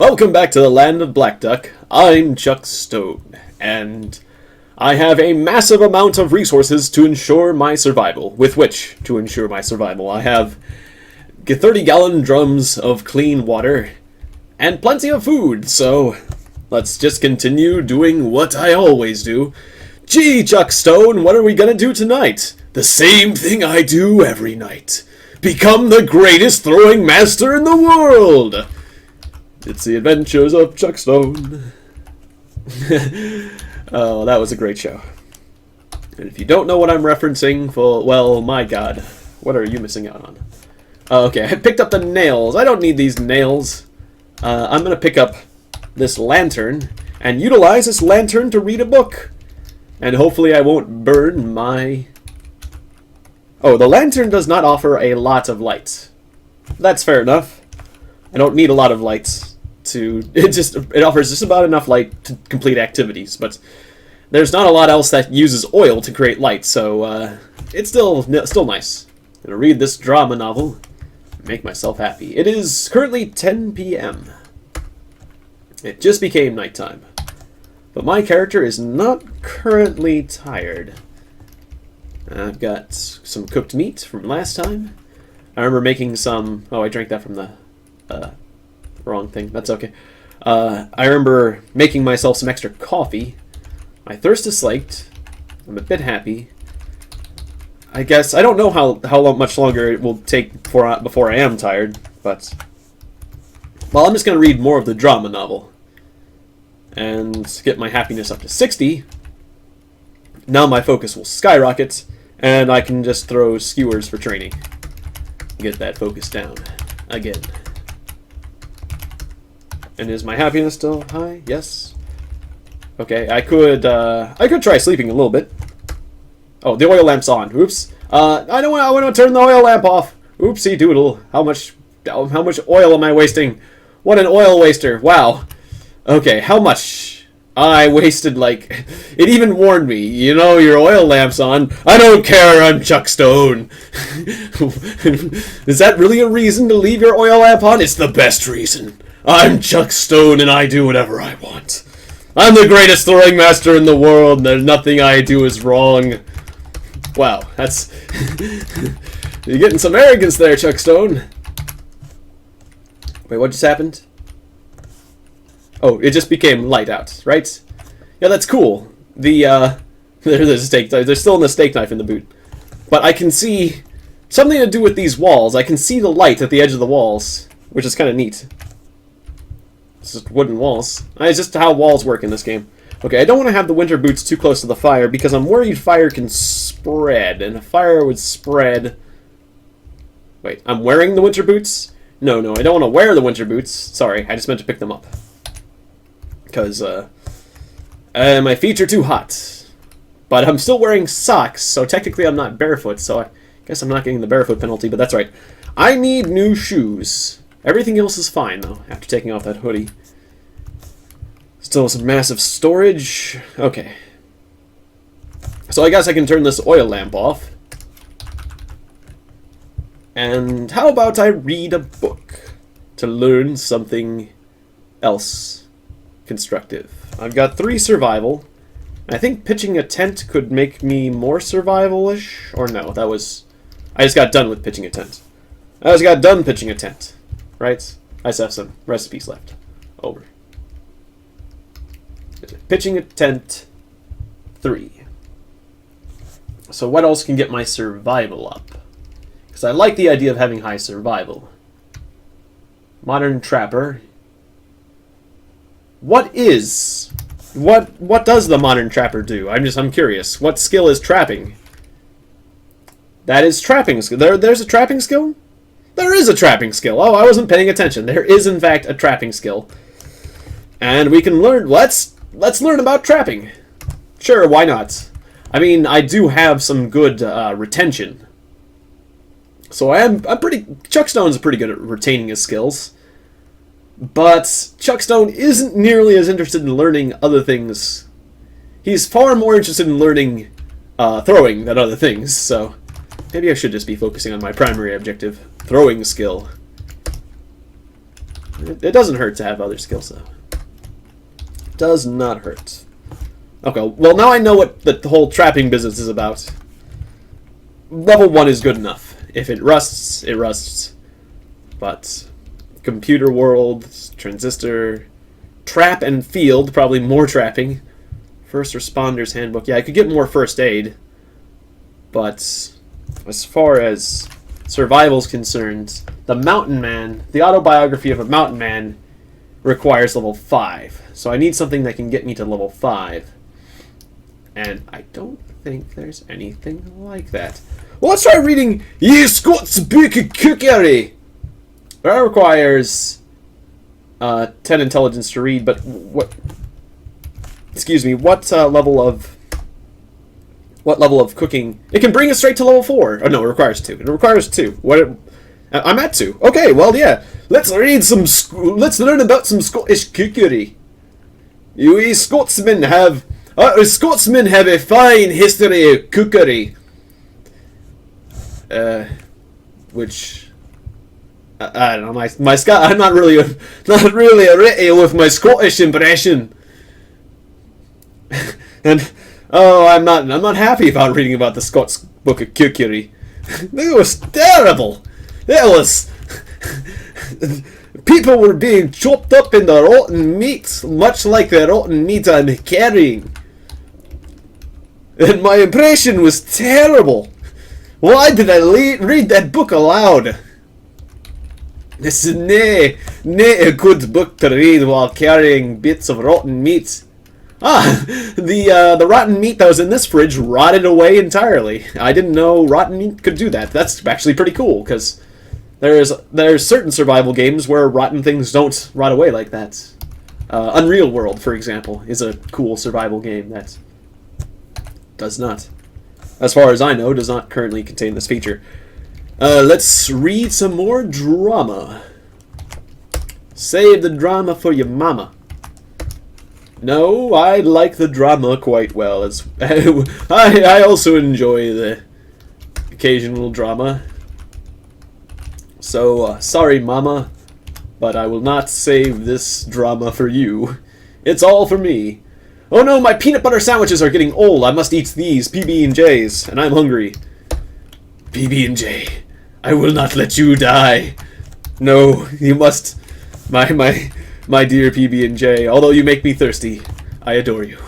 Welcome back to the land of Black Duck. I'm Chuck Stone, and I have a massive amount of resources to ensure my survival. With which to ensure my survival, I have 30-gallon drums of clean water and plenty of food, so let's just continue doing what I always do. Gee, Chuck Stone, what are we gonna do tonight? The same thing I do every night. Become the greatest throwing master in the world! It's the adventures of Chuck Stone. Oh, that was a great show. And if you don't know what I'm referencing, well, my god, what are you missing out on? Okay, I picked up the nails. I don't need these nails. I'm going to pick up this lantern and utilize this lantern to read a book. And hopefully I won't burn my... Oh, the lantern does not offer a lot of light. That's fair enough. I don't need a lot of lights. It offers just about enough light to complete activities, but there's not a lot else that uses oil to create light, so it's still nice. I'm gonna read this drama novel, make myself happy. It is currently 10 p.m. It just became nighttime, but my character is not currently tired. I've got some cooked meat from last time. I remember making some... Oh, I drank that from the... wrong thing. That's okay. I remember making myself some extra coffee. My thirst is slaked. I'm a bit happy. I guess I don't know how much longer it will take before I am tired, but well, I'm just gonna read more of the drama novel and get my happiness up to 60. Now my focus will skyrocket, and I can just throw skewers for training. Get that focus down again. And is my happiness still high? Yes. Okay, I could try sleeping a little bit. Oh, the oil lamp's on. Oops. I want to turn the oil lamp off. Oopsie doodle. How much oil am I wasting? What an oil waster. Wow. Okay, how much? I wasted, like... It even warned me. You know, your oil lamp's on. I don't care, I'm Chuck Stone. Is that really a reason to leave your oil lamp on? It's the best reason. I'm Chuck Stone and I do whatever I want. I'm the greatest throwing master in the world and there's nothing I do is wrong. Wow, that's... You're getting some arrogance there, Chuck Stone. Wait, what just happened? Oh, it just became light out, right? Yeah, that's cool. There's a steak knife. There's still a steak knife in the boot. But I can see something to do with these walls. I can see the light at the edge of the walls, which is kind of neat. It's just wooden walls. It's just how walls work in this game. Okay, I don't want to have the winter boots too close to the fire because I'm worried fire can spread, and if fire would spread... Wait, I'm wearing the winter boots? No, I don't want to wear the winter boots. Sorry, I just meant to pick them up. Because, my feet are too hot. But I'm still wearing socks, so technically I'm not barefoot, so I guess I'm not getting the barefoot penalty, but that's right. I need new shoes. Everything else is fine, though, after taking off that hoodie. Still some massive storage. Okay. So I guess I can turn this oil lamp off. And how about I read a book to learn something else constructive? I've got 3 survival. I think pitching a tent could make me more survival-ish. Or no, that was... I just got done with pitching a tent. I just got done pitching a tent. Right? I just have some recipes left. Over. Pitching a tent 3. So what else can get my survival up? Because I like the idea of having high survival. Modern trapper. What does the modern trapper do? I'm curious. What skill is trapping? That is trapping skill. There's a trapping skill? There is a trapping skill. Oh, I wasn't paying attention. There is, in fact, a trapping skill. And we can learn... Let's learn about trapping. Sure, why not? I mean, I do have some good retention. So I'm pretty... Chuck Stone's pretty good at retaining his skills. But Chuck Stone isn't nearly as interested in learning other things. He's far more interested in learning throwing than other things, so... Maybe I should just be focusing on my primary objective. Throwing skill. It doesn't hurt to have other skills, though. Does not hurt. Okay, well, now I know what the whole trapping business is about. Level 1 is good enough. If it rusts, it rusts. But computer world, transistor, trap and field, probably more trapping. First responders handbook. Yeah, I could get more first aid. But as far as survival's concerned, the Mountain Man, the autobiography of a Mountain Man, requires level 5. So I need something that can get me to level 5. And I don't think there's anything like that. Well, let's try reading Ye Scots Book of Cookery. That requires 10 intelligence to read, but what? Excuse me. What level of cooking? It can bring us straight to level 4. Oh no, it requires 2. It requires 2. What? I'm at 2. Okay, well yeah. Let's read some. Let's learn about some Scottish cookery. You Scotsmen have a fine history of cookery. Which I don't know. My I'm not really a ritty with my Scottish impression. And I'm not happy about reading about the Scots Book of Cookery. It was terrible. It was. People were being chopped up in the rotten meat, much like the rotten meat I'm carrying. And my impression was terrible. Why did I read that book aloud? This is nae a good book to read while carrying bits of rotten meat. The rotten meat that was in this fridge rotted away entirely. I didn't know rotten meat could do that. That's actually pretty cool, because there's certain survival games where rotten things don't rot away like that. Unreal World, for example, is a cool survival game that does not, as far as I know, does not currently contain this feature. Let's read some more drama. Save the drama for your mama. No, I like the drama quite well. I also enjoy the occasional drama. So, sorry mama, but I will not save this drama for you. It's all for me. Oh no, my peanut butter sandwiches are getting old. I must eat these PB&Js, and I'm hungry. PB&J, I will not let you die. No, you must. My dear PB&J, although you make me thirsty, I adore you.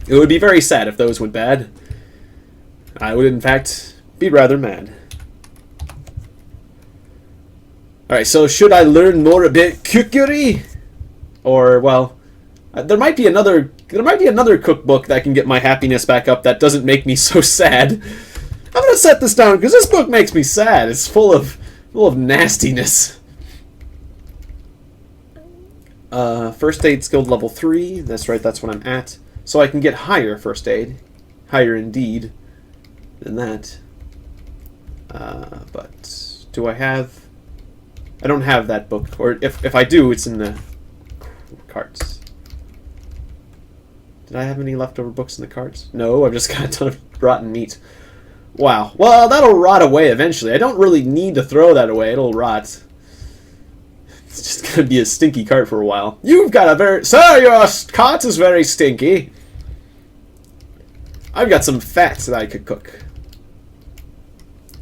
It would be very sad if those went bad. I would, in fact, be rather mad. Alright, so should I learn more about cookery? Or, well, there might be another cookbook that can get my happiness back up that doesn't make me so sad. I'm gonna set this down because this book makes me sad. It's full of nastiness. First aid skilled level 3. That's right, that's what I'm at. So I can get higher first aid. Higher indeed than that. But do I have... I don't have that book. Or if I do, it's in the carts. Did I have any leftover books in the carts? No, I've just got a ton of rotten meat. Wow. Well, that'll rot away eventually. I don't really need to throw that away. It'll rot. It's just going to be a stinky cart for a while. You've got a very... Sir, your cart is very stinky. I've got some fats that I could cook.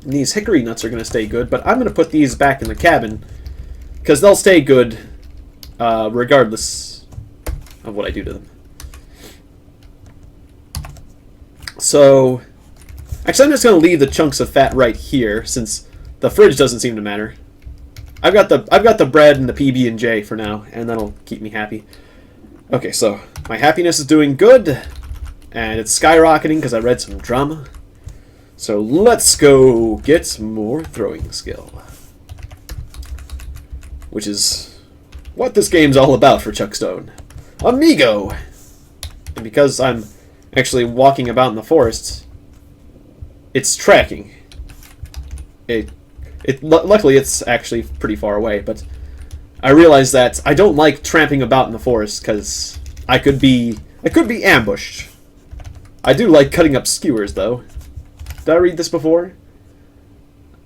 And these hickory nuts are going to stay good, but I'm going to put these back in the cabin because they'll stay good regardless of what I do to them. So, actually I'm just going to leave the chunks of fat right here since the fridge doesn't seem to matter. I've got the bread and the PB&J for now, and that'll keep me happy. Okay, so my happiness is doing good, and it's skyrocketing because I read some drama. So let's go get more throwing skill, which is what this game's all about for Chuck Stone. Amigo! And because I'm actually walking about in the forest, it's tracking. Luckily, it's actually pretty far away, but I realize that I don't like tramping about in the forest because I could be ambushed. I do like cutting up skewers, though. Did I read this before?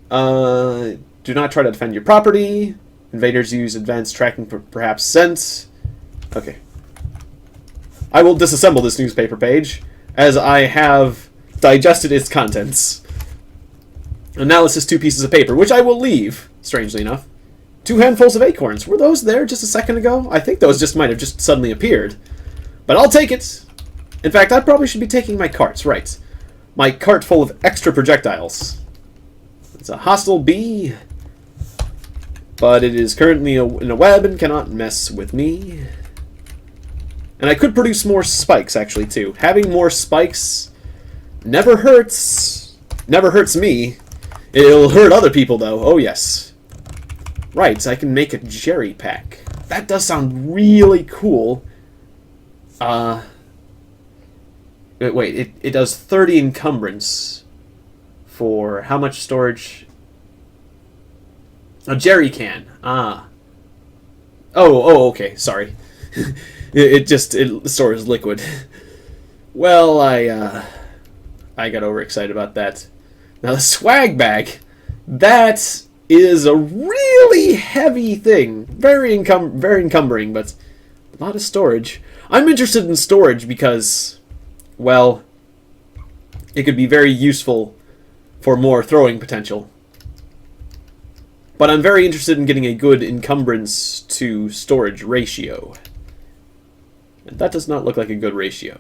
Do not try to defend your property. Invaders use advanced tracking for perhaps scent. Okay. I will disassemble this newspaper page, as I have digested its contents. And now it's just 2 pieces of paper, which I will leave, strangely enough. 2 handfuls of acorns. Were those there just a second ago? I think those just might have just suddenly appeared. But I'll take it. In fact, I probably should be taking my carts, right. My cart full of extra projectiles. It's a hostile bee, but it is currently in a web and cannot mess with me. And I could produce more spikes, actually, too. Having more spikes never hurts. Never hurts me. It'll hurt other people, though. Oh, yes. Right, I can make a jerry pack. That does sound really cool. Wait, it does 30 encumbrance for how much storage? A jerry can. Ah. Oh, okay, sorry. it stores liquid. Well, I got overexcited about that. Now the swag bag, that is a really heavy thing. Very encumbering, but a lot of storage. I'm interested in storage because, well, it could be very useful for more throwing potential. But I'm very interested in getting a good encumbrance to storage ratio. And that does not look like a good ratio.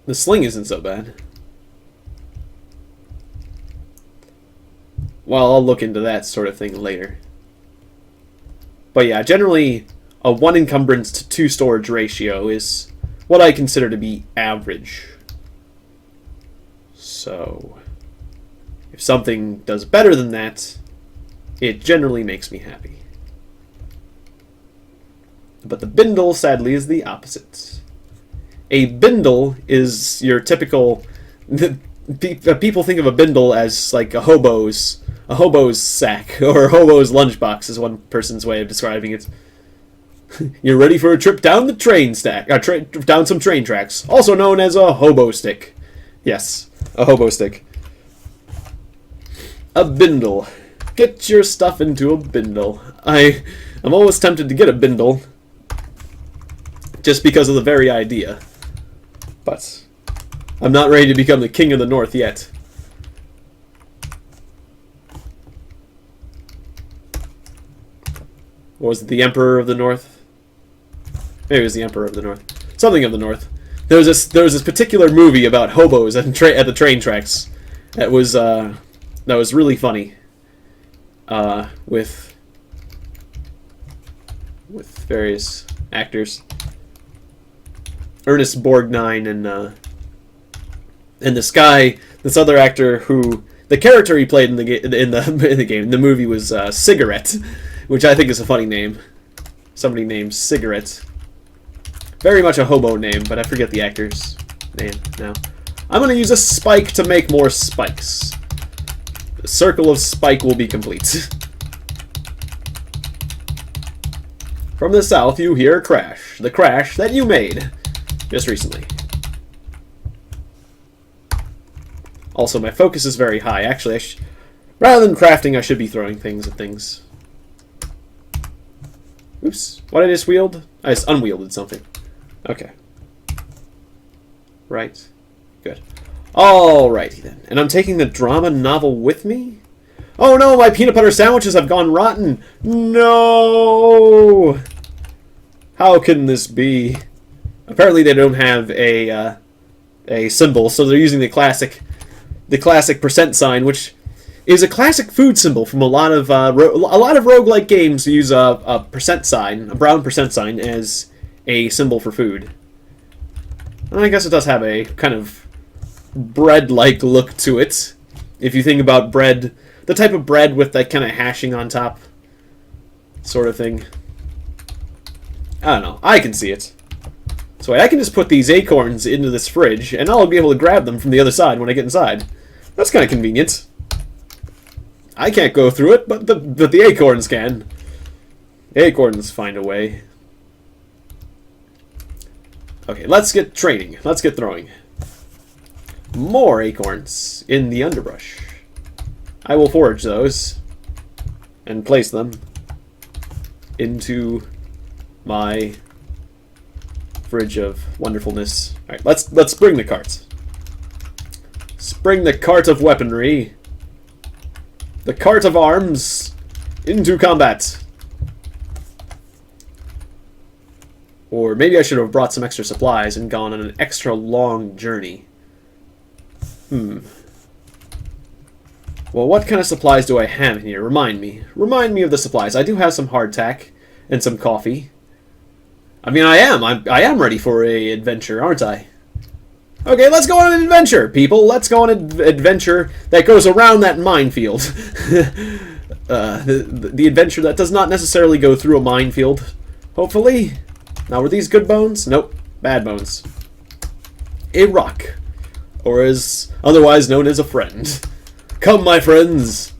The sling isn't so bad. Well, I'll look into that sort of thing later. But yeah, generally, a 1 encumbrance to 2 storage ratio is what I consider to be average. So, if something does better than that, it generally makes me happy. But the bindle, sadly, is the opposite. A bindle is your typical... People think of a bindle as like a hobo's sack, or a hobo's lunchbox is one person's way of describing it. You're ready for a trip down the train down some train tracks, also known as a hobo stick. Yes, a hobo stick. A bindle. Get your stuff into a bindle. I'm always tempted to get a bindle, just because of the very idea. But I'm not ready to become the king of the north yet. Or was it the emperor of the north? Maybe it was the emperor of the north. Something of the north. There was this particular movie about hobos at the train tracks that was really funny. With various actors. Ernest Borgnine and this other actor who the character he played in the movie was Cigarette, which I think is a funny name. Somebody named Cigarette. Very much a hobo name, but I forget the actor's name now. I'm going to use a spike to make more spikes. The circle of spike will be complete. From the south, you hear a crash. The crash that you made just recently. Also, my focus is very high. Actually, rather than crafting, I should be throwing things at things. Oops. What did I just wield? I just unwielded something. Okay. Right. Good. Alrighty then. And I'm taking the drama novel with me? Oh no, my peanut butter sandwiches have gone rotten! No! How can this be? Apparently they don't have a symbol, so they're using the classic percent sign, which is a classic food symbol from a lot of roguelike games use a percent sign, a brown percent sign, as a symbol for food. And I guess it does have a kind of bread-like look to it. If you think about bread, the type of bread with that kind of hashing on top sort of thing. I don't know. I can see it. So I can just put these acorns into this fridge, and I'll be able to grab them from the other side when I get inside. That's kind of convenient. I can't go through it, but the acorns can. The acorns find a way. Okay, let's get training. Let's get throwing. More acorns in the underbrush. I will forge those and place them into my fridge of wonderfulness. Alright, let's bring the carts. Let's bring the cart of weaponry. The cart of arms into combat. Or maybe I should have brought some extra supplies and gone on an extra long journey. Well, what kind of supplies do I have in here? Remind me. Remind me of the supplies. I do have some hardtack and some coffee. I mean, I am ready for a adventure, aren't I? Okay, let's go on an adventure, people. Let's go on an adventure that goes around that minefield. The adventure that does not necessarily go through a minefield. Hopefully. Now, were these good bones? Nope. Bad bones. A rock. Or as otherwise known as a friend. Come, my friends.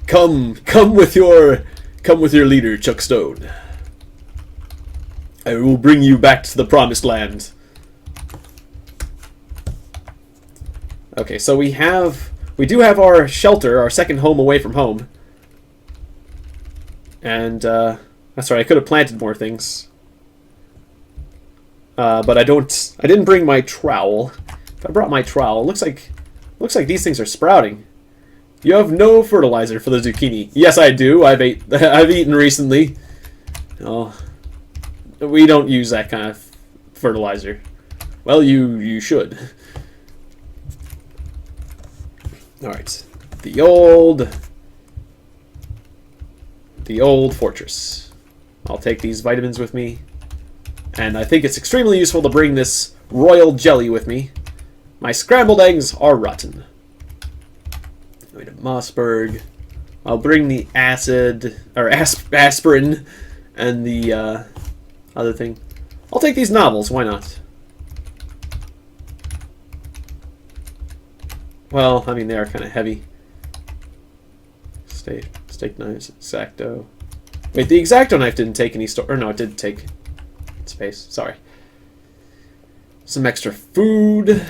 Come with your leader, Chuck Stone. I will bring you back to the promised land. Okay, so we do have our shelter, our second home away from home. And that's right, I could have planted more things. But I didn't bring my trowel. If I brought my trowel, looks like these things are sprouting. You have no fertilizer for the zucchini. Yes, I do. I've eaten recently. Oh, we don't use that kind of fertilizer. Well, you should. All right, the old fortress. I'll take these vitamins with me, and I think it's extremely useful to bring this royal jelly with me. My scrambled eggs are rotten. Wait, Mossberg. I'll bring the acid or aspirin and the other thing. I'll take these novels. Why not? Well, I mean, they are kind of heavy. Steak knives, X-Acto. Wait, the X-Acto knife didn't take any or no, it did take space. Sorry. Some extra food.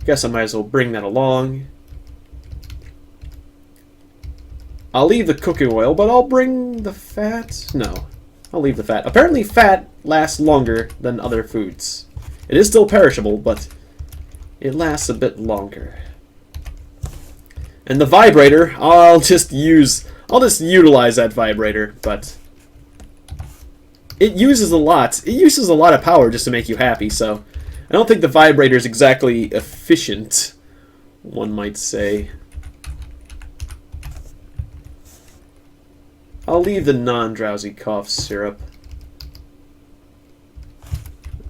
Guess I might as well bring that along. I'll leave the cooking oil, but I'll bring the fat. No, I'll leave the fat. Apparently, fat lasts longer than other foods. It is still perishable, but it lasts a bit longer. And the vibrator, I'll just utilize that vibrator, but it uses a lot. It uses a lot of power just to make you happy, so I don't think the vibrator is exactly efficient, one might say. I'll leave the non-drowsy cough syrup.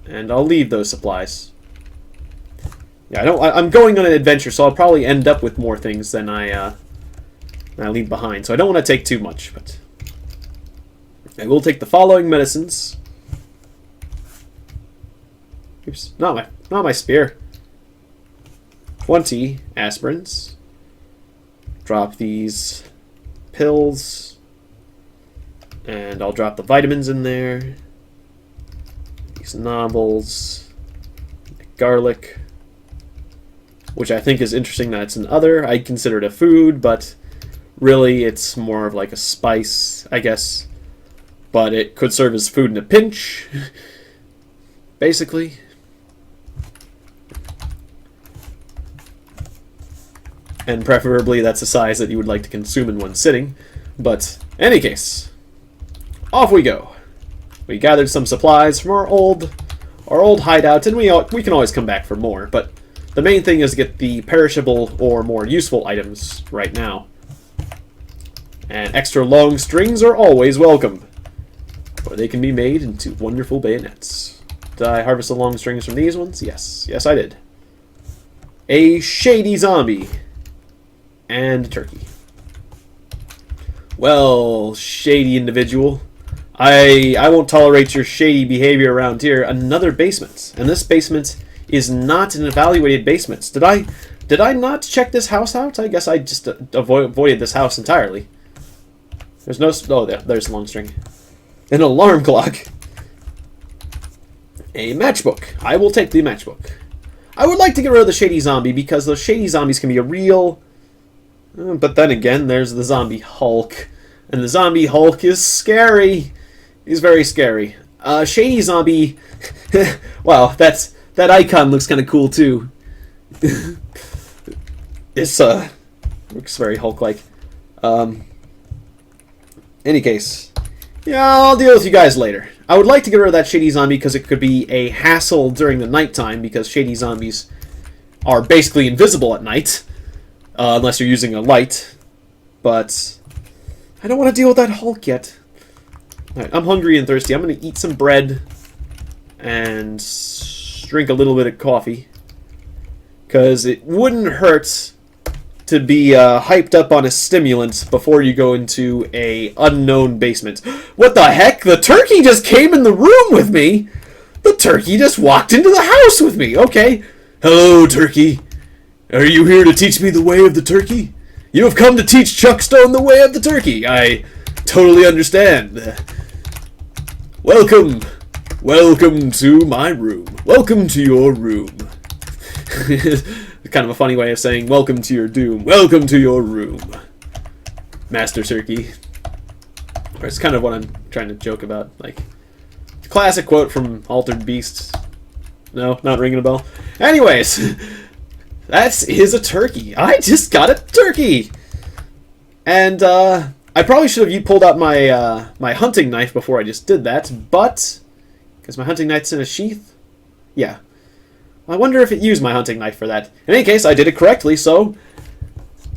And I'll leave those supplies. Yeah, I'm going on an adventure, so I'll probably end up with more things than I leave behind. So I don't want to take too much, but I will take the following medicines. Oops, not my spear. 20 aspirins. Drop these pills. And I'll drop the vitamins in there. These novels. Garlic. Which I think is interesting that it's an other. I consider it a food, but really it's more of like a spice, I guess. But it could serve as food in a pinch. Basically. And preferably that's a size that you would like to consume in one sitting. But, in any case, off we go. We gathered some supplies from our old hideout, and we can always come back for more, but the main thing is to get the perishable or more useful items right now. And extra long strings are always welcome, for they can be made into wonderful bayonets. Did I harvest the long strings from these ones? Yes. Yes, I did. A shady zombie. And a turkey. Well, shady individual. I won't tolerate your shady behavior around here. Another basement. And this basement is not an evaluated basement. Did I not check this house out? I guess I just avoided this house entirely. There's no... Oh, there's a long string. An alarm clock. A matchbook. I will take the matchbook. I would like to get rid of the Shady Zombie because those Shady Zombies can be a real... But then again, there's the Zombie Hulk. And the Zombie Hulk is scary. He's very scary. Shady Zombie... wow, that icon looks kind of cool too. It's, looks very Hulk-like. Any case... Yeah, I'll deal with you guys later. I would like to get rid of that Shady Zombie because it could be a hassle during the nighttime because Shady Zombies are basically invisible at night. Unless you're using a light. But I don't want to deal with that Hulk yet. Alright, I'm hungry and thirsty. I'm going to eat some bread and drink a little bit of coffee. Because it wouldn't hurt to be hyped up on a stimulant before you go into a unknown basement. What the heck? The turkey just came in the room with me! The turkey just walked into the house with me! Okay. Hello, turkey. Are you here to teach me the way of the turkey? You have come to teach Chuck Stone the way of the turkey. I totally understand. Welcome. Welcome to my room. Welcome to your room. Kind of a funny way of saying welcome to your doom. Welcome to your room, Master Turkey. Or it's kind of what I'm trying to joke about. Like, classic quote from Altered Beast. No, not ringing a bell. Anyways, that is a turkey. I just got a turkey! And, I probably should have pulled out my, my hunting knife before I just did that, but... Because my hunting knife's in a sheath? Yeah. I wonder if it used my hunting knife for that. In any case, I did it correctly, so...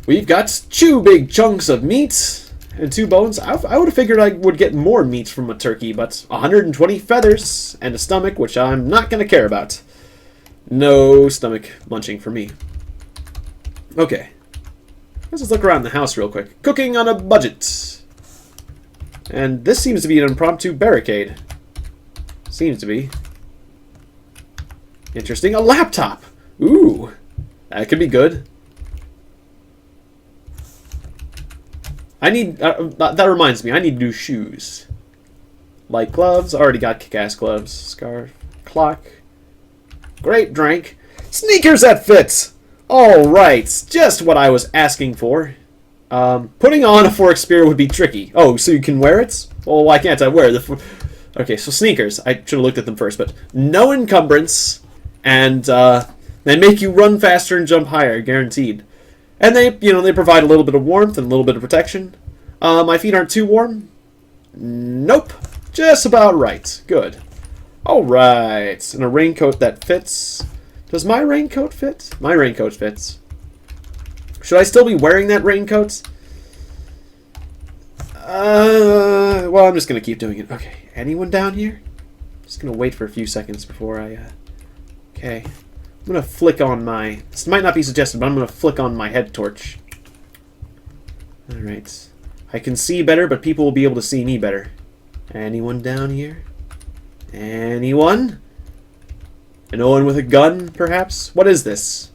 We've got 2 big chunks of meat and 2 bones. I would have figured I would get more meat from a turkey, but 120 feathers and a stomach, which I'm not going to care about. No stomach munching for me. Okay. Let's just look around the house real quick. Cooking on a budget. And this seems to be an impromptu barricade. Seems to be. Interesting. A laptop! Ooh. That could be good. I need... that reminds me. I need new shoes. Light gloves. Already got kick-ass gloves. Scarf. Clock. Great drink. Sneakers that fits! Alright. Just what I was asking for. Putting on a Forex Spear would be tricky. Oh, so you can wear it? Well, why can't I wear the... Okay, so sneakers. I should have looked at them first, but no encumbrance... And they make you run faster and jump higher, guaranteed. And they, you know, they provide a little bit of warmth and a little bit of protection. My feet aren't too warm. Nope. Just about right. Good. Alright. And a raincoat that fits. Does my raincoat fit? My raincoat fits. Should I still be wearing that raincoat? Well, I'm just going to keep doing it. Okay. Anyone down here? Just going to wait for a few seconds before I... Okay, I'm going to flick on my... This might not be suggested, but I'm going to flick on my head torch. Alright. I can see better, but people will be able to see me better. Anyone down here? Anyone? Anyone with a gun, perhaps? What is this?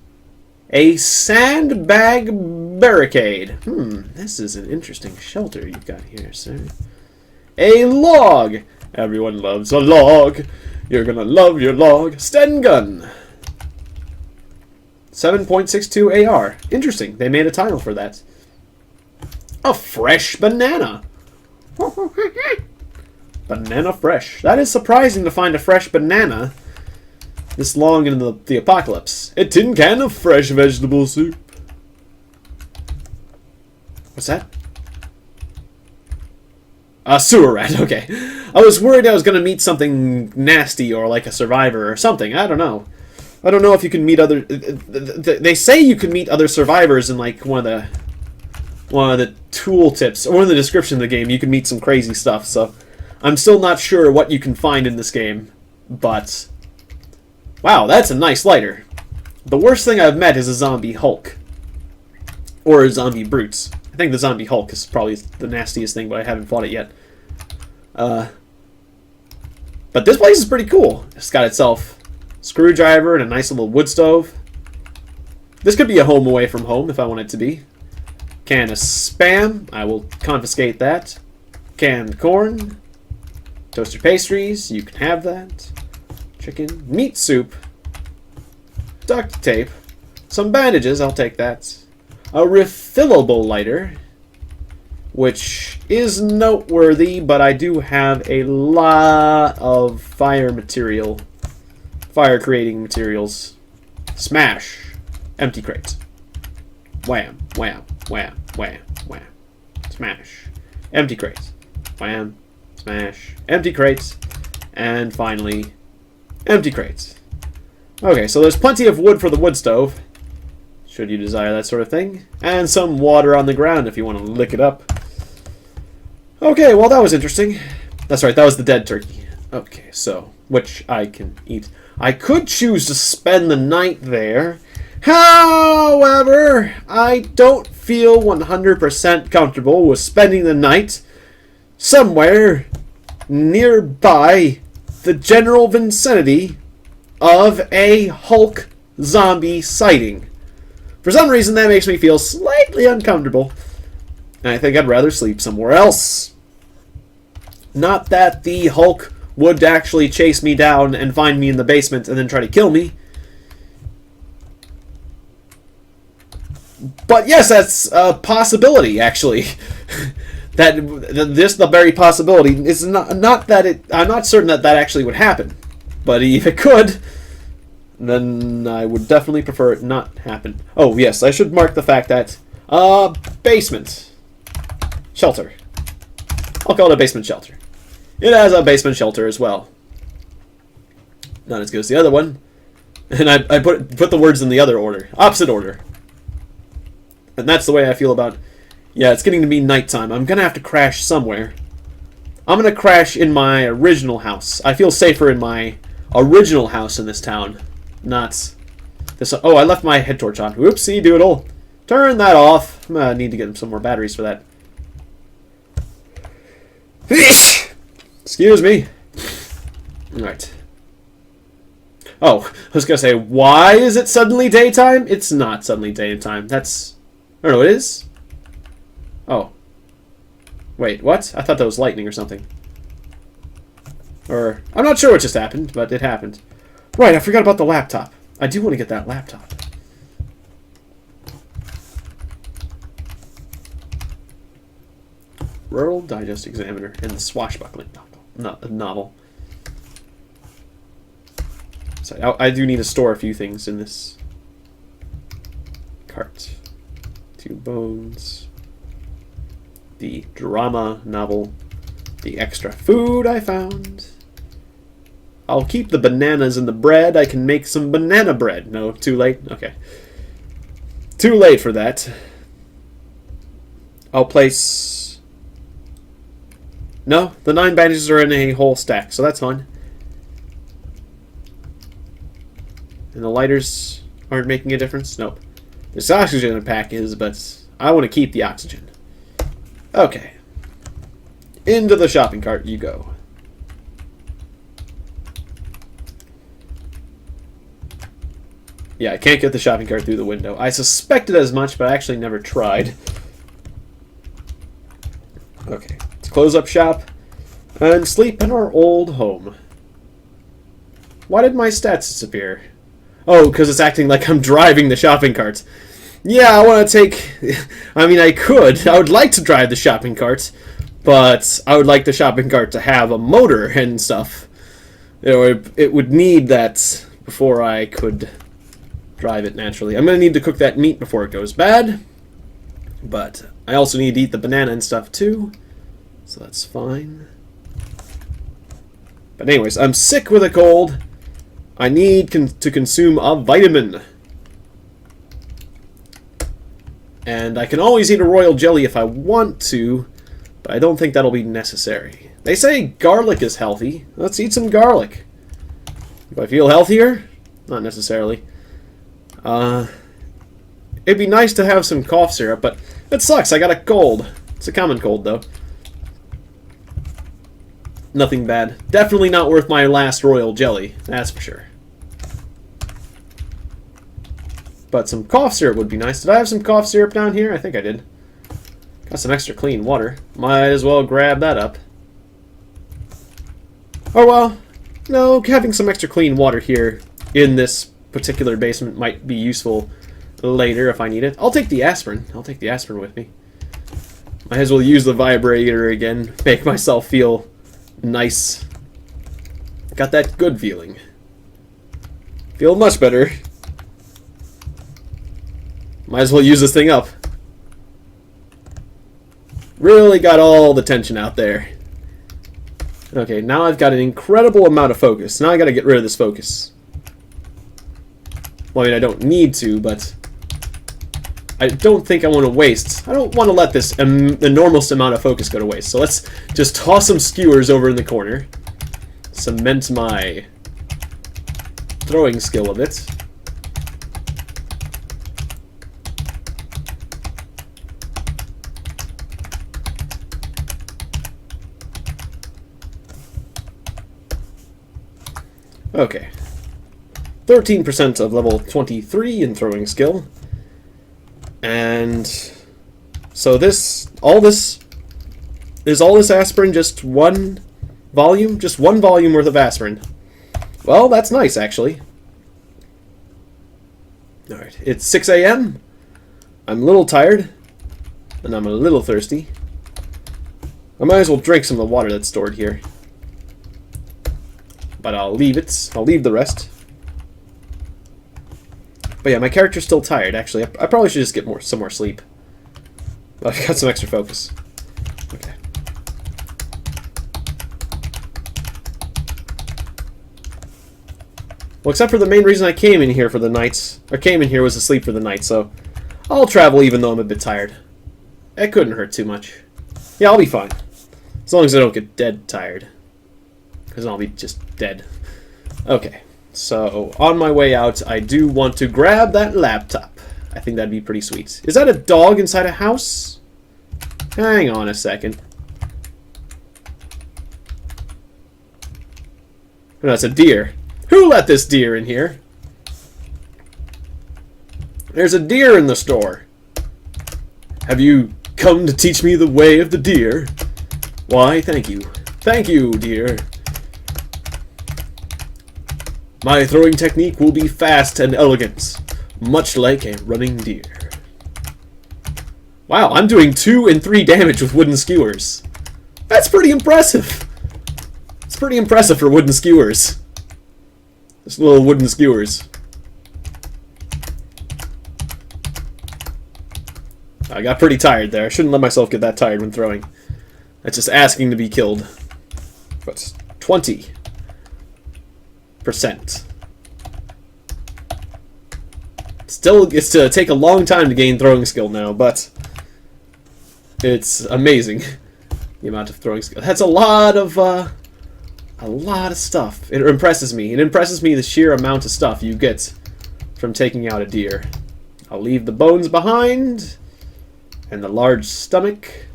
A sandbag barricade. This is an interesting shelter you've got here, sir. A log! Everyone loves a log. You're gonna love your log. Sten gun. 7.62 AR. Interesting. They made a title for that. A fresh banana. Banana fresh. That is surprising to find a fresh banana this long into the apocalypse. A tin can of fresh vegetable soup. What's that? A sewer rat, okay. I was worried I was going to meet something nasty or like a survivor or something. I don't know. I don't know if you can meet other... They say you can meet other survivors in like one of the tool tips, or one of the descriptions of the game. You can meet some crazy stuff, so... I'm still not sure what you can find in this game, but... Wow, that's a nice lighter. The worst thing I've met is a zombie Hulk. Or a zombie brutes. I think the zombie Hulk is probably the nastiest thing, but I haven't fought it yet. But this place is pretty cool. It's got itself a screwdriver and a nice little wood stove. This could be a home away from home if I want it to be. Can of Spam. I will confiscate that. Canned corn. Toasted pastries. You can have that. Chicken. Meat soup. duct tape, some bandages, I'll take that, a refillable lighter, which is noteworthy, but I do have a lot of fire creating materials. Smash. Empty crates. Wham, wham, wham, wham, wham. Smash. Empty crates. Wham, smash. Empty crates. And finally, empty crates. Okay, so there's plenty of wood for the wood stove, should you desire that sort of thing. And some water on the ground if you want to lick it up. Okay, well that was interesting. That's right, that was the dead turkey. Okay, so, which I can eat. I could choose to spend the night there. However, I don't feel 100% comfortable with spending the night somewhere nearby the general vicinity of a Hulk zombie sighting. For some reason, that makes me feel slightly uncomfortable. And I think I'd rather sleep somewhere else. Not that the Hulk would actually chase me down and find me in the basement and then try to kill me. But yes, that's a possibility, actually. The very possibility is not that it. I'm not certain that actually would happen. But if it could, then I would definitely prefer it not happen. Oh yes, I should mark the fact that basement shelter. I'll call it a basement shelter. It has a basement shelter as well. Not as good as the other one. And I put the words in the other order, opposite order. And that's the way I feel about. Yeah, it's getting to be nighttime. I'm gonna have to crash somewhere. I'm gonna crash in my original house. I feel safer in my original house in this town. Not this. Oh, I left my head torch on. Whoopsie doodle. Turn that off. I need to get some more batteries for that. Excuse me. Alright. Oh, I was gonna say, why is it suddenly daytime? It's not suddenly daytime. That's. I don't know, it is? Oh. Wait, what? I thought that was lightning or something. Or, I'm not sure what just happened, but it happened. Right, I forgot about the laptop. I do want to get that laptop. Rural Digest Examiner and the Swashbuckling novel. So I do need to store a few things in this cart. 2 bones. The drama novel. The extra food I found. I'll keep the bananas and the bread. I can make some banana bread. No, too late? Okay. Too late for that. I'll place... No, the 9 bandages are in a whole stack, so that's fine. And the lighters aren't making a difference? Nope. There's oxygen in the package, but I want to keep the oxygen. Okay. Into the shopping cart you go. Yeah, I can't get the shopping cart through the window. I suspected as much, but I actually never tried. Okay, let's close up shop and sleep in our old home. Why did my stats disappear? Oh, because it's acting like I'm driving the shopping cart. Yeah, I want to take... I mean, I could. I would like to drive the shopping cart, but I would like the shopping cart to have a motor and stuff. You know, it would need that before I could drive it naturally. I'm going to need to cook that meat before it goes bad, but I also need to eat the banana and stuff too, so that's fine. But anyways, I'm sick with a cold. I need to consume a vitamin. And I can always eat a royal jelly if I want to, but I don't think that'll be necessary. They say garlic is healthy. Let's eat some garlic. Do I feel healthier? Not necessarily. It'd be nice to have some cough syrup, but it sucks. I got a cold. It's a common cold, though. Nothing bad. Definitely not worth my last royal jelly. That's for sure. But some cough syrup would be nice. Did I have some cough syrup down here? I think I did. Got some extra clean water. Might as well grab that up. Oh well. No, having some extra clean water here in this particular basement might be useful later if I need it. I'll take the aspirin. I'll take the aspirin with me. Might as well use the vibrator again. Make myself feel nice. Got that good feeling. Feel much better. Might as well use this thing up. Really got all the tension out there. Okay, now I've got an incredible amount of focus. Now I gotta get rid of this focus. Well, I mean, I don't need to, but I don't think I want to waste. I don't want to let this enormous amount of focus go to waste. So let's just toss some skewers over in the corner. Cement my throwing skill a bit. Okay. 13% of level 23 in throwing skill. And so is all this aspirin just one volume? Just one volume worth of aspirin. Well, that's nice, actually. Alright, it's 6 a.m. I'm a little tired, and I'm a little thirsty. I might as well drink some of the water that's stored here. But I'll leave it. I'll leave the rest. But yeah, my character's still tired, actually. I probably should just get some more sleep. But I've got some extra focus. Okay. Well, except for the main reason I came in here for the night, or came in here was to sleep for the night, so I'll travel even though I'm a bit tired. It couldn't hurt too much. Yeah, I'll be fine. As long as I don't get dead tired. Because then I'll be just dead. Okay, so on my way out, I do want to grab that laptop. I think that'd be pretty sweet. Is that a dog inside a house? Hang on a second. No, it's a deer. Who let this deer in here? There's a deer in the store. Have you come to teach me the way of the deer? Why, thank you. Thank you, dear. My throwing technique will be fast and elegant, much like a running deer. Wow, I'm doing 2 and 3 damage with wooden skewers. That's pretty impressive. It's pretty impressive for wooden skewers. Just little wooden skewers. I got pretty tired there. I shouldn't let myself get that tired when throwing. That's just asking to be killed. But 20%. Still, it's to take a long time to gain throwing skill now, but it's amazing the amount of throwing skill. That's a lot of stuff. It impresses me. It impresses me the sheer amount of stuff you get from taking out a deer. I'll leave the bones behind, and the large stomach,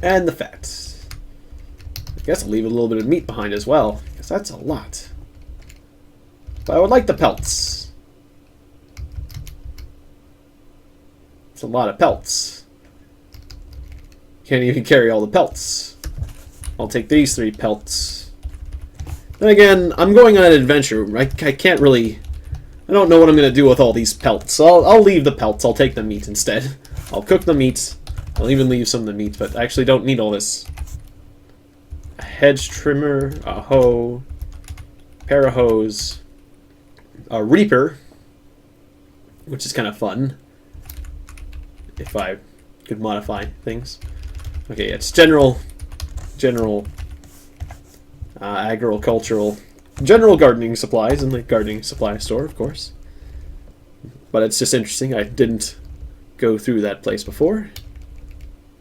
and the fat. I guess I'll leave a little bit of meat behind as well, because that's a lot. But I would like the pelts. It's a lot of pelts. Can't even carry all the pelts. I'll take these 3 pelts. Then again, I'm going on an adventure. I can't really... I don't know what I'm going to do with all these pelts. I'll leave the pelts. I'll take the meat instead. I'll cook the meat. I'll even leave some of the meat, but I actually don't need all this. A hedge trimmer, a hoe, pair of hoes, a reaper, which is kind of fun. If I could modify things. Okay, it's general agricultural, general gardening supplies in the gardening supply store, of course. But it's just interesting. I didn't go through that place before.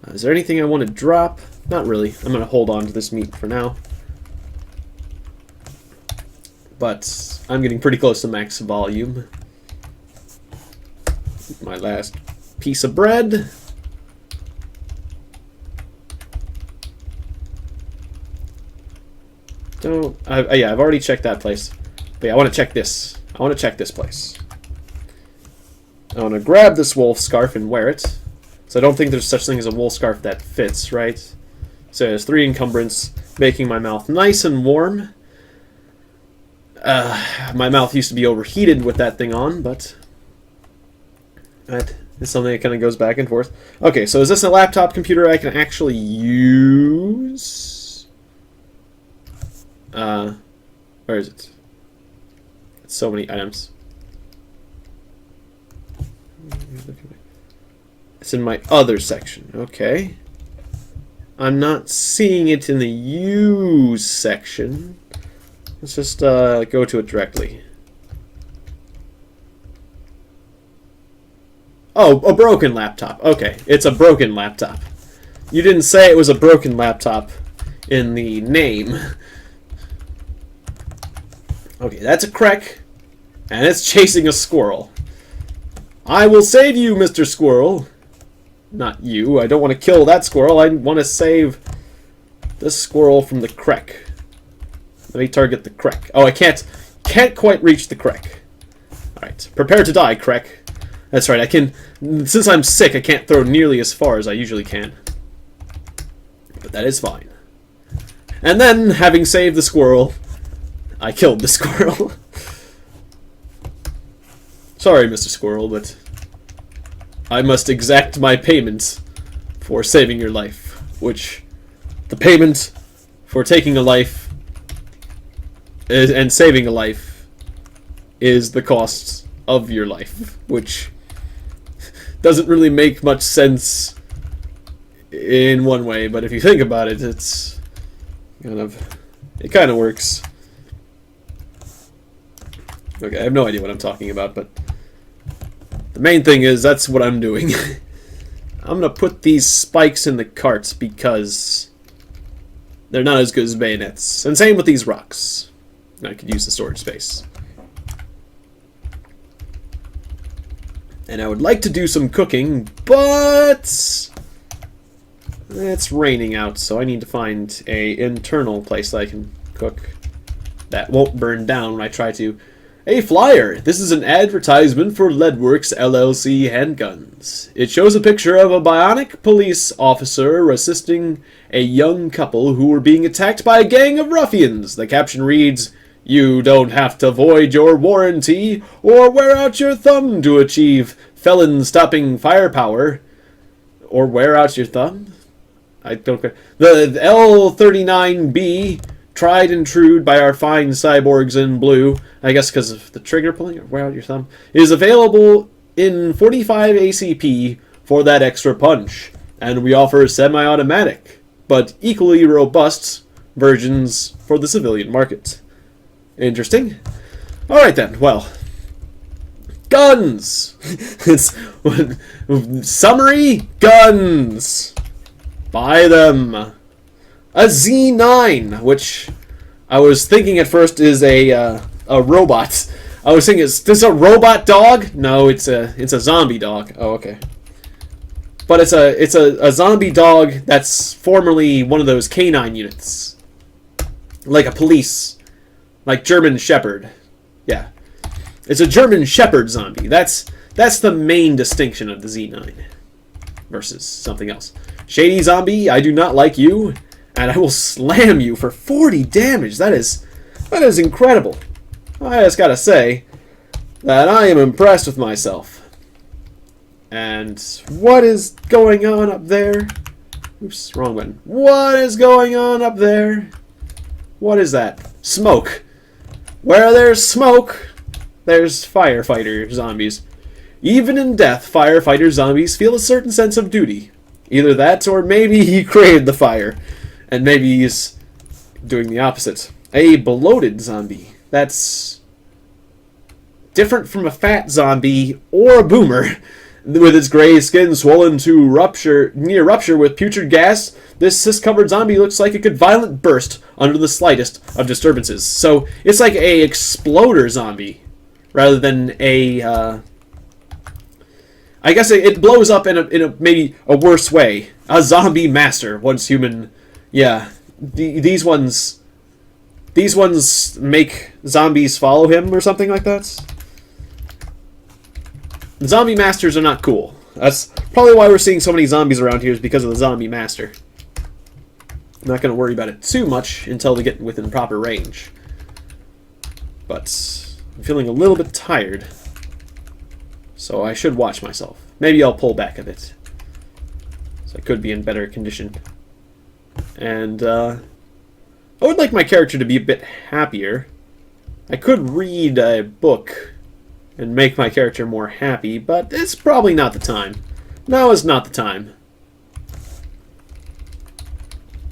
Is there anything I want to drop? Not really. I'm going to hold on to this meat for now. But I'm getting pretty close to max volume. My last piece of bread. Yeah, I've already checked that place. But yeah, I want to check this. I want to check this place. I want to grab this wool scarf and wear it. So I don't think there's such thing as a wool scarf that fits, right? So there's 3 encumbrance, making my mouth nice and warm. My mouth used to be overheated with that thing on, but that is something that kind of goes back and forth. Okay, so is this a laptop computer I can actually use? Where is it? It's so many items. It's in my other section. Okay. I'm not seeing it in the use section. Let's just go to it directly. Oh, a broken laptop. Okay, it's a broken laptop. You didn't say it was a broken laptop in the name. Okay, that's a Krek, and it's chasing a squirrel. I will save you, Mr. Squirrel. Not you. I don't want to kill that squirrel. I want to save this squirrel from the Krek. Let me target the Krek. Oh, I can't quite reach the Krek. Alright, prepare to die, Krek. That's right, I can... Since I'm sick, I can't throw nearly as far as I usually can. But that is fine. And then, having saved the squirrel, I killed the squirrel. Sorry, Mr. Squirrel, but I must exact my payment for saving your life. Which, the payment for taking a life and saving a life is the cost of your life, which doesn't really make much sense in one way, but if you think about it, it's it kind of works. Okay, I have no idea what I'm talking about, but the main thing is that's what I'm doing. I'm gonna put these spikes in the carts because they're not as good as bayonets, and same with these rocks. I could use the storage space. And I would like to do some cooking, but it's raining out, so I need to find an internal place that I can cook that won't burn down when I try to. A flyer! This is an advertisement for Leadworks LLC handguns. It shows a picture of a bionic police officer assisting a young couple who were being attacked by a gang of ruffians. The caption reads, "You don't have to void your warranty or wear out your thumb to achieve felon-stopping firepower." Or wear out your thumb? I don't care. The L39B, tried and true by our fine cyborgs in blue, I guess because of the trigger pulling, or wear out your thumb, is available in 45 ACP for that extra punch. And we offer semi-automatic, but equally robust versions for the civilian market. Interesting. Alright then, well. Guns! It's summary, guns! Buy them. A Z9, which I was thinking at first is a robot. I was thinking, is this a robot dog? No, it's a zombie dog. Oh, okay. But it's a zombie dog that's formerly one of those canine units. Like a police. Like German Shepherd. Yeah. It's a German Shepherd zombie. That's the main distinction of the Z9 versus something else. Shady zombie, I do not like you, and I will slam you for 40 damage. That is incredible. I just gotta say that I am impressed with myself. And what is going on up there? Oops, wrong button. What is going on up there? What is that? Smoke. Where there's smoke, there's firefighter zombies. Even in death, firefighter zombies feel a certain sense of duty. Either that, or maybe he created the fire, and maybe he's doing the opposite. A bloated zombie. That's different from a fat zombie or a boomer. With its gray skin swollen to near rupture with putrid gas, this cyst-covered zombie looks like it could violently burst under the slightest of disturbances. So it's like a exploder zombie, rather than a. I guess it blows up in a maybe a worse way. A zombie master, once human. Yeah, these ones make zombies follow him or something like that. Zombie masters are not cool. That's probably why we're seeing so many zombies around here, is because of the zombie master. I'm not going to worry about it too much until we get within proper range. but I'm feeling a little bit tired. So I should watch myself. Maybe I'll pull back a bit. So I could be in better condition. And I would like my character to be a bit happier. I could read a book and make my character more happy, but it's probably not the time. Now is not the time.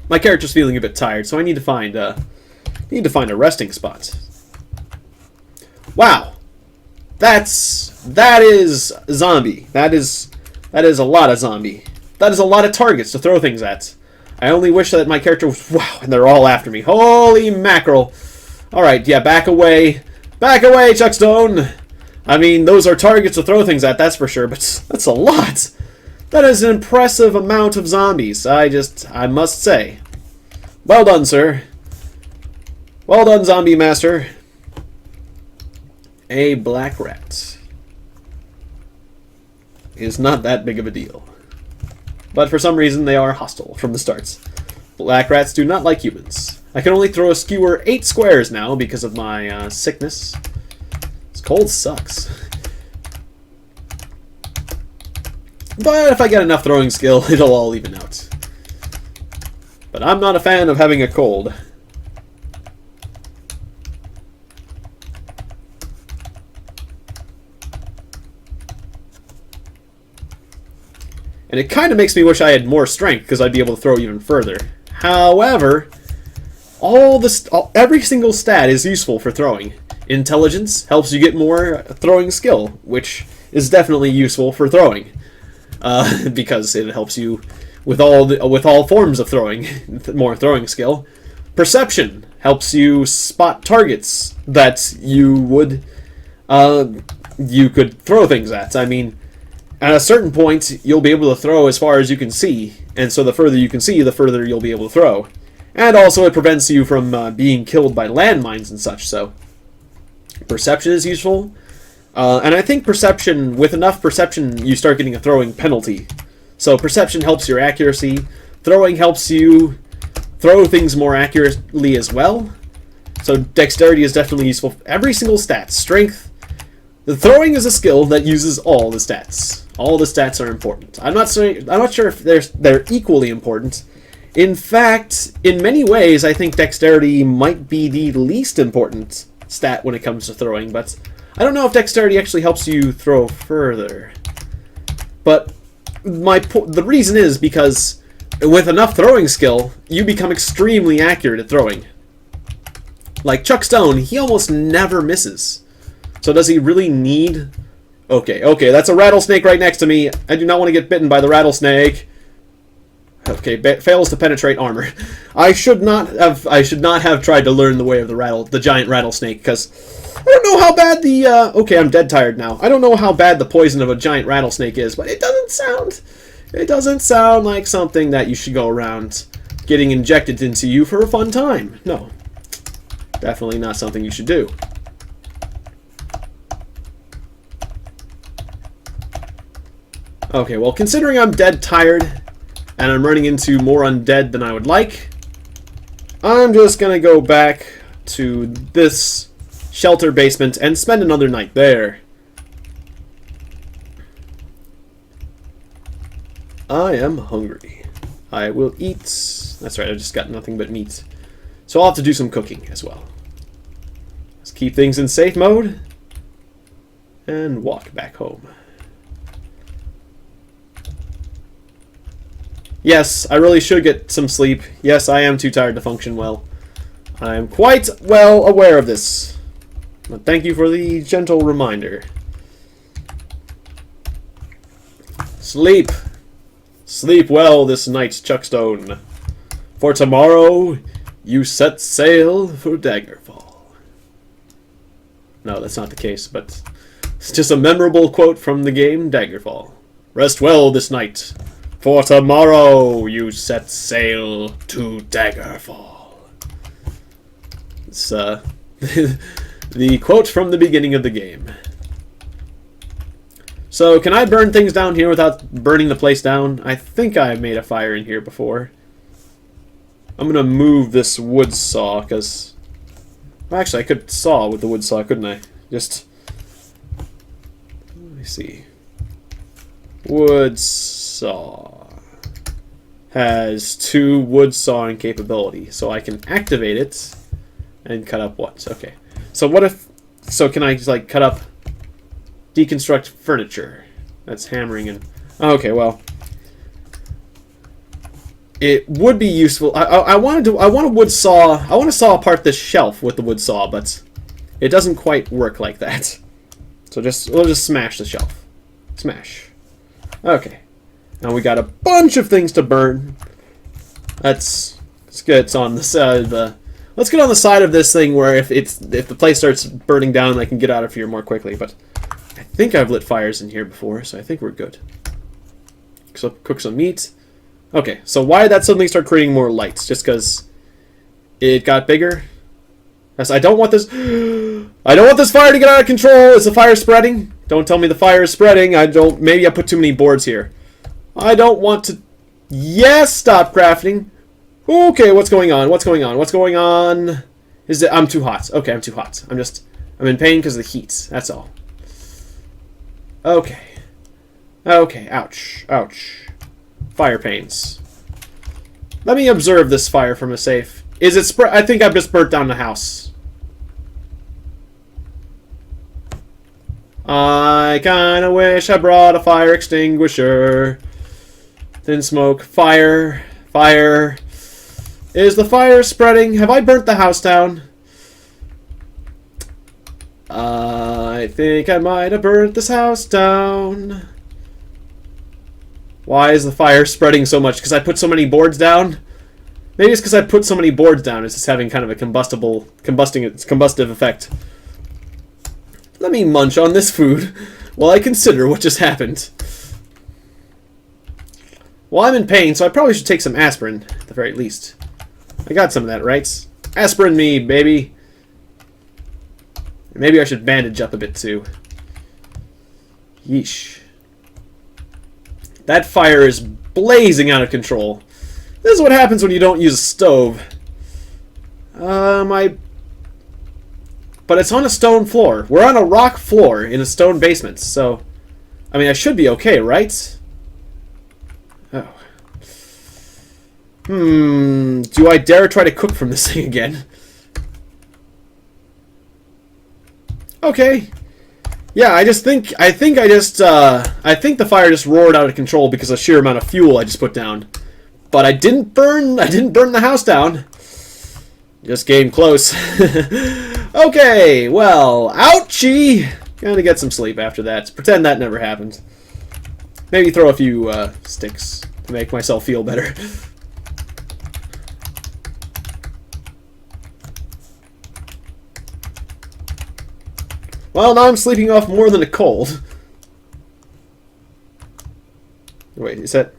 My character's feeling a bit tired, so I need to find a resting spot. Wow, that is zombie. That is a lot of zombie. That is a lot of targets to throw things at. I only wish that my character was... Wow, and they're all after me. Holy mackerel. Alright, yeah, back away. Back away, Chuckstone. I mean, those are targets to throw things at, that's for sure, but that's a lot. That is an impressive amount of zombies, I must say. Well done, sir. Well done, Zombie Master. A black rat is not that big of a deal. But for some reason, they are hostile from the start. Black rats do not like humans. I can only throw a skewer 8 squares now because of my sickness. This cold sucks. But if I get enough throwing skill, it'll all even out. But I'm not a fan of having a cold. And it kind of makes me wish I had more strength, because I'd be able to throw even further. However, every single stat is useful for throwing. Intelligence helps you get more throwing skill, which is definitely useful for throwing, because it helps you with all forms of throwing, more throwing skill. Perception helps you spot targets that you could throw things at. I mean, at a certain point, you'll be able to throw as far as you can see, and so the further you can see, the further you'll be able to throw. And also, it prevents you from being killed by landmines and such, so perception is useful. And I think perception, with enough perception, you start getting a throwing penalty. So perception helps your accuracy. Throwing helps you throw things more accurately as well. So dexterity is definitely useful. Every single stat. Strength. The throwing is a skill that uses all the stats. All the stats are important. I'm not sure if they're equally important. In fact, in many ways, I think dexterity might be the least important stat when it comes to throwing, but I don't know if dexterity actually helps you throw further. But the reason is because with enough throwing skill, you become extremely accurate at throwing. Like Chuck Stone, he almost never misses. So does he really need... Okay, that's a rattlesnake right next to me. I do not want to get bitten by the rattlesnake. Okay, fails to penetrate armor. I should not have tried to learn the way of the giant rattlesnake, because I don't know how bad the okay, I'm dead tired now. I don't know how bad the poison of a giant rattlesnake is, but it doesn't sound like something that you should go around getting injected into you for a fun time. No. Definitely not something you should do. Okay, well, considering I'm dead tired, and I'm running into more undead than I would like, I'm just gonna go back to this shelter basement and spend another night there. I am hungry. I will eat. That's right, I just got nothing but meat. So I'll have to do some cooking as well. Let's keep things in safe mode and walk back home. Yes, I really should get some sleep. Yes, I am too tired to function well. I am quite well aware of this. But thank you for the gentle reminder. Sleep. Sleep well this night, Chuckstone. For tomorrow, you set sail for Daggerfall. No, that's not the case, but it's just a memorable quote from the game Daggerfall. Rest well this night. For tomorrow you set sail to Daggerfall. It's the quote from the beginning of the game. So, can I burn things down here without burning the place down? I think I made a fire in here before. I'm gonna move this wood saw, because Well, actually, I could saw with the wood saw, couldn't I? Just... Let me see. Wood saw has 2 wood sawing capability, so I can activate it and cut up what? Okay. So what if... So can I just, like, cut up... Deconstruct furniture? That's hammering and... Okay, well... It would be useful. I want a wood saw. I want to saw apart this shelf with the wood saw, but it doesn't quite work like that. So we'll just smash the shelf. Smash. Okay. Now we got a bunch of things to burn. Let's get on the side of the... Let's get on the side of this thing where if the place starts burning down, I can get out of here more quickly. But I think I've lit fires in here before, so I think we're good. So cook some meat. Okay, so why did that suddenly start creating more lights? Just because it got bigger? Yes, I don't want this... I don't want this fire to get out of control! Is the fire spreading? Don't tell me the fire is spreading. Maybe I put too many boards here. I don't want to... Yes, stop crafting! Okay, what's going on? What's going on? What's going on? I'm too hot. Okay, I'm too hot. I'm in pain because of the heat. That's all. Okay. Okay, ouch. Ouch. Fire pains. Let me observe this fire from a safe. Is it spread? I think I've just burnt down the house. I kinda wish I brought a fire extinguisher. Thin smoke. Fire. Fire. Is the fire spreading? Have I burnt the house down? I think I might have burnt this house down. Why is the fire spreading so much? Because I put so many boards down? Maybe it's because I put so many boards down. It's just having kind of a combustive effect. Let me munch on this food while I consider what just happened. Well, I'm in pain, so I probably should take some aspirin, at the very least. I got some of that, right? Aspirin me, baby. Maybe I should bandage up a bit, too. Yeesh. That fire is blazing out of control. This is what happens when you don't use a stove. But it's on a stone floor. We're on a rock floor in a stone basement, so... I mean, I should be okay, right? Oh. Do I dare try to cook from this thing again? Okay. Yeah, I think the fire just roared out of control because of the sheer amount of fuel I just put down. But I didn't burn the house down. Just came close. Okay, well, ouchie! Gonna get some sleep after that. Pretend that never happened. Maybe throw a few sticks to make myself feel better. Well, now I'm sleeping off more than a cold. Wait, is that...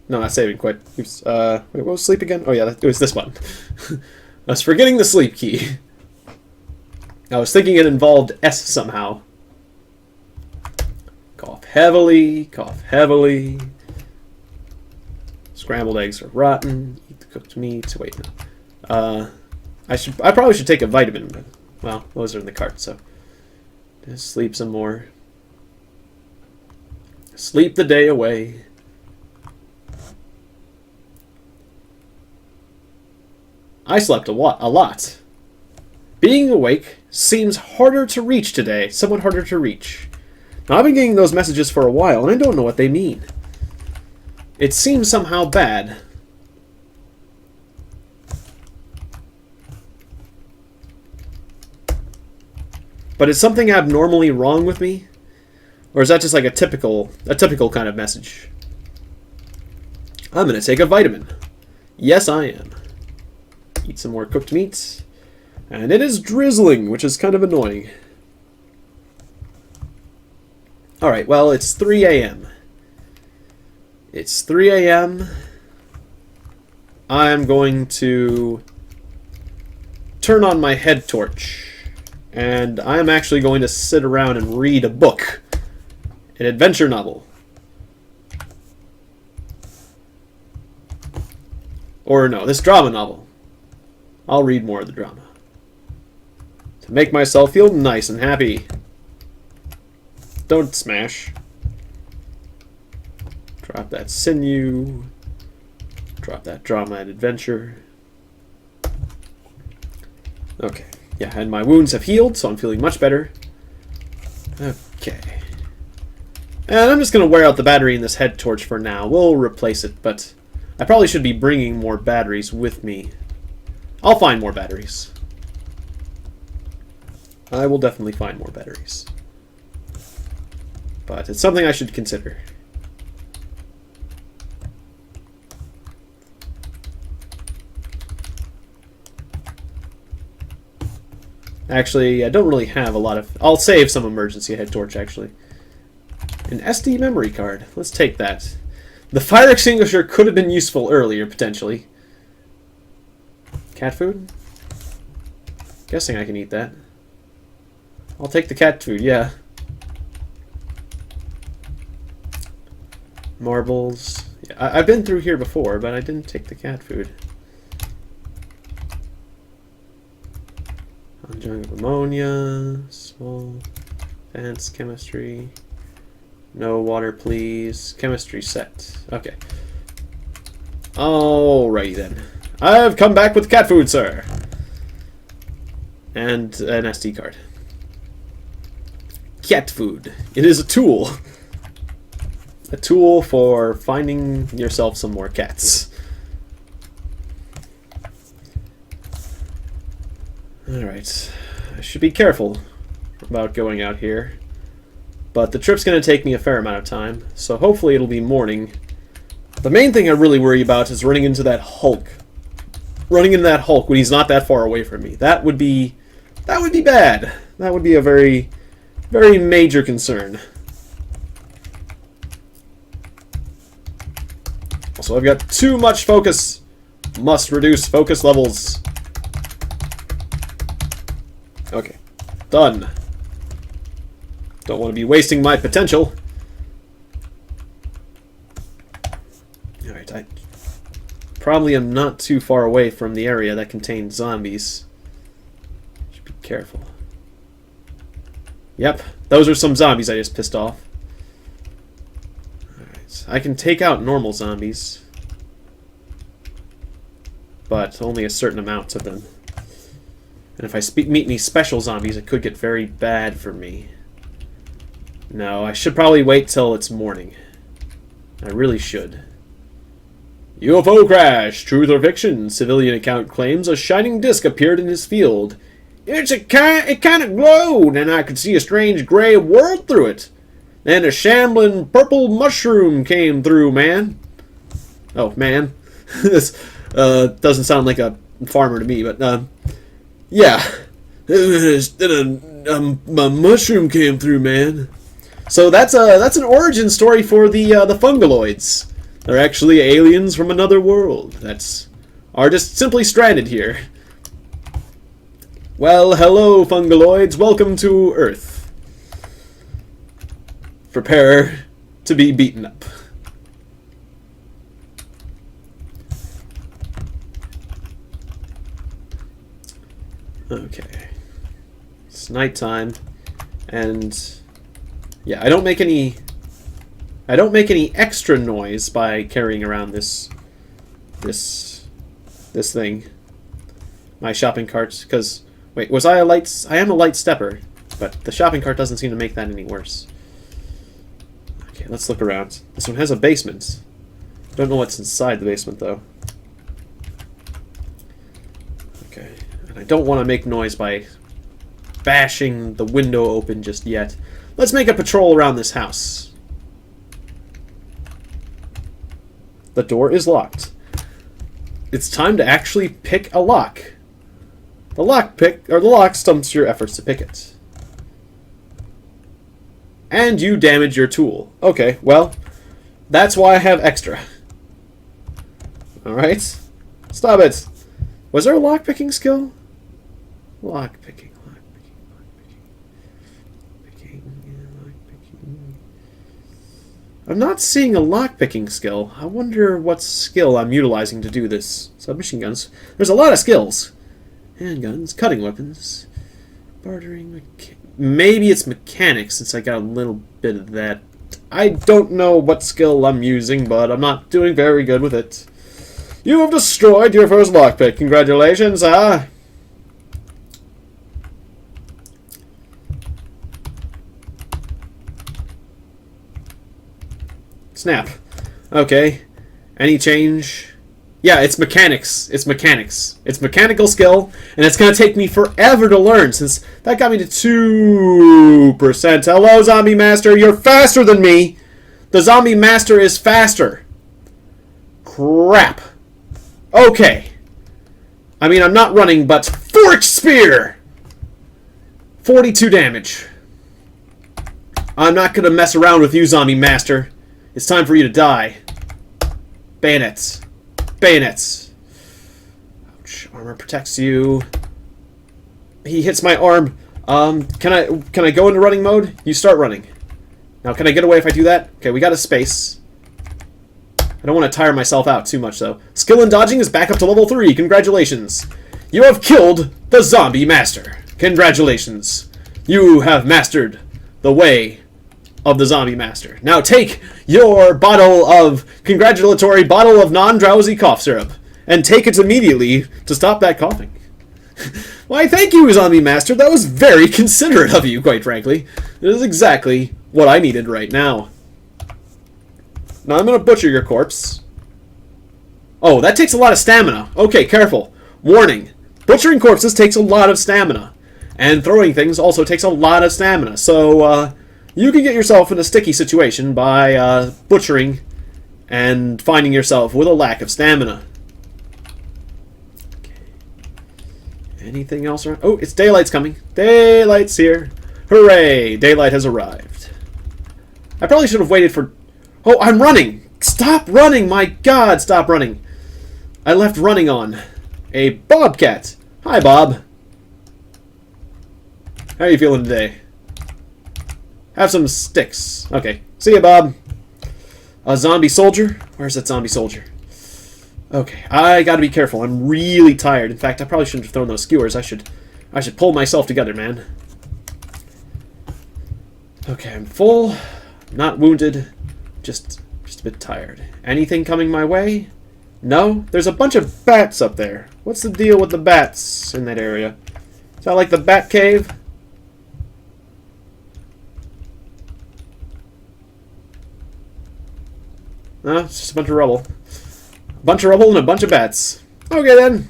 No, not saving quite. Oops. Wait, what was sleep again? Oh yeah, it was this one. I was forgetting the sleep key. I was thinking it involved S somehow. Cough heavily, cough heavily. Scrambled eggs are rotten. Eat the cooked meat. Wait, no. I probably should take a vitamin, but... Well, those are in the cart, so... Just sleep some more. Sleep the day away. I slept a lot. Being awake seems harder to reach today. Somewhat harder to reach. Now, I've been getting those messages for a while, and I don't know what they mean. It seems somehow bad. But is something abnormally wrong with me? Or is that just like a typical kind of message? I'm gonna take a vitamin. Yes, I am. Eat some more cooked meat. And it is drizzling, which is kind of annoying. Alright, well, it's 3 a.m. It's 3 a.m. I'm going to turn on my head torch. And I'm actually going to sit around and read a book. An adventure novel. Or no, this drama novel. I'll read more of the drama. to make myself feel nice and happy. Don't smash. Drop that sinew. Drop that drama and adventure. Okay. Yeah, and my wounds have healed, so I'm feeling much better. Okay. And I'm just going to wear out the battery in this head torch for now. We'll replace it, but I probably should be bringing more batteries with me. I'll find more batteries. I will definitely find more batteries. But it's something I should consider. Actually, I don't really have a lot of... I'll save some emergency head torch, actually. An SD memory card. Let's take that. The fire extinguisher could have been useful earlier, potentially. Cat food? Guessing I can eat that. I'll take the cat food, yeah. Marbles. Yeah, I've been through here before, but I didn't take the cat food. Conjunct ammonia. Small. Advanced chemistry. No water, please. Chemistry set. Okay. Alrighty then. I've come back with cat food, sir. And an SD card. Cat food. It is a tool. A tool for finding yourself some more cats. Alright. I should be careful about going out here. But the trip's going to take me a fair amount of time, so hopefully it'll be morning. The main thing I really worry about is running into that Hulk. Running into that Hulk when he's not that far away from me. That would be bad. That would be a very, very major concern. Also, I've got too much focus. Must reduce focus levels. Okay. Done. Don't want to be wasting my potential. Alright, I probably am not too far away from the area that contains zombies. Should be careful. Yep, those are some zombies I just pissed off. Alright, I can take out normal zombies. But only a certain amount of them. And if I meet any special zombies, it could get very bad for me. No, I should probably wait till it's morning. I really should. UFO crash! Truth or fiction? Civilian account claims a shining disc appeared in his field. It kind of glowed, and I could see a strange gray world through it. Then a shambling purple mushroom came through, man. Oh, man. This doesn't sound like a farmer to me, but, yeah. A mushroom came through, man. So that's an origin story for the fungaloids. They're actually aliens from another world are just simply stranded here. Well, hello, fungaloids. Welcome to Earth. Prepare to be beaten up. Okay. It's nighttime, and yeah, I don't make any extra noise by carrying around this thing. My shopping cart, because wait, was I a light? I am a light stepper, but the shopping cart doesn't seem to make that any worse. Okay, let's look around. This one has a basement. Don't know what's inside the basement though. Okay, and I don't want to make noise by bashing the window open just yet. Let's make a patrol around this house. The door is locked. It's time to actually pick a lock. The lock stumps your efforts to pick it. And you damage your tool. Okay, well, that's why I have extra. Alright. Stop it. Was there a lock-picking skill? Lock-picking. I'm not seeing a lock-picking skill. I wonder what skill I'm utilizing to do this. Submachine guns. There's a lot of skills. Handguns, cutting weapons. Bartering... Maybe it's mechanics, since I got a little bit of that. I don't know what skill I'm using, but I'm not doing very good with it. You have destroyed your first lockpick. Congratulations, Snap. Okay. Any change? Yeah, it's mechanics. It's mechanics. It's mechanical skill, and it's going to take me forever to learn, since that got me to 2%. Hello, Zombie Master. You're faster than me. The Zombie Master is faster. Crap. Okay. I mean, I'm not running, but Forked Spear! 42 damage. I'm not going to mess around with you, Zombie Master. It's time for you to die. Bayonets. Bayonets. Ouch. Armor protects you. He hits my arm. Can I go into running mode? You start running. Now, can I get away if I do that? Okay, we got a space. I don't want to tire myself out too much, though. Skill in dodging is back up to level 3. Congratulations. You have killed the Zombie Master. Congratulations. You have mastered the way of the Zombie Master. Now take your congratulatory bottle of non-drowsy cough syrup and take it immediately to stop that coughing. Why, thank you, Zombie Master. That was very considerate of you, quite frankly. It is exactly what I needed right now. Now I'm going to butcher your corpse. Oh, that takes a lot of stamina. Okay, careful. Warning. Butchering corpses takes a lot of stamina. And throwing things also takes a lot of stamina. So, you can get yourself in a sticky situation by butchering and finding yourself with a lack of stamina. Okay. Anything else around? Oh, it's daylight's coming. Daylight's here. Hooray! Daylight has arrived. I probably should have waited for... Oh, I'm running! Stop running! My God, stop running! I left running on. A bobcat. Hi, Bob. How are you feeling today? Have some sticks. Okay. See ya, Bob. A zombie soldier? Where's that zombie soldier? Okay. I gotta be careful. I'm really tired. In fact, I probably shouldn't have thrown those skewers. I should pull myself together, man. Okay, I'm full. Not wounded. Just a bit tired. Anything coming my way? No? There's a bunch of bats up there. What's the deal with the bats in that area? Is that like the bat cave? No, it's just a bunch of rubble. A bunch of rubble and a bunch of bats. Okay, then.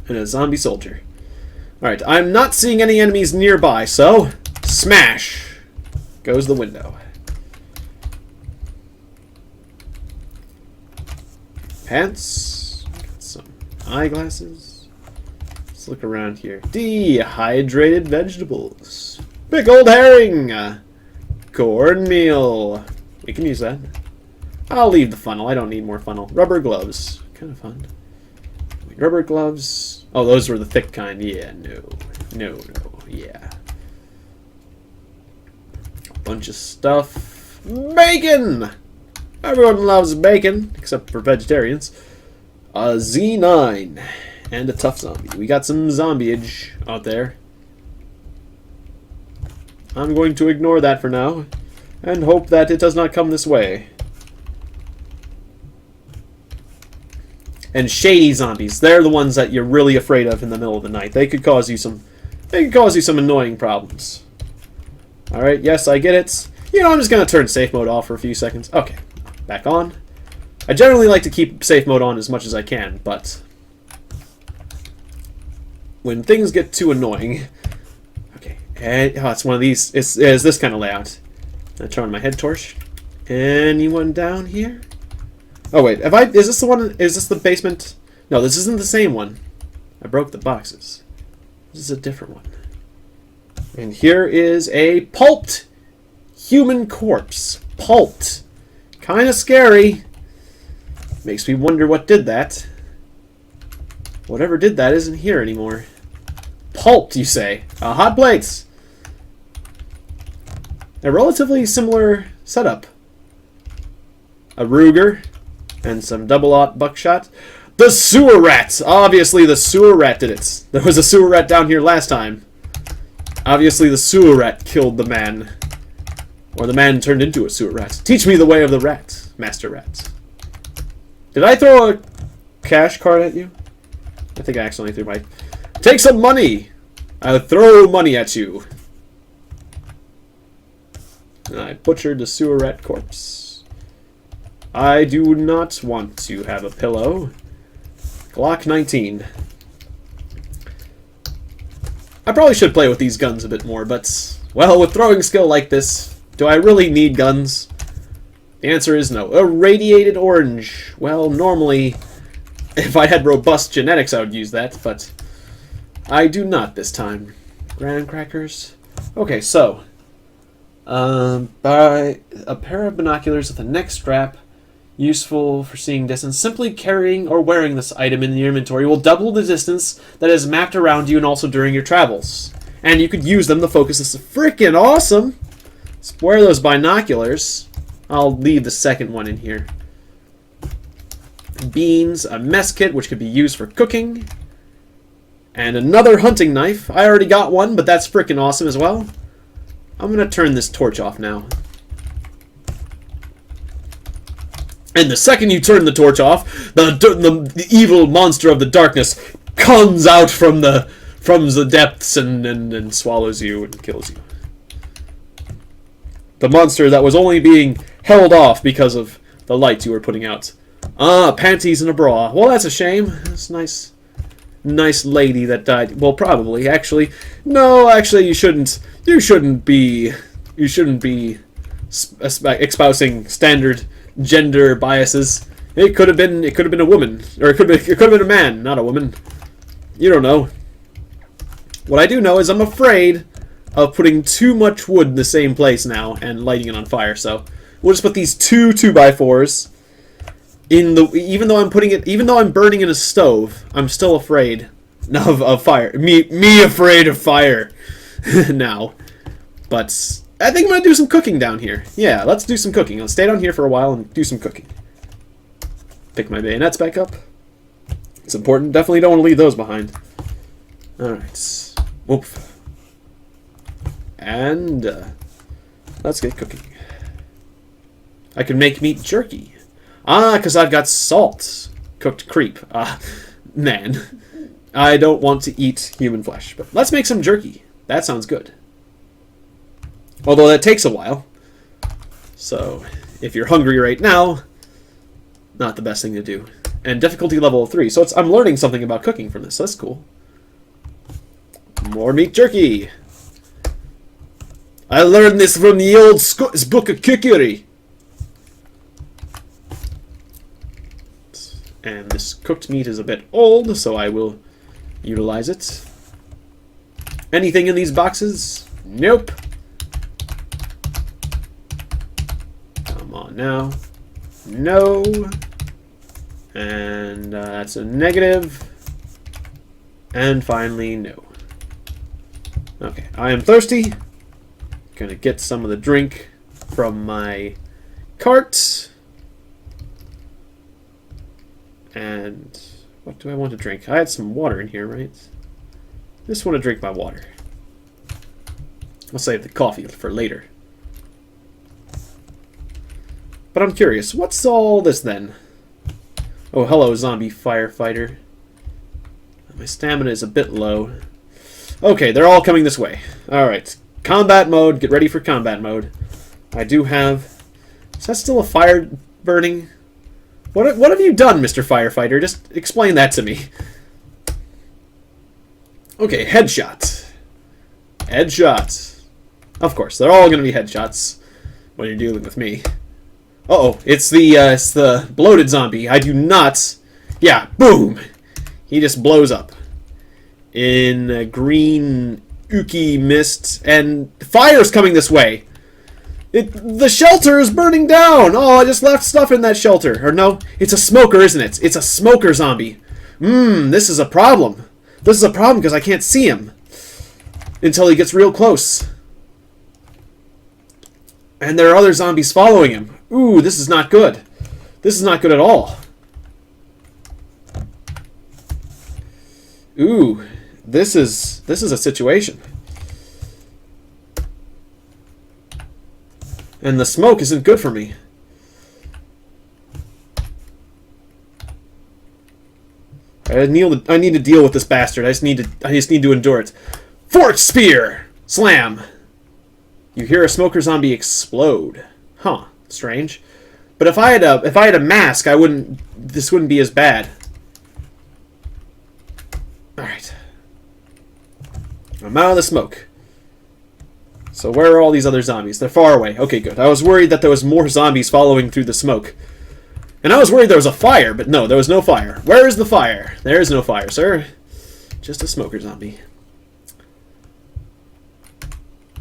And a zombie soldier. Alright, I'm not seeing any enemies nearby, so... Smash! Goes the window. Pants. Got some eyeglasses. Let's look around here. Dehydrated vegetables. Pickled herring. Cornmeal. We can use that. I'll leave the funnel. I don't need more funnel. Rubber gloves. Kind of fun. Rubber gloves. Oh, those were the thick kind. Yeah, no. No. Yeah. A bunch of stuff. Bacon! Everyone loves bacon, except for vegetarians. A Z9. And a tough zombie. We got some zombie-age out there. I'm going to ignore that for now, and hope that it does not come this way. And shady zombies. They're the ones that you're really afraid of in the middle of the night. They could cause you some annoying problems. Alright, yes, I get it. You know, I'm just going to turn safe mode off for a few seconds. Okay. Back on. I generally like to keep safe mode on as much as I can, but when things get too annoying... Okay, and, oh, it's one of these. It's this kind of layout. I turn on my head torch. Anyone down here? Oh wait, is this the one? Is this the basement? No, this isn't the same one. I broke the boxes. This is a different one. And here is a pulped human corpse. Pulped. Kind of scary. Makes me wonder what did that. Whatever did that isn't here anymore. Pulped, you say? Hot plates. A relatively similar setup. A Ruger and some double-aught buckshot. The sewer rat! Obviously the sewer rat did it. There was a sewer rat down here last time. Obviously the sewer rat killed the man. Or the man turned into a sewer rat. Teach me the way of the rat, Master Rat. Did I throw a cash card at you? I think I accidentally threw my... Take some money! I'll throw money at you. And I butchered the sewer rat corpse. I do not want to have a pillow. Glock 19. I probably should play with these guns a bit more, but... Well, with throwing skill like this... Do I really need guns? The answer is no. Irradiated orange. Well, normally, if I had robust genetics, I would use that, but I do not this time. Graham crackers. Okay, so buy a pair of binoculars with a neck strap, useful for seeing distance. Simply carrying or wearing this item in your inventory will double the distance that is mapped around you and also during your travels. And you could use them to focus. This is freaking awesome. Let's wear those binoculars. I'll leave the second one in here. Beans, a mess kit, which could be used for cooking. And another hunting knife. I already got one, but that's freaking awesome as well. I'm going to turn this torch off now. And the second you turn the torch off, the evil monster of the darkness comes out from the depths and swallows you and kills you. The monster that was only being held off because of the light you were putting out. Ah, panties and a bra. Well, that's a shame. That's nice. Nice lady that died. Well, probably. Actually, no. Actually, you shouldn't. You shouldn't be espousing standard gender biases. It could have been. It could have been a woman, or it could have been a man, not a woman. You don't know. What I do know is I'm afraid of putting too much wood in the same place now and lighting it on fire. So we'll just put these 2 2x4s in the. Even though I'm burning in a stove, I'm still afraid of fire. Me afraid of fire now. But I think I'm gonna do some cooking down here. Yeah, let's do some cooking. I'll stay down here for a while and do some cooking. Pick my bayonets back up. It's important. Definitely don't want to leave those behind. All right. Whoop. And let's get cooking. I can make meat jerky. Ah, because I've got salt. Cooked creep. Ah, man. I don't want to eat human flesh. But let's make some jerky. That sounds good. Although that takes a while. So, if you're hungry right now, not the best thing to do. And difficulty level 3. So I'm learning something about cooking from this. That's cool. More meat jerky. I learned this from the old Scots book of cookery. And this cooked meat is a bit old, so I will utilize it. Anything in these boxes? Nope. Come on now. No. And that's a negative. And finally, no. Okay, I am thirsty. Gonna get some of the drink from my cart. And what do I want to drink? I had some water in here, right? Just want to drink my water. I'll save the coffee for later. But I'm curious, what's all this then? Oh, hello, zombie firefighter. My stamina is a bit low. Okay, they're all coming this way. Alright. Combat mode. Get ready for combat mode. I do have... Is that still a fire burning? What have you done, Mr. Firefighter? Just explain that to me. Okay, headshot. Headshot. Of course, they're all going to be headshots when you're dealing with me. Uh-oh, it's the bloated zombie. I do not... Yeah, boom! He just blows up. In green... ooky mist, and fire's coming this way. The shelter is burning down. Oh, I just left stuff in that shelter. Or no, it's a smoker, isn't it? It's a smoker zombie. This is a problem. This is a problem because I can't see him until he gets real close. And there are other zombies following him. Ooh, this is not good. This is not good at all. Ooh, this is a situation. And the smoke isn't good for me. I need to deal with this bastard. I just need to endure it. Fork spear! Slam! You hear a smoker zombie explode. Huh. Strange. But if I had a mask, this wouldn't be as bad. Alright. I'm out of the smoke. So where are all these other zombies? They're far away. Okay, good. I was worried that there was more zombies following through the smoke. And I was worried there was a fire, but no, there was no fire. Where is the fire? There is no fire, sir. Just a smoker zombie.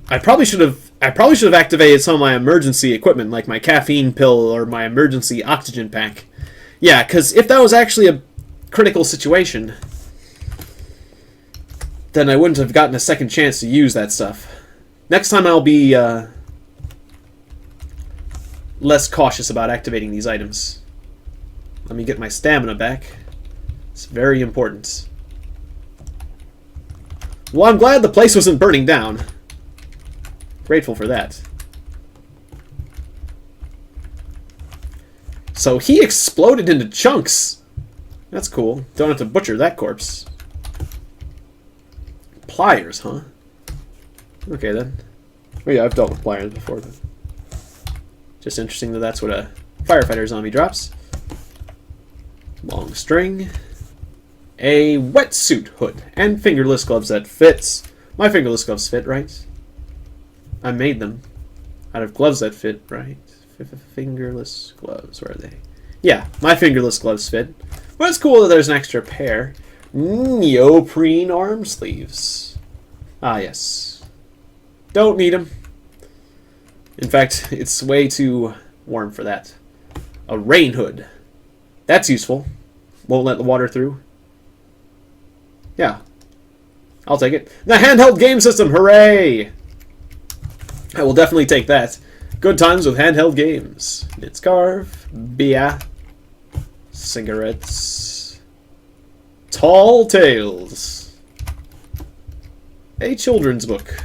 I probably should have activated some of my emergency equipment, like my caffeine pill or my emergency oxygen pack. Yeah, because if that was actually a critical situation, then I wouldn't have gotten a second chance to use that stuff. Next time I'll be less cautious about activating these items. Let me get my stamina back. It's very important. Well, I'm glad the place wasn't burning down. Grateful for that. So he exploded into chunks. That's cool. Don't have to butcher that corpse. Pliers, huh? Okay, then. Oh yeah, I've dealt with pliers before, but just interesting that that's what a firefighter zombie drops. Long string. A wetsuit hood. And fingerless gloves that fits. My fingerless gloves fit, right? I made them out of gloves that fit, right? Fingerless gloves, where are they? Yeah, my fingerless gloves fit. Well, it's cool that there's an extra pair. Neoprene arm sleeves. Ah, yes. Don't need them. In fact, it's way too warm for that. A rain hood. That's useful. Won't let the water through. Yeah. I'll take it. The handheld game system! Hooray! I will definitely take that. Good times with handheld games. Knit scarf. Beer. Cigarettes. Tall Tales. A children's book.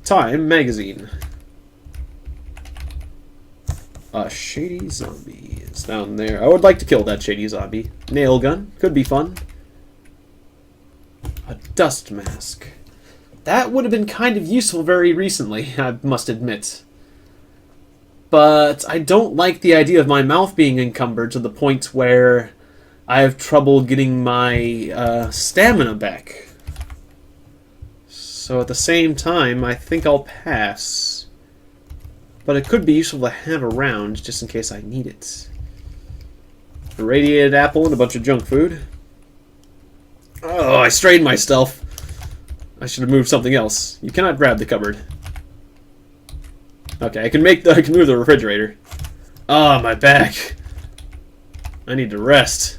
Time magazine. A shady zombie is down there. I would like to kill that shady zombie. Nail gun. Could be fun. A dust mask. That would have been kind of useful very recently, I must admit. But I don't like the idea of my mouth being encumbered to the point where I have trouble getting my stamina back. So at the same time, I think I'll pass. But it could be useful to have around, just in case I need it. A radiated apple and a bunch of junk food. Oh, I strained myself. I should have moved something else. You cannot grab the cupboard. Okay, I can move the refrigerator. Ah, my back. I need to rest.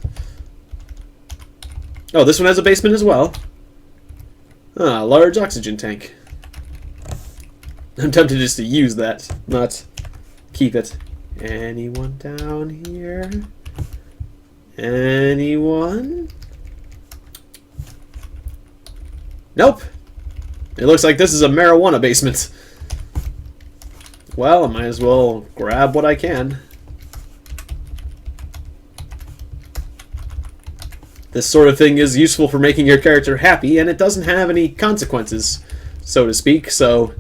Oh, this one has a basement as well. Ah, large oxygen tank. I'm tempted just to use that, not keep it. Anyone down here? Anyone? Nope. It looks like this is a marijuana basement. Well, I might as well grab what I can. This sort of thing is useful for making your character happy, and it doesn't have any consequences, so to speak, so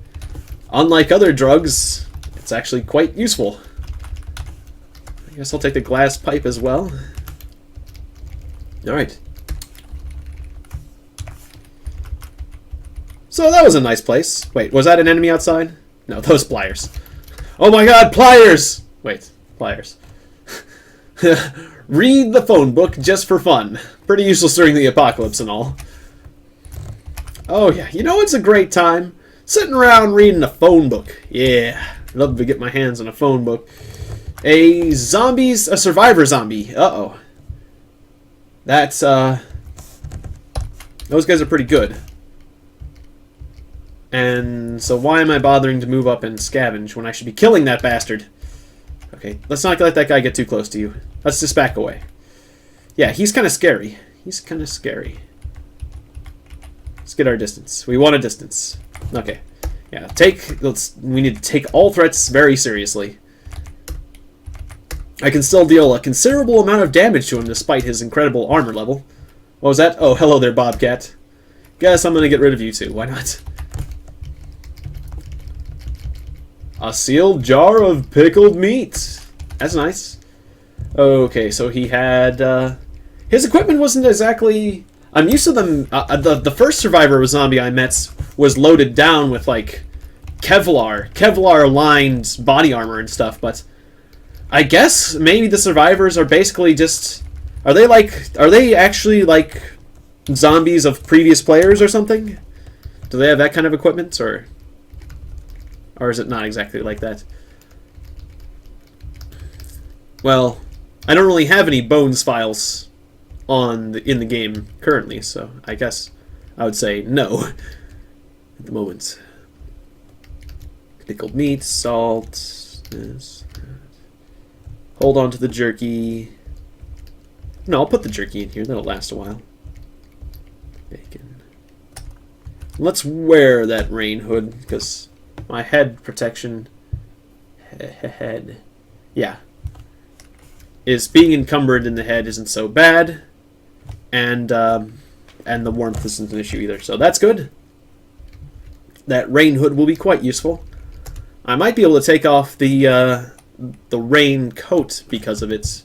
unlike other drugs, it's actually quite useful. I guess I'll take the glass pipe as well. Alright. So that was a nice place. Wait, was that an enemy outside? No, those pliers. Oh my god, pliers! Wait, pliers. Read the phone book just for fun. Pretty useless during the apocalypse and all. Oh yeah, you know it's a great time? Sitting around reading a phone book. Yeah, I'd love to get my hands on a phone book. A survivor zombie. Uh-oh. That's, those guys are pretty good. And so why am I bothering to move up and scavenge when I should be killing that bastard? Okay, let's not let that guy get too close to you. Let's just back away. Yeah, he's kind of scary. He's kind of scary. Let's get our distance. We want a distance. Okay. Yeah, we need to take all threats very seriously. I can still deal a considerable amount of damage to him despite his incredible armor level. What was that? Oh, hello there, Bobcat. Guess I'm gonna get rid of you too. Why not? A sealed jar of pickled meat. That's nice. Okay, so he had... his equipment wasn't exactly... I'm used to them... the first survivor zombie I met was loaded down with, like, Kevlar-lined body armor and stuff, but... I guess maybe the survivors are basically just... Are they actually, like, zombies of previous players or something? Do they have that kind of equipment, or is it not exactly like that? Well, I don't really have any bones files in the game currently, so I guess I would say no at the moment. Pickled meat, salt, this. Hold on to the jerky. No, I'll put the jerky in here. That'll last a while. Bacon. Let's wear that rain hood, because my head protection... Yeah. Being encumbered in the head isn't so bad. And the warmth isn't an issue either, so that's good. That rain hood will be quite useful. I might be able to take off the rain coat because of it,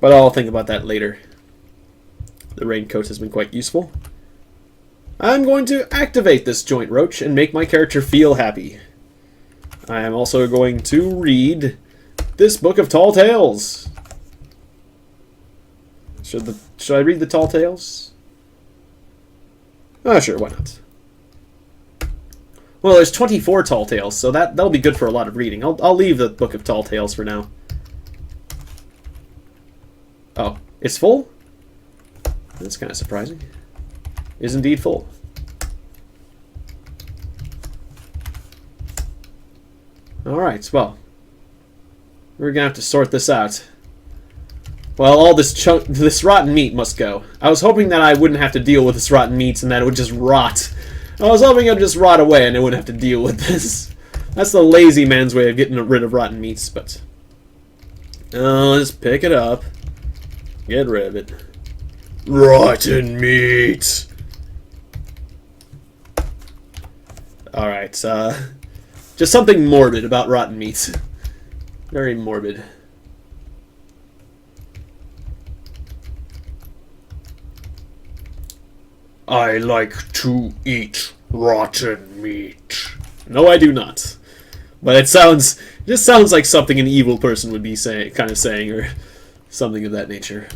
but I'll think about that later. The raincoat has been quite useful. I'm going to activate this joint roach and make my character feel happy. I am also going to read this book of tall tales. Should I read the tall tales? Oh, sure, why not? Well, there's 24 tall tales, so that'll be good for a lot of reading. I'll leave the book of tall tales for now. Oh, it's full? That's kind of surprising. Is indeed full. Alright, well. We're gonna have to sort this out. Well, all this rotten meat must go. I was hoping that I wouldn't have to deal with this rotten meat and that it would just rot. I was hoping it would just rot away and I wouldn't have to deal with this. That's the lazy man's way of getting rid of rotten meats, but... let's pick it up. Get rid of it. Rotten meat! Alright, just something morbid about rotten meat. Very morbid. I like to eat rotten meat. No, I do not. But it just sounds like something an evil person would be kind of saying, or something of that nature.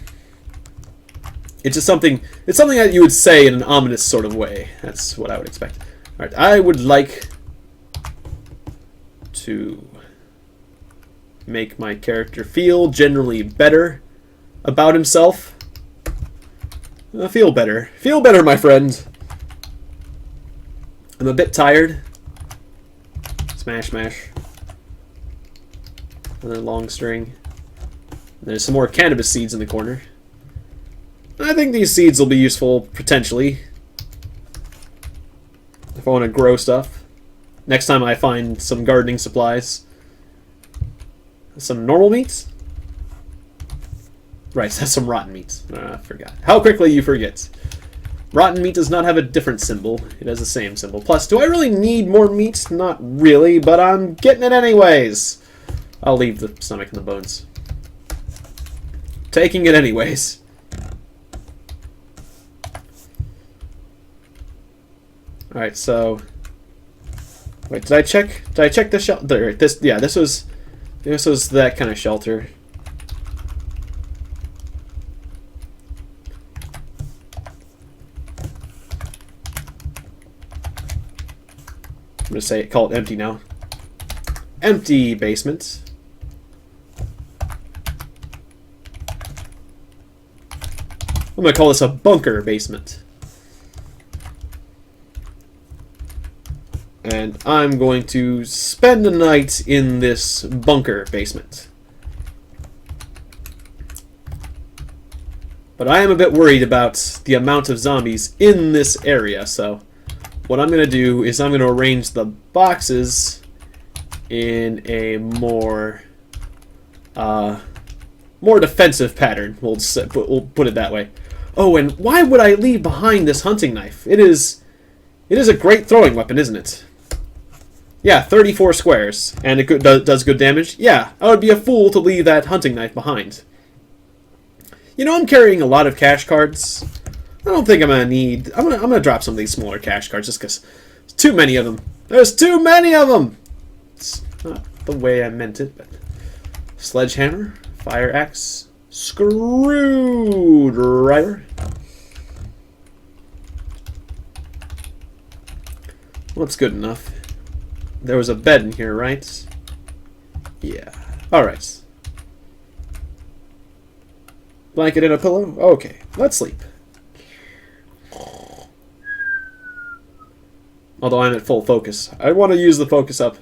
It's just something that you would say in an ominous sort of way. That's what I would expect. Alright, I would like to make my character feel generally better about himself. Feel better. Feel better, my friend. I'm a bit tired. Smash, smash. Another long string. There's some more cannabis seeds in the corner. I think these seeds will be useful, potentially. If I want to grow stuff. Next time I find some gardening supplies. Some normal meats? Right, that's some rotten meat. I forgot. How quickly you forget. Rotten meat does not have a different symbol. It has the same symbol. Plus, do I really need more meat? Not really, but I'm getting it anyways. I'll leave the stomach and the bones. Taking it anyways. Alright, so... Wait, did I check the shelter? This was that kind of shelter. I'm gonna call it empty now. Empty basement. I'm gonna call this a bunker basement. And I'm going to spend the night in this bunker basement. But I am a bit worried about the amount of zombies in this area, so what I'm going to do is I'm going to arrange the boxes in a more defensive pattern. We'll put it that way. Oh, and why would I leave behind this hunting knife? It is a great throwing weapon, isn't it? Yeah, 34 squares, and it does good damage. Yeah, I would be a fool to leave that hunting knife behind. You know, I'm carrying a lot of cash cards. I don't think I'm gonna need. I'm gonna drop some of these smaller cash cards just because there's too many of them. There's too many of them. It's not the way I meant it, but sledgehammer, fire axe, screwdriver. What's good enough? There was a bed in here, right? Yeah. Alright. Blanket and a pillow? Okay. Let's sleep. Although I'm at full focus. I want to use the focus up.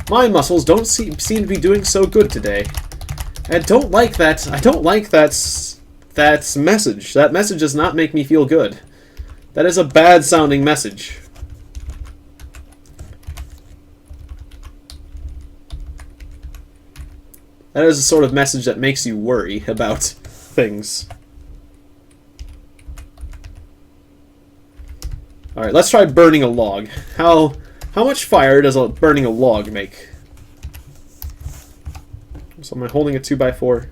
My muscles don't seem to be doing so good today. I don't like that. I don't like that message. That message does not make me feel good. That is a bad sounding message. That is a sort of message that makes you worry about things. Alright, let's try burning a log. How much fire does burning a log make? So am I holding a 2x4?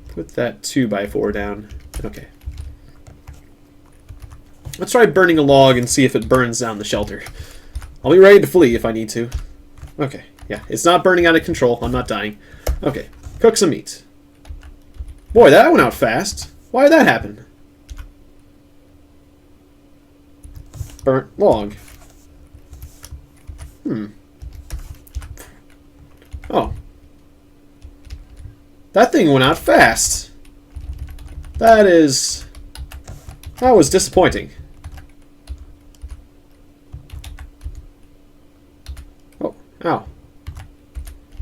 Put that 2x4 down. Okay. Let's try burning a log and see if it burns down the shelter. I'll be ready to flee if I need to. Okay, yeah. It's not burning out of control. I'm not dying. Okay, cook some meat. Boy, that went out fast. Why did that happen? Burnt log. Oh. That thing went out fast. That was disappointing. Oh, ow.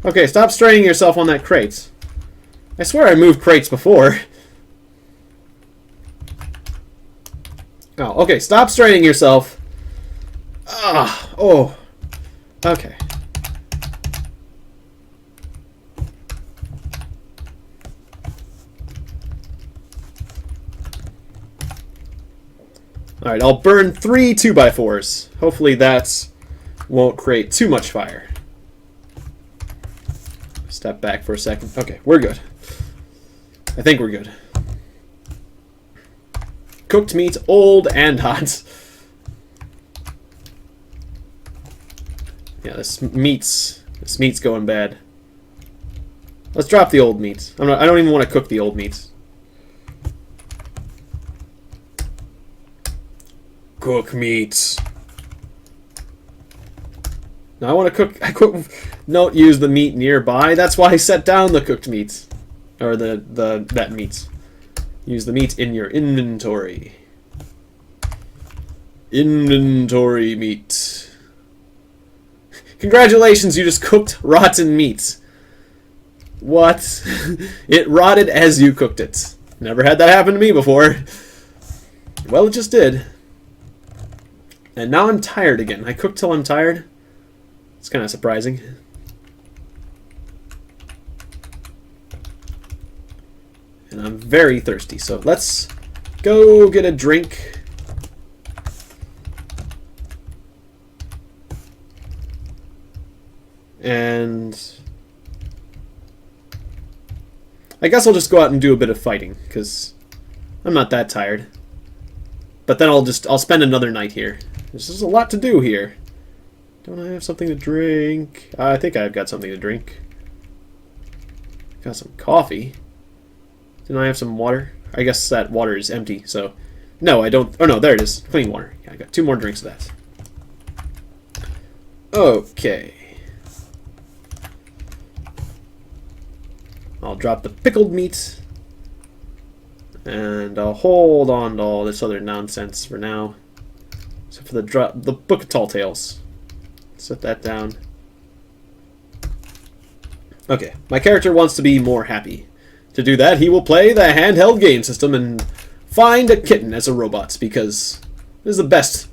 Okay, stop straining yourself on that crate. I swear I moved crates before. Oh, okay, stop straining yourself. Ah, oh. Okay. Alright, I'll burn 3 2x4s. Hopefully that won't create too much fire. Step back for a second. Okay, we're good. I think we're good. Cooked meat, old and hot. Yeah, this meat's going bad. Let's drop the old meat. I don't even want to cook the old meat. Cook meat. Now I want to cook. Don't use the meat nearby. That's why I set down the cooked meat, or that meat. Use the meat in your inventory. Inventory meat. Congratulations, you just cooked rotten meat. What? It rotted as you cooked it. Never had that happen to me before. Well, it just did. And now I'm tired again. I cook till I'm tired. It's kind of surprising. And I'm very thirsty, so let's go get a drink. And I guess I'll just go out and do a bit of fighting, because I'm not that tired. But then I'll spend another night here. There's just a lot to do here. Don't I have something to drink? I think I've got something to drink. Got some coffee. Didn't I have some water? I guess that water is empty, so... No, I don't... Oh, no, there it is. Clean water. Yeah, I got 2 more drinks of that. Okay. I'll drop the pickled meat. And I'll hold on to all this other nonsense for now. Except for the Book of Tall Tales. Set that down. Okay, my character wants to be more happy. To do that, he will play the handheld game system and find a kitten as a robot, because this is the best,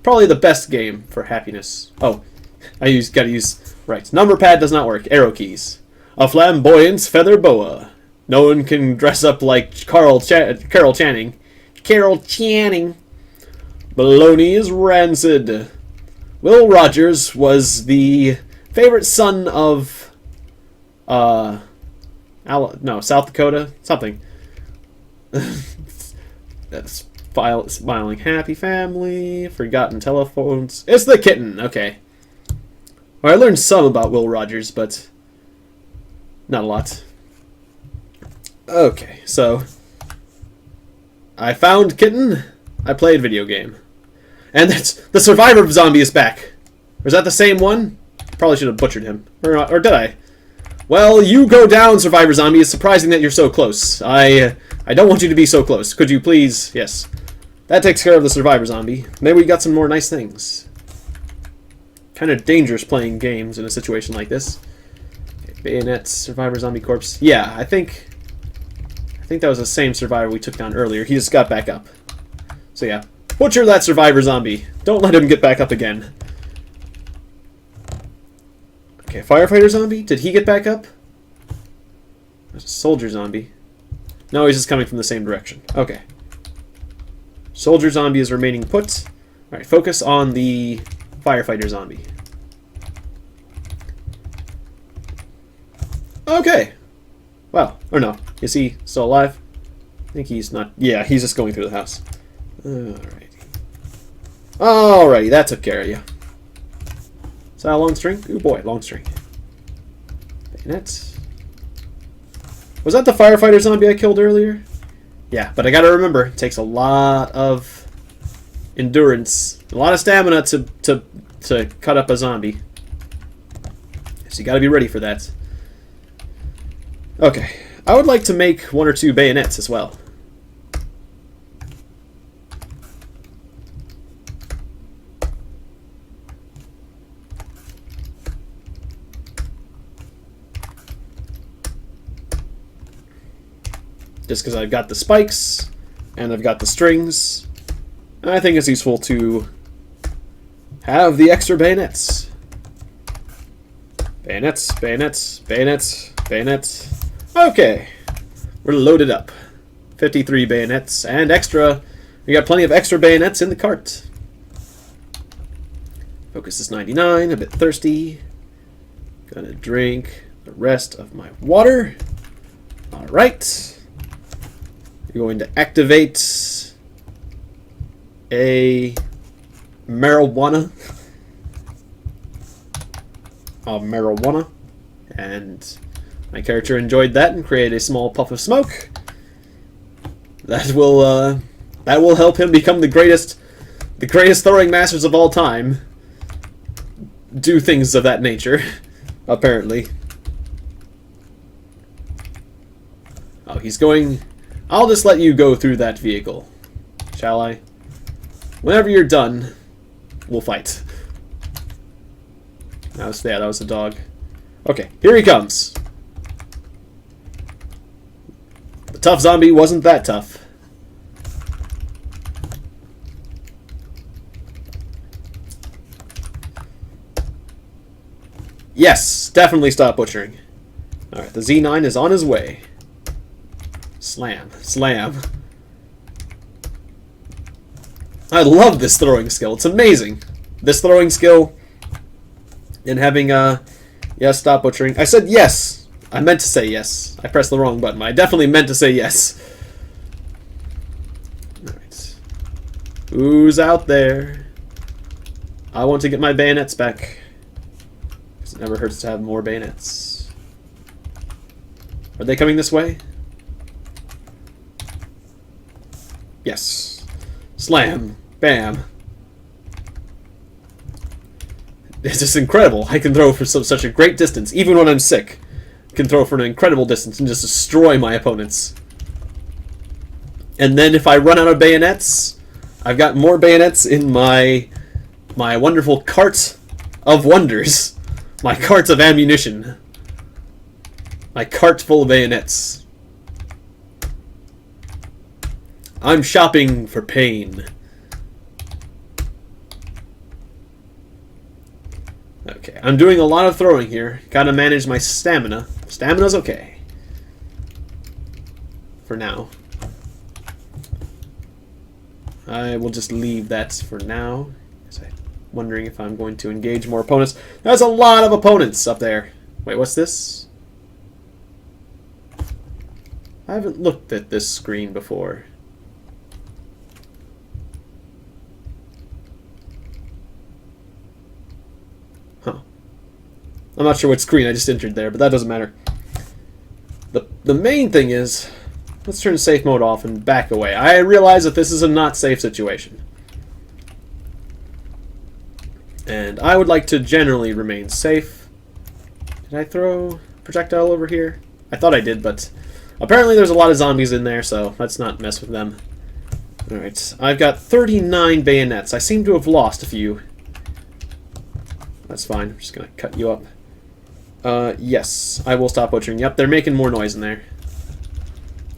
probably the best game for happiness. Oh, gotta use, right. Number pad does not work. Arrow keys. A flamboyant feather boa. No one can dress up like Carol Channing. Carol Channing. Baloney is rancid. Will Rogers was the favorite son of, South Dakota? Something. That's smiling happy family, forgotten telephones. It's the kitten, okay. Well, I learned some about Will Rogers, but not a lot. Okay, so I found kitten, I played video game. And that's the survivor zombie is back. Or is that the same one? Probably should have butchered him. Or did I? Well, you go down, survivor zombie. It's surprising that you're so close. I don't want you to be so close. Could you please? Yes. That takes care of the survivor zombie. Maybe we got some more nice things. Kind of dangerous playing games in a situation like this. Okay, bayonet, survivor zombie corpse. Yeah, I think that was the same survivor we took down earlier. He just got back up. So yeah. Butcher that survivor zombie. Don't let him get back up again. Okay, firefighter zombie? Did he get back up? There's a soldier zombie. No, he's just coming from the same direction. Okay. Soldier zombie is remaining put. Alright, focus on the firefighter zombie. Okay. Wow. Or no. Is he still alive? I think he's not. Yeah, he's just going through the house. Alrighty. Alrighty, that took care of you. Is that a long string? Ooh boy, long string. Bayonets. Was that the firefighter zombie I killed earlier? Yeah, but I gotta remember, it takes a lot of endurance, a lot of stamina to cut up a zombie. So you gotta be ready for that. Okay, I would like to make 1 or 2 bayonets as well. Just because I've got the spikes, and I've got the strings, and I think it's useful to have the extra bayonets. Bayonets, bayonets, bayonets, bayonets. Okay, we're loaded up. 53 bayonets, and extra. We got plenty of extra bayonets in the cart. Focus is 99, a bit thirsty. Gonna drink the rest of my water. Alright. You're going to activate a marijuana. And my character enjoyed that and created a small puff of smoke. That will help him become the greatest throwing masters of all time. Do things of that nature, apparently. Oh, he's going. I'll just let you go through that vehicle, shall I? Whenever you're done, we'll fight. That was the dog. Okay, here he comes. The tough zombie wasn't that tough. Yes, definitely stop butchering. Alright, the Z9 is on his way. Slam. Slam. I love this throwing skill. It's amazing. This throwing skill and having, yes, stop butchering. I said yes. I meant to say yes. I pressed the wrong button. I definitely meant to say yes. Alright. Who's out there? I want to get my bayonets back. Because it never hurts to have more bayonets. Are they coming this way? Yes. Slam. Bam. It's just incredible. I can throw for such a great distance. Even when I'm sick. I can throw for an incredible distance and just destroy my opponents. And then if I run out of bayonets, I've got more bayonets in my wonderful cart of wonders. My cart of ammunition. My cart full of bayonets. I'm shopping for pain. Okay, I'm doing a lot of throwing here. Gotta manage my stamina. Stamina's okay. For now. I will just leave that for now. I'm wondering if I'm going to engage more opponents. There's a lot of opponents up there. Wait, what's this? I haven't looked at this screen before. Huh. I'm not sure what screen I just entered there, but that doesn't matter. The main thing is, let's turn safe mode off and back away. I realize that this is a not safe situation. And I would like to generally remain safe. Did I throw projectile over here? I thought I did, but apparently there's a lot of zombies in there, so let's not mess with them. Alright, I've got 39 bayonets. I seem to have lost a few. That's fine. I'm just going to cut you up. Yes, I will stop butchering. Yep, they're making more noise in there.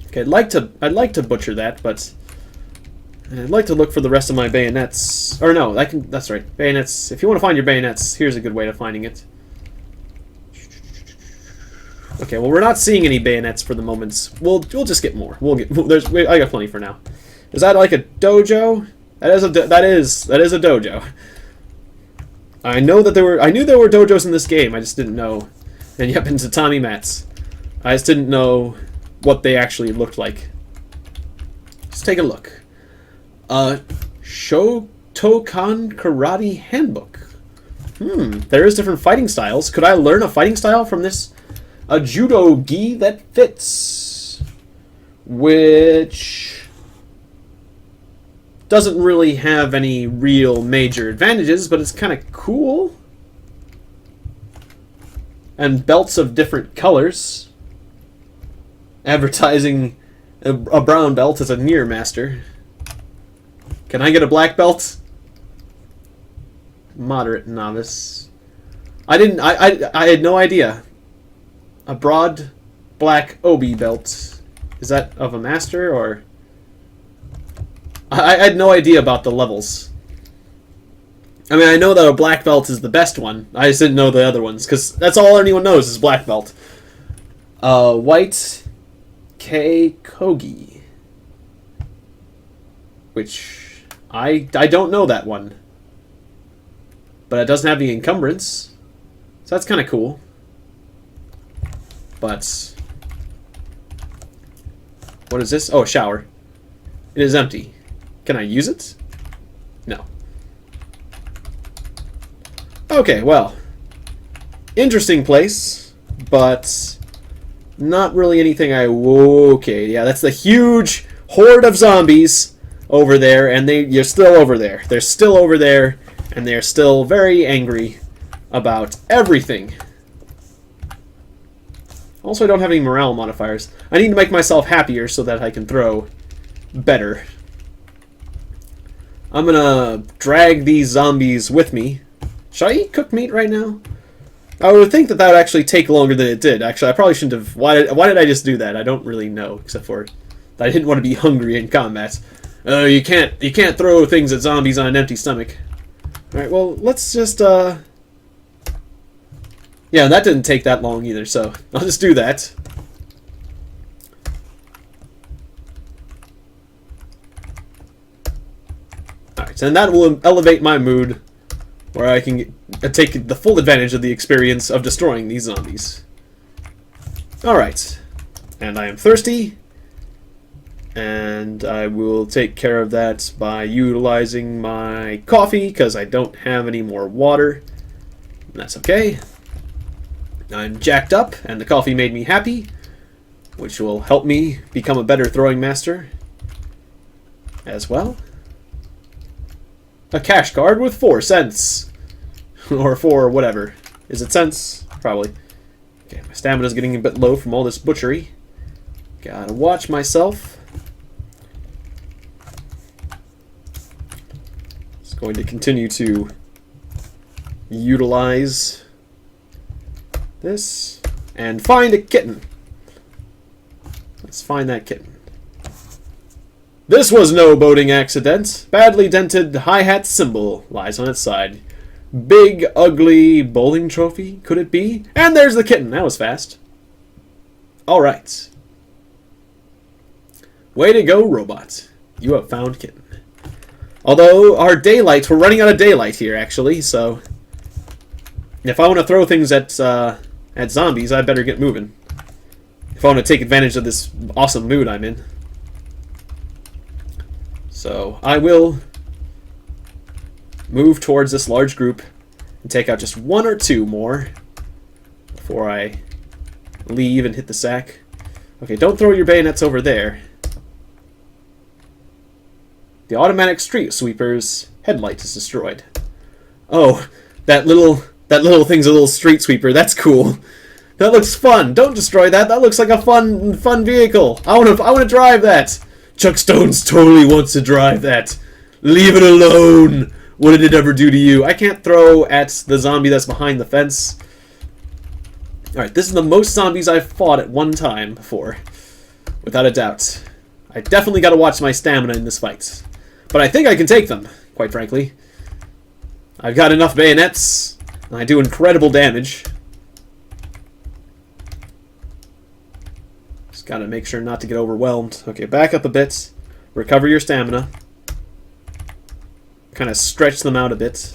Okay, I'd like to butcher that, but I'd like to look for the rest of my bayonets. Or no, that's right. Bayonets. If you want to find your bayonets, here's a good way of finding it. Okay, well, we're not seeing any bayonets for the moment. We'll just get more. I got plenty for now. Is that like a dojo? That is a dojo. I know that I knew there were dojos in this game. I just didn't know. And yep, into Tommy Mats. I just didn't know what they actually looked like. Let's take a look. Shotokan Karate Handbook. There is different fighting styles. Could I learn a fighting style from this? A judo gi that fits. Which doesn't really have any real major advantages, but it's kind of cool. And belts of different colors. Advertising a brown belt as a near master. Can I get a black belt? Moderate novice. I had no idea. A broad black obi belt. Is that of a master or? I had no idea about the levels. I mean, I know that a black belt is the best one. I just didn't know the other ones, because that's all anyone knows is black belt. White K Kogi. Which, I don't know that one. But it doesn't have the encumbrance. So that's kind of cool. But, what is this? Oh, a shower. It is empty. Can I use it? No. Okay, well. Interesting place, but not really anything okay, yeah, that's the huge horde of zombies over there, and you're still over there. They're still over there, and they're still very angry about everything. Also, I don't have any morale modifiers. I need to make myself happier so that I can throw better. I'm gonna drag these zombies with me. Should I eat cooked meat right now? I would think that would actually take longer than it did. Actually, I probably shouldn't have. Why did I just do that? I don't really know, except for that I didn't want to be hungry in combat. You can't throw things at zombies on an empty stomach. All right, well, let's just yeah, that didn't take that long either, so I'll just do that. Alright, and that will elevate my mood, where I can take the full advantage of the experience of destroying these zombies. Alright, and I am thirsty, and I will take care of that by utilizing my coffee, because I don't have any more water. And that's okay. I'm jacked up, and the coffee made me happy, which will help me become a better throwing master as well. A cash card with 4 cents. Or 4 whatever. Is it cents? Probably. Okay, my stamina's getting a bit low from all this butchery. Gotta watch myself. Just going to continue to utilize this and find a kitten. Let's find that kitten. This was no boating accident. Badly dented hi-hat symbol lies on its side. Big, ugly bowling trophy, could it be? And there's the kitten. That was fast. Alright. Way to go, robot. You have found kitten. Although, our daylight, we're running out of daylight here, actually, so... if I want to throw things at zombies, I better get moving. If I want to take advantage of this awesome mood I'm in. So, I will move towards this large group and take out just one or two more before I leave and hit the sack. Okay, don't throw your bayonets over there. The automatic street sweeper's headlight is destroyed. Oh, that little thing's a little street sweeper. That's cool. That looks fun. Don't destroy that. That looks like a fun vehicle. I want to drive that. Chuck Stones totally wants to drive that. Leave it alone. What did it ever do to you? I can't throw at the zombie that's behind the fence. Alright, this is the most zombies I've fought at one time before. Without a doubt. I definitely got to watch my stamina in this fight. But I think I can take them, quite frankly. I've got enough bayonets, and I do incredible damage. Just gotta make sure not to get overwhelmed. Okay, back up a bit. Recover your stamina. Kind of stretch them out a bit.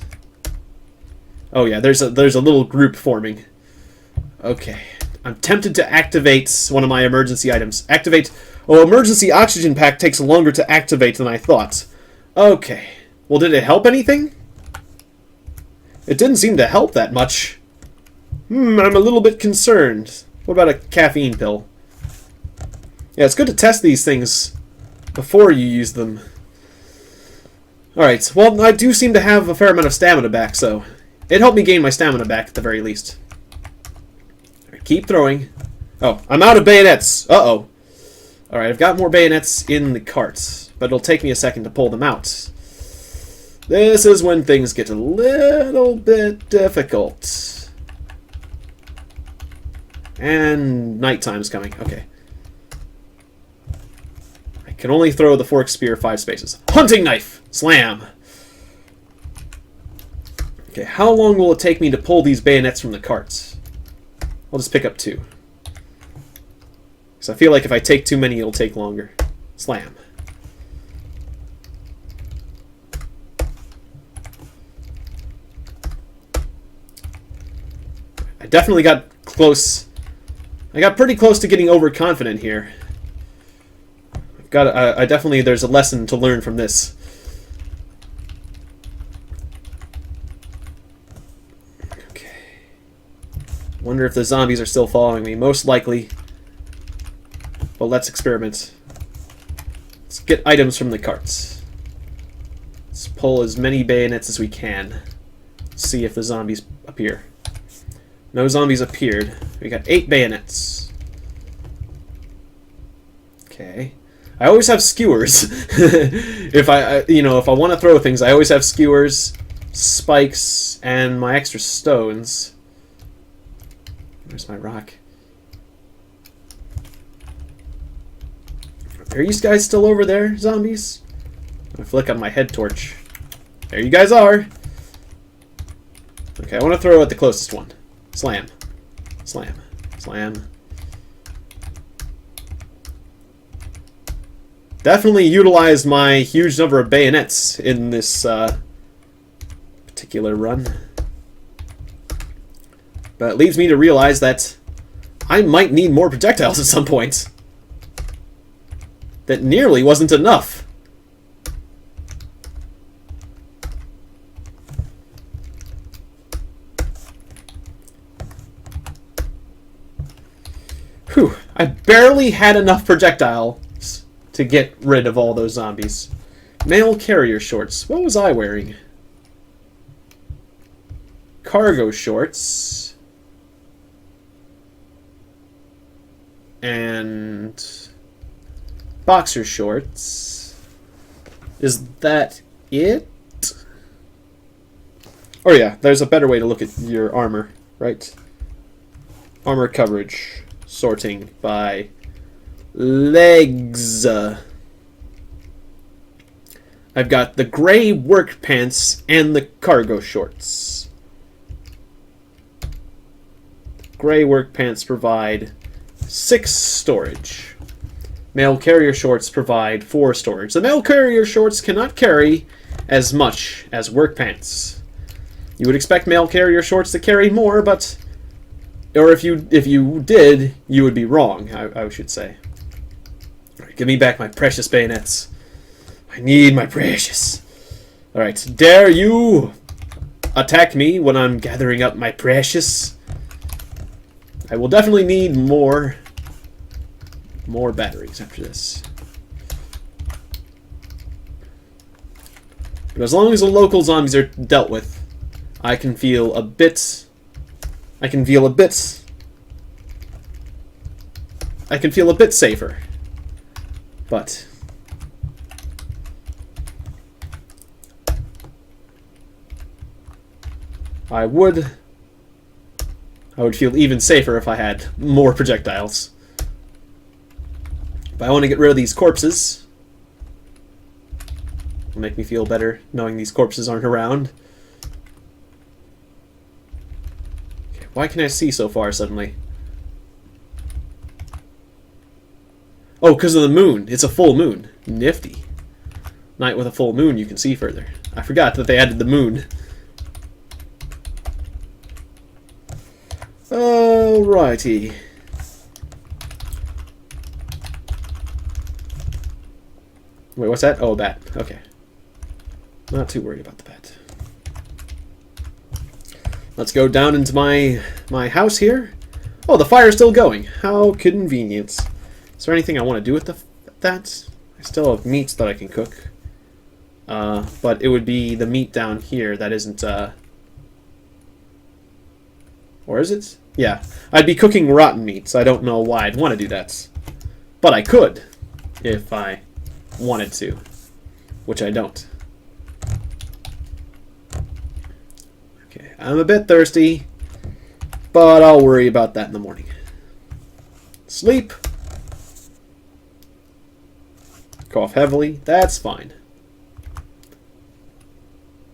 Oh yeah, there's a little group forming. Okay. I'm tempted to activate one of my emergency items. Activate... oh, emergency oxygen pack takes longer to activate than I thought. Okay. Well, did it help anything? It didn't seem to help that much. I'm a little bit concerned. What about a caffeine pill? Yeah, it's good to test these things before you use them. Alright, well, I do seem to have a fair amount of stamina back, so it helped me gain my stamina back at the very least. Right, keep throwing. Oh, I'm out of bayonets! Uh-oh. Alright, I've got more bayonets in the cart, but it'll take me a second to pull them out. This is when things get a little bit difficult. And nighttime's coming. Okay. I can only throw the fork spear 5 spaces. Hunting knife! Slam! Okay, how long will it take me to pull these bayonets from the carts? I'll just pick up 2. Because I feel like if I take too many, it'll take longer. Slam. I definitely got close. I got pretty close to getting overconfident here. I definitely, there's a lesson to learn from this. Okay. Wonder if the zombies are still following me. Most likely. But let's experiment. Let's get items from the carts. Let's pull as many bayonets as we can. See if the zombies appear. No zombies appeared. We got 8 bayonets. Okay. I always have skewers. if I want to throw things, I always have skewers, spikes, and my extra stones. Where's my rock? Are you guys still over there, zombies? I'm gonna flick on my head torch. There you guys are. Okay, I want to throw at the closest one. Slam. Slam. Slam. Definitely utilized my huge number of bayonets in this particular run. But it leads me to realize that I might need more projectiles at some point. That nearly wasn't enough. Whew, I barely had enough projectiles to get rid of all those zombies. Male carrier shorts. What was I wearing? Cargo shorts. And boxer shorts. Is that it? Oh yeah, there's a better way to look at your armor, right? Armor coverage. Sorting by legs. I've got the gray work pants and the cargo shorts. Gray work pants provide 6 storage. Mail carrier shorts provide 4 storage. The mail carrier shorts cannot carry as much as work pants. You would expect mail carrier shorts to carry more, but... Or if you did, you would be wrong, I should say. Alright, give me back my precious bayonets. I need my precious. Alright, dare you attack me when I'm gathering up my precious? I will definitely need more batteries after this. But as long as the local zombies are dealt with, I can feel a bit safer. But I would feel even safer if I had more projectiles. But I want to get rid of these corpses. It'll make me feel better knowing these corpses aren't around. Okay, why can I see so far suddenly? Oh, because of the moon. It's a full moon. Nifty. Night with a full moon, you can see further. I forgot that they added the moon. Alrighty. Wait, what's that? Oh, a bat. Okay. Not too worried about the bat. Let's go down into my house here. Oh, the fire's still going. How convenient. Is there anything I want to do with that? I still have meats that I can cook. But it would be the meat down here that isn't, or is it? Yeah. I'd be cooking rotten meats. I don't know why I'd want to do that. But I could, if I wanted to. Which I don't. Okay, I'm a bit thirsty. But I'll worry about that in the morning. Sleep. Cough heavily. That's fine.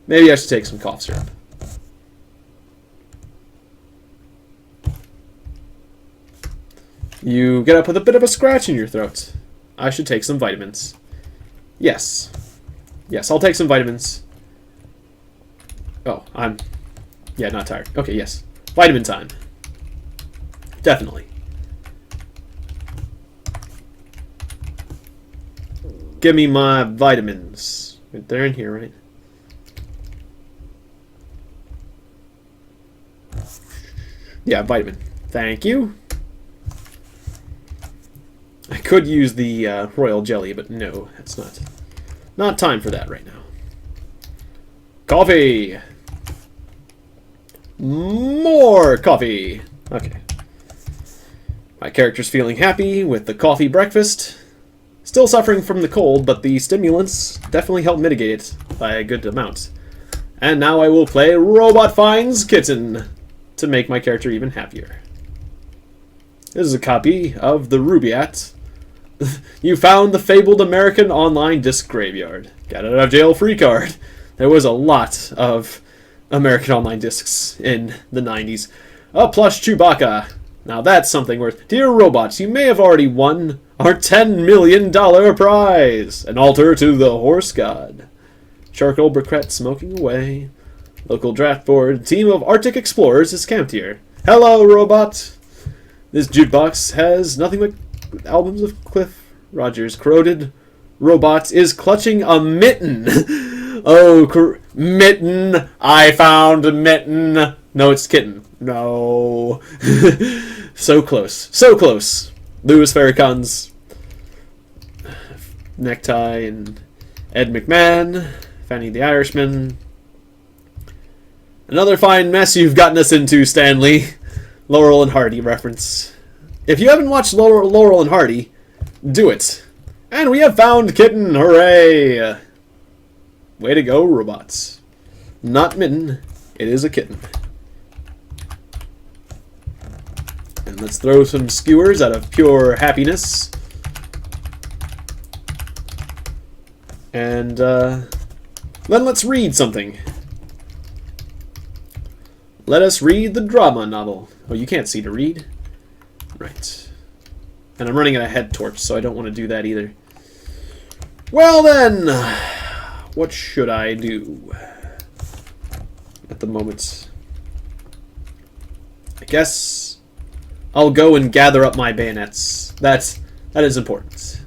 Maybe I should take some cough syrup. You get up with a bit of a scratch in your throat. I should take some vitamins. Yes. Yes, I'll take some vitamins. Oh, yeah, not tired. Okay, yes. Vitamin time. Definitely. Give me my vitamins. They're in here, right? Yeah, vitamin. Thank you. I could use the royal jelly, but no, it's not time for that right now. Coffee! More coffee! Okay. My character's feeling happy with the coffee breakfast. Still suffering from the cold, but the stimulants definitely help mitigate it by a good amount. And now I will play Robot Finds Kitten to make my character even happier. This is a copy of the Rubaiyat. You found the fabled American online disc graveyard. Got out of jail free card. There was a lot of American online discs in the 90s. A plush Chewbacca. Now that's something worth. Dear robots, you may have already won our $10 million prize. An altar to the horse god. Charcoal briquette smoking away. Local draft board. Team of Arctic explorers is camped here. Hello, robot. This jukebox has nothing but albums of Cliff Rogers. Corroded robot is clutching a mitten. Oh, mitten. I found a mitten. No, it's kitten. No. So close. So close. Louis Farrakhan's necktie and Ed McMahon. Fanny the Irishman. Another fine mess you've gotten us into, Stanley. Laurel and Hardy reference. If you haven't watched Laurel and Hardy, do it. And we have found Kitten, hooray! Way to go, robots. Not mitten, it is a kitten. And let's throw some skewers out of pure happiness. And then let's read something. Let us read the drama novel. Oh, you can't see to read? Right. And I'm running a head torch, so I don't want to do that either. Well then, what should I do at the moment? I guess I'll go and gather up my bayonets. That is important.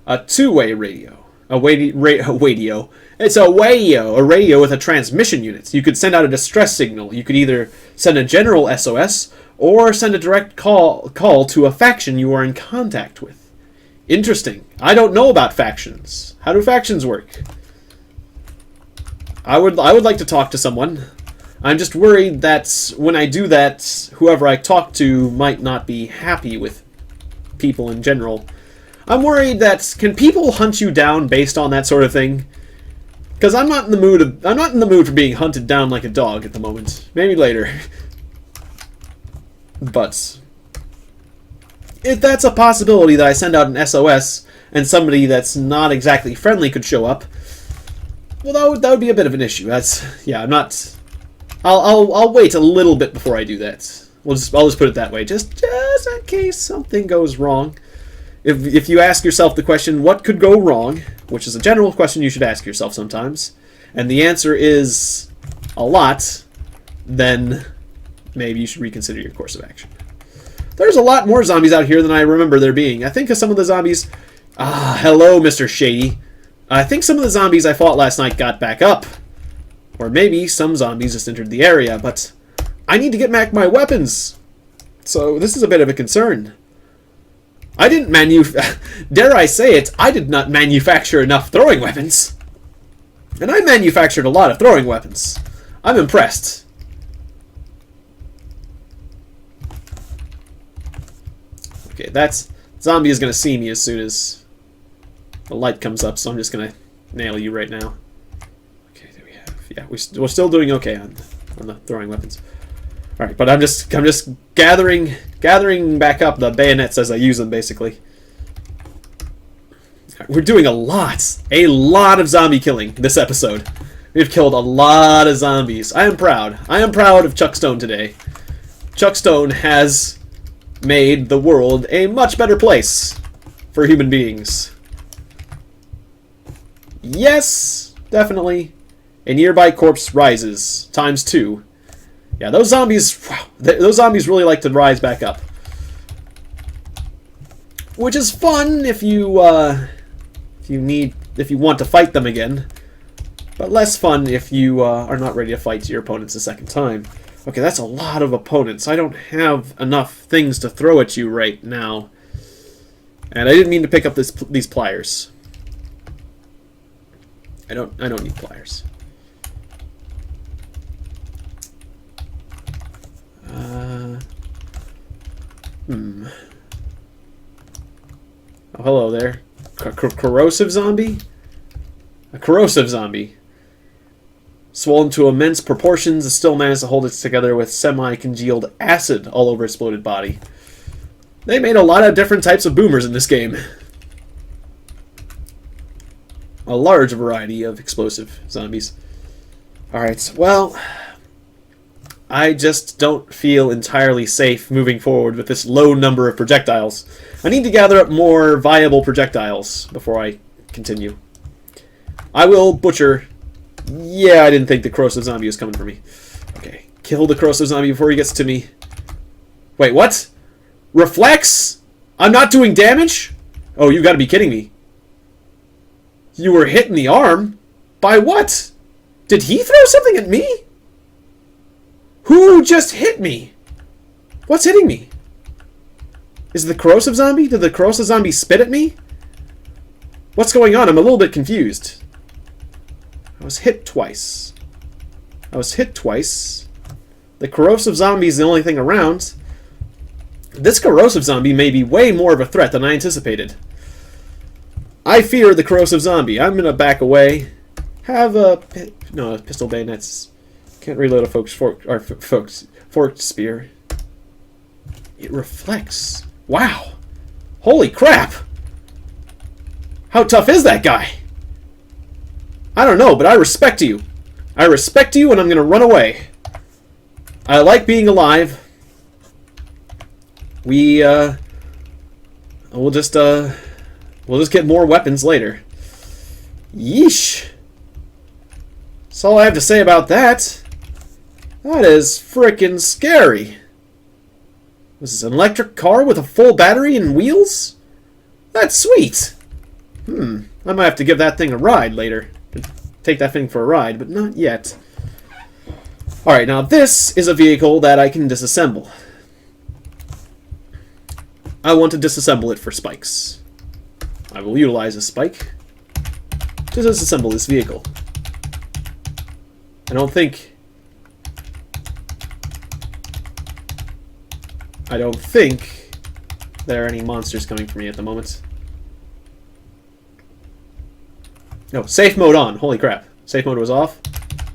A two-way radio. A radio. It's a radio with a transmission unit. You could send out a distress signal. You could either send a general SOS or send a direct call to a faction you are in contact with. Interesting. I don't know about factions. How do factions work? I would like to talk to someone. I'm just worried that when I do that, whoever I talk to might not be happy with people in general. I'm worried that can people hunt you down based on that sort of thing? Because I'm not in the mood for being hunted down like a dog at the moment. Maybe later. But if that's a possibility that I send out an SOS and somebody that's not exactly friendly could show up, well, that would be a bit of an issue. Yeah, I'm not. I'll wait a little bit before I do that. I'll just put it that way, just in case something goes wrong. If you ask yourself the question, what could go wrong, which is a general question you should ask yourself sometimes, and the answer is a lot, then maybe you should reconsider your course of action. There's a lot more zombies out here than I remember there being. I think some of the zombies... hello, Mr. Shady. I think some of the zombies I fought last night got back up. Or maybe some zombies just entered the area, but I need to get back my weapons. So this is a bit of a concern. I didn't dare I say it, I did not manufacture enough throwing weapons. And I manufactured a lot of throwing weapons. I'm impressed. Okay, zombie is going to see me as soon as the light comes up, so I'm just going to nail you right now. Okay, there we have. Yeah, we're still doing okay on the throwing weapons. All right, but I'm just gathering back up the bayonets as I use them, basically. Right, we're doing a lot of zombie killing this episode. We've killed a lot of zombies. I am proud. I am proud of Chuck Stone today. Chuck Stone has made the world a much better place for human beings. Yes, definitely. A nearby corpse rises ×2. Yeah, those zombies. Wow, those zombies really like to rise back up, which is fun if you want to fight them again, but less fun if you are not ready to fight your opponents a second time. Okay, that's a lot of opponents. I don't have enough things to throw at you right now, and I didn't mean to pick up these pliers. I don't need pliers. Oh, hello there. Corrosive zombie? A corrosive zombie. Swollen to immense proportions, it still managed to hold it together with semi-congealed acid all over its bloated body. They made a lot of different types of boomers in this game. A large variety of explosive zombies. Alright, well, I just don't feel entirely safe moving forward with this low number of projectiles. I need to gather up more viable projectiles before I continue. I will butcher... Yeah, I didn't think the corrosive zombie was coming for me. Okay, kill the corrosive zombie before he gets to me. Wait, what? Reflex? I'm not doing damage? Oh, you gotta be kidding me. You were hit in the arm? By what? Did he throw something at me? Who just hit me? What's hitting me? Is it the corrosive zombie? Did the corrosive zombie spit at me? What's going on? I'm a little bit confused. I was hit twice. The corrosive zombie is the only thing around. This corrosive zombie may be way more of a threat than I anticipated. I fear the corrosive zombie. I'm gonna back away. Have a pistol bayonets. Can't reload a forked spear. It reflects. Wow. Holy crap. How tough is that guy? I don't know, but I respect you. I respect you, and I'm gonna run away. I like being alive. We'll just get more weapons later. Yeesh. That's all I have to say about that. That is frickin' scary. Was this an electric car with a full battery and wheels? That's sweet. I might have to give that thing a ride later. Take that thing for a ride, but not yet. Alright, now this is a vehicle that I can disassemble. I want to disassemble it for spikes. I will utilize a spike to disassemble this vehicle. I don't think there are any monsters coming for me at the moment. No, safe mode on. Holy crap. Safe mode was off?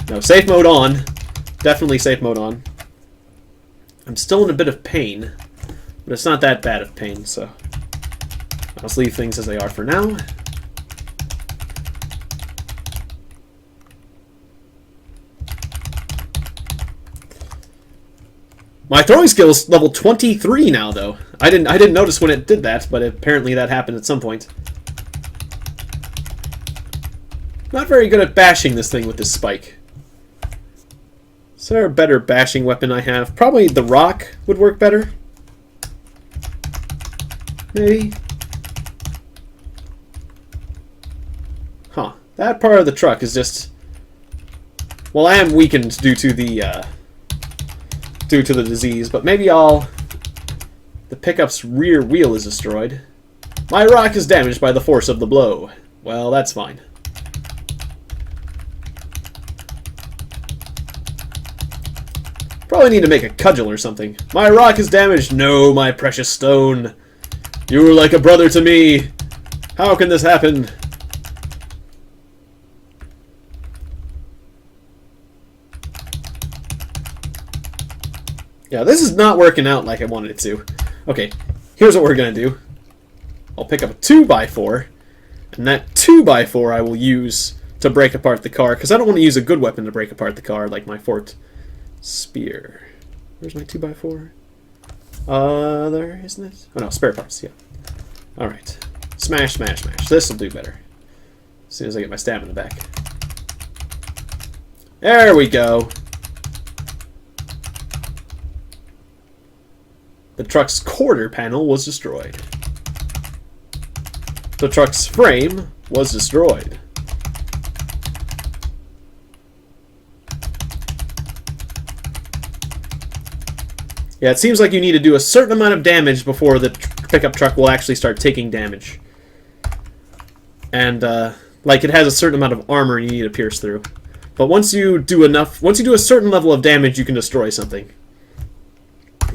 No, safe mode on. Definitely safe mode on. I'm still in a bit of pain, but it's not that bad of pain, so I'll just leave things as they are for now. My throwing skill is level 23 now, though. I didn't notice when it did that, but apparently that happened at some point. Not very good at bashing this thing with this spike. Is there a better bashing weapon I have? Probably the rock would work better. Maybe. Huh. That part of the truck is just... Well, I am weakened due to the disease, but maybe I'll... The pickup's rear wheel is destroyed. My rock is damaged by the force of the blow. Well, that's fine. Probably need to make a cudgel or something. My rock is damaged. No, my precious stone. You were like a brother to me. How can this happen? Yeah, this is not working out like I wanted it to. Okay, here's what we're going to do. I'll pick up a 2x4, and that 2x4 I will use to break apart the car, because I don't want to use a good weapon to break apart the car, like my Fort Spear. Where's my 2x4? There, isn't it? Oh no, spare parts, yeah. Alright. Smash, smash, smash. This'll do better. As soon as I get my stamina back. There we go. The truck's quarter panel was destroyed. The truck's frame was destroyed. Yeah, it seems like you need to do a certain amount of damage before the pickup truck will actually start taking damage. And, like, it has a certain amount of armor you need to pierce through. But once you do a certain level of damage, you can destroy something.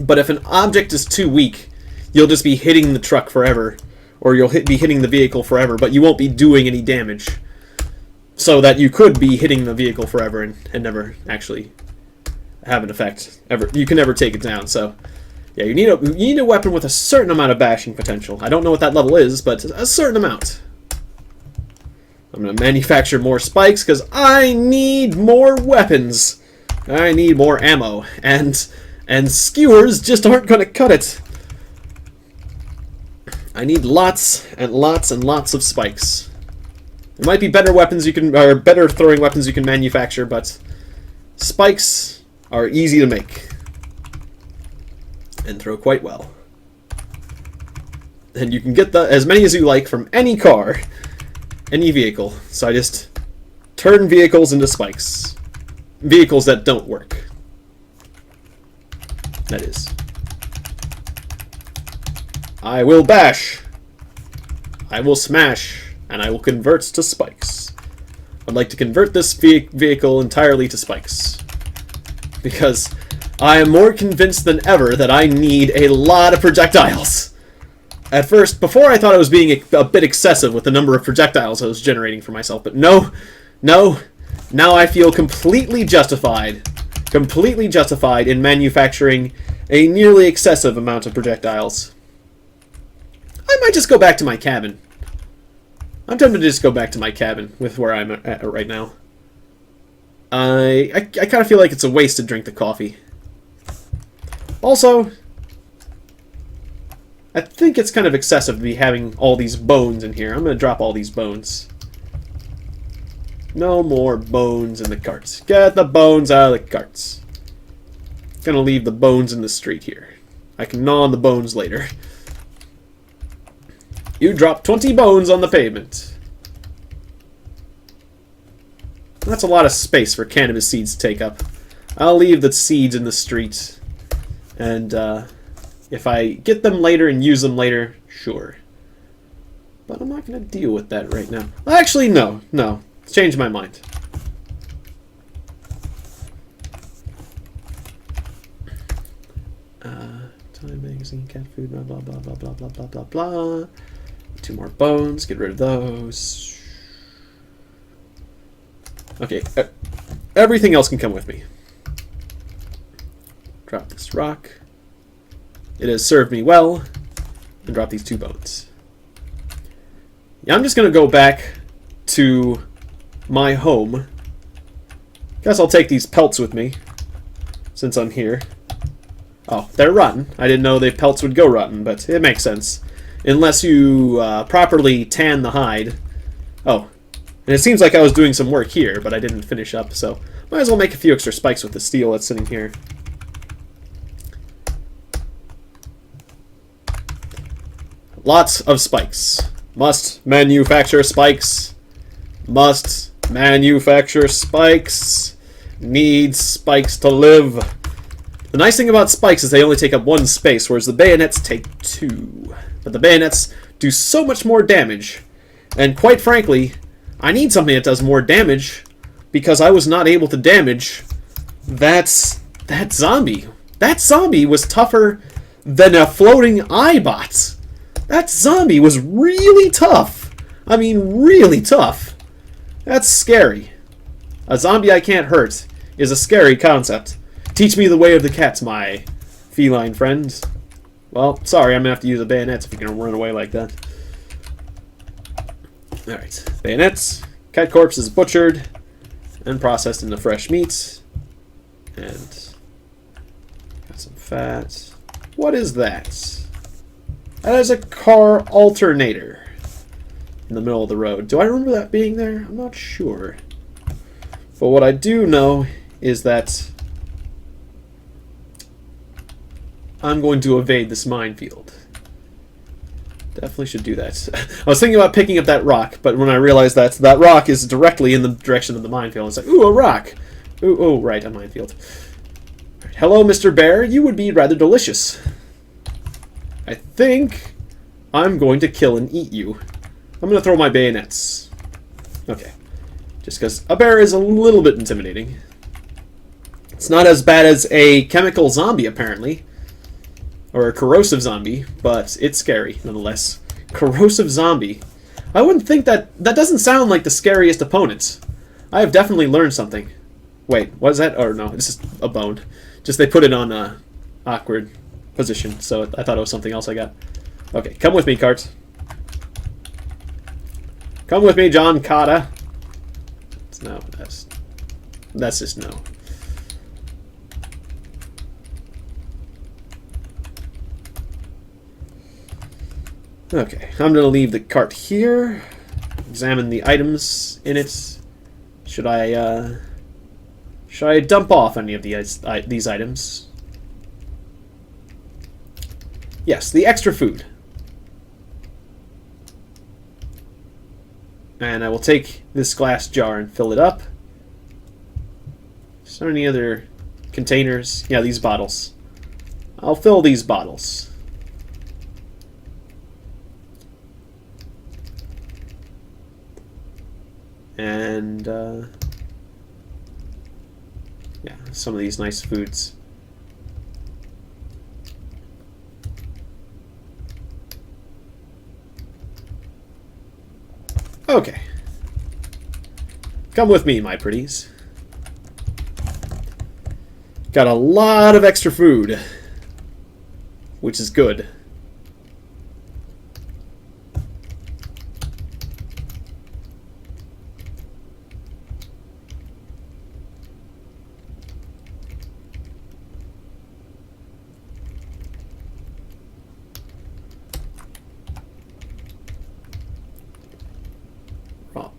But if an object is too weak, you'll just be hitting the truck forever. Or you'll be hitting the vehicle forever, but you won't be doing any damage. So that you could be hitting the vehicle forever and never actually have an effect. You can never take it down. So, yeah, you need a weapon with a certain amount of bashing potential. I don't know what that level is, but a certain amount. I'm going to manufacture more spikes because I need more weapons. I need more ammo. And skewers just aren't going to cut it. I need lots and lots and lots of spikes. There might be better weapons or better throwing weapons you can manufacture, but spikes are easy to make and throw quite well. And you can get as many as you like from any car, any vehicle. So I just turn vehicles into spikes. Vehicles that don't work. That is. I will bash. I will smash. And I will convert to spikes. I'd like to convert this vehicle entirely to spikes. Because I am more convinced than ever that I need a lot of projectiles. At first, before I thought I was being a bit excessive with the number of projectiles I was generating for myself. But no. Now I feel completely justified in manufacturing a nearly excessive amount of projectiles. I might just go back to my cabin. I'm tempted to just go back to my cabin with where I'm at right now. I kind of feel like it's a waste to drink the coffee. Also, I think it's kind of excessive to be having all these bones in here. I'm going to drop all these bones. No more bones in the carts. Get the bones out of the carts. Gonna leave the bones in the street here. I can gnaw on the bones later. You dropped 20 bones on the pavement. That's a lot of space for cannabis seeds to take up. I'll leave the seeds in the street. And if I get them later and use them later, sure. But I'm not going to deal with that right now. Actually, no. No. Changed my mind. Time magazine, cat food, blah, blah, blah, blah, blah, blah, blah, blah, blah. 2 more bones. Get rid of those. Okay. Everything else can come with me. Drop this rock. It has served me well. And drop these 2 bones. Yeah, I'm just going to go back to my home. Guess I'll take these pelts with me, since I'm here. Oh, they're rotten. I didn't know the pelts would go rotten, but it makes sense. Unless you properly tan the hide. Oh, and it seems like I was doing some work here, but I didn't finish up, so might as well make a few extra spikes with the steel that's sitting here. Lots of spikes. Must manufacture spikes. Must manufacture spikes. Needs spikes to live. The nice thing about spikes is they only take up 1 space, whereas the bayonets take 2. But the bayonets do so much more damage. And quite frankly, I need something that does more damage, because I was not able to damage that zombie. That zombie was tougher than a floating eyebot. That zombie was really tough. I mean, really tough. That's scary. A zombie I can't hurt is a scary concept. Teach me the way of the cats, my feline friend. Well, sorry, I'm going to have to use the bayonets if you're going to run away like that. Alright, bayonets. Cat corpse is butchered and processed into fresh meat. And got some fat. What is that? That is a car alternator in the middle of the road. Do I remember that being there? I'm not sure. But what I do know is that I'm going to evade this minefield. Definitely should do that. I was thinking about picking up that rock, but when I realized that rock is directly in the direction of the minefield, it's like, ooh, a rock! Ooh, oh, right, a minefield. Right. Hello, Mr. Bear. You would be rather delicious. I think I'm going to kill and eat you. I'm going to throw my bayonets. Okay. Just because a bear is a little bit intimidating. It's not as bad as a chemical zombie, apparently. Or a corrosive zombie, but it's scary, nonetheless. Corrosive zombie. I wouldn't think that doesn't sound like the scariest opponents. I have definitely learned something. Wait, what is that? Oh, no, it's just a bone. Just they put it on a awkward position, so I thought it was something else I got. Okay, come with me, Cart. Come with me, John Cotta. No, that's just no. Okay, I'm going to leave the cart here. Examine the items in it. Should I dump off any of these items? Yes, the extra food. And I will take this glass jar and fill it up. Is there any other containers? Yeah, these bottles. I'll fill these bottles. And, yeah, some of these nice foods. Okay. Come with me, my pretties. Got a lot of extra food, which is good.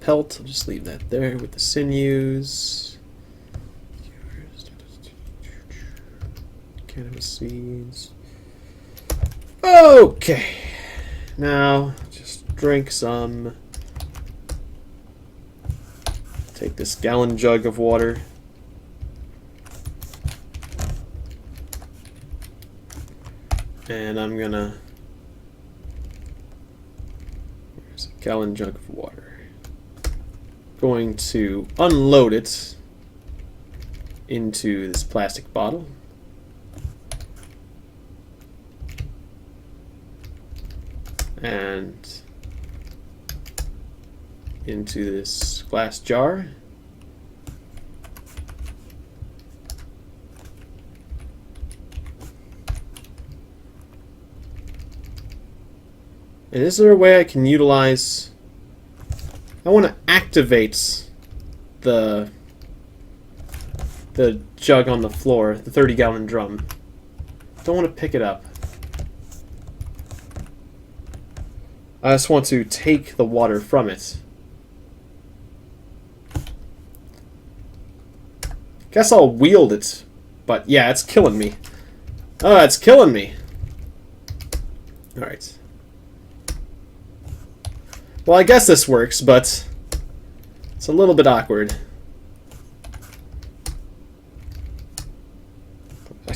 pelt. I'll just leave that there with the sinews. Cannabis seeds. Okay. Now, just drink some. Take this gallon jug of water. And I'm gonna... There's a gallon jug of water. Going to unload it into this plastic bottle. And into this glass jar. And is there a way I can utilize... I want to activate the jug on the floor, the 30-gallon drum. Don't want to pick it up. I just want to take the water from it. Guess I'll wield it. But yeah, it's killing me. Oh, it's killing me. Alright. Well, I guess this works, but it's a little bit awkward.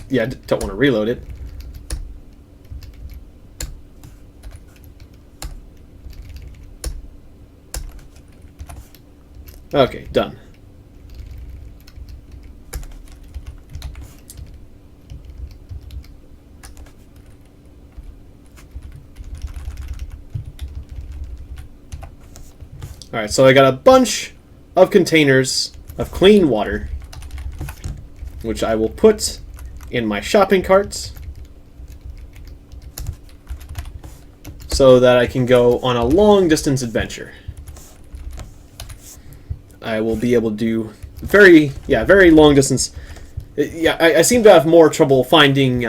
Yeah, I don't want to reload it. Okay, done. Alright, so I got a bunch of containers of clean water, which I will put in my shopping cart so that I can go on a long distance adventure. I will be able to do very long distance. Yeah, I seem to have more trouble finding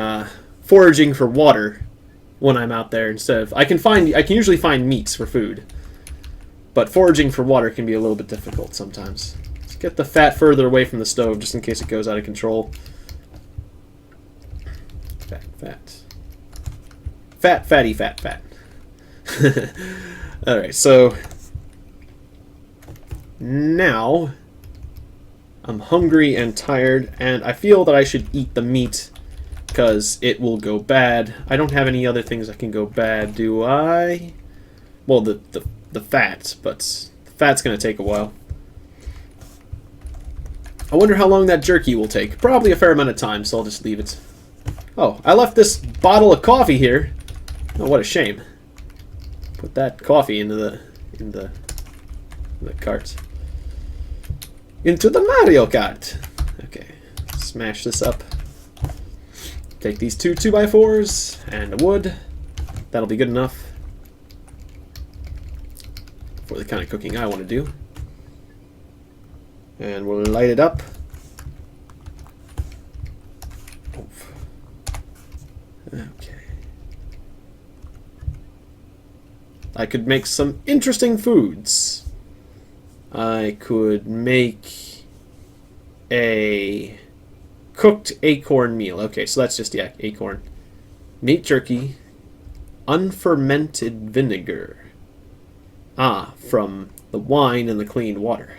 foraging for water when I'm out there instead of I can usually find meats for food. But foraging for water can be a little bit difficult sometimes. Let's get the fat further away from the stove just in case it goes out of control. Fat. Alright, so now I'm hungry and tired, and I feel that I should eat the meat because it will go bad. I don't have any other things that can go bad, do I? Well, the fat, but the fat's going to take a while. I wonder how long that jerky will take. Probably a fair amount of time, so I'll just leave it. Oh, I left this bottle of coffee here. Oh, what a shame. Put that coffee into the cart. Into the Mario Kart. Okay, smash this up. Take these two 2x4s and a wood. That'll be good enough for the kind of cooking I want to do. And we'll light it up. Okay. I could make some interesting foods. I could make a cooked acorn meal. Okay, so that's just, yeah, acorn. Meat jerky. Unfermented vinegar. Ah, from the wine and the clean water.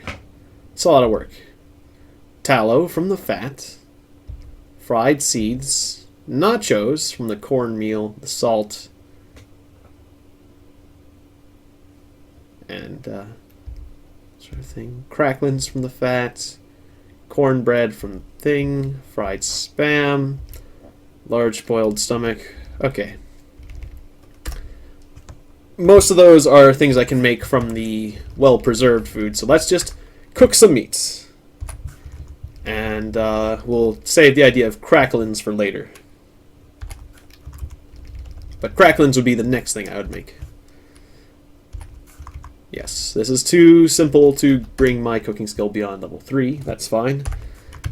It's a lot of work. Tallow from the fat. Fried seeds. Nachos from the cornmeal, the salt. And, sort of thing. Cracklings from the fat. Cornbread from thing. Fried spam. Large boiled stomach. Okay. Most of those are things I can make from the well-preserved food, so let's just cook some meats. And we'll save the idea of cracklings for later. But cracklings would be the next thing I would make. Yes, this is too simple to bring my cooking skill beyond level 3. That's fine.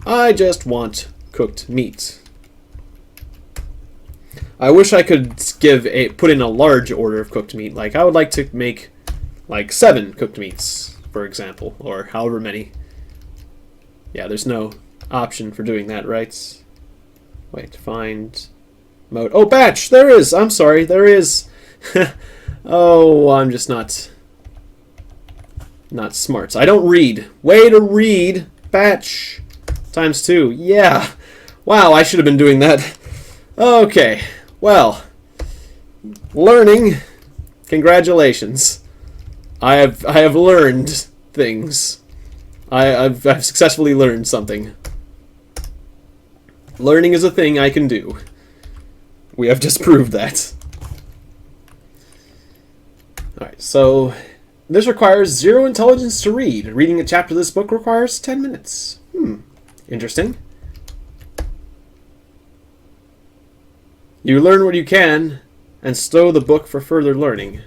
I just want cooked meat. I wish I could put in a large order of cooked meat. Like, I would like to make, like, 7 cooked meats for example, or however many. Yeah, there's no option for doing that, right? Wait, find mode. Oh, batch! There is! I'm sorry, there is. Oh, I'm just not smart. I don't read. Way to read! Batch! ×2. Yeah! Wow, I should have been doing that. Okay, well, learning. Congratulations. I have learned things. I've successfully learned something. Learning is a thing I can do. We have just proved that. Alright, so this requires 0 intelligence to read. Reading a chapter of this book requires 10 minutes. Interesting. You learn what you can, and stow the book for further learning.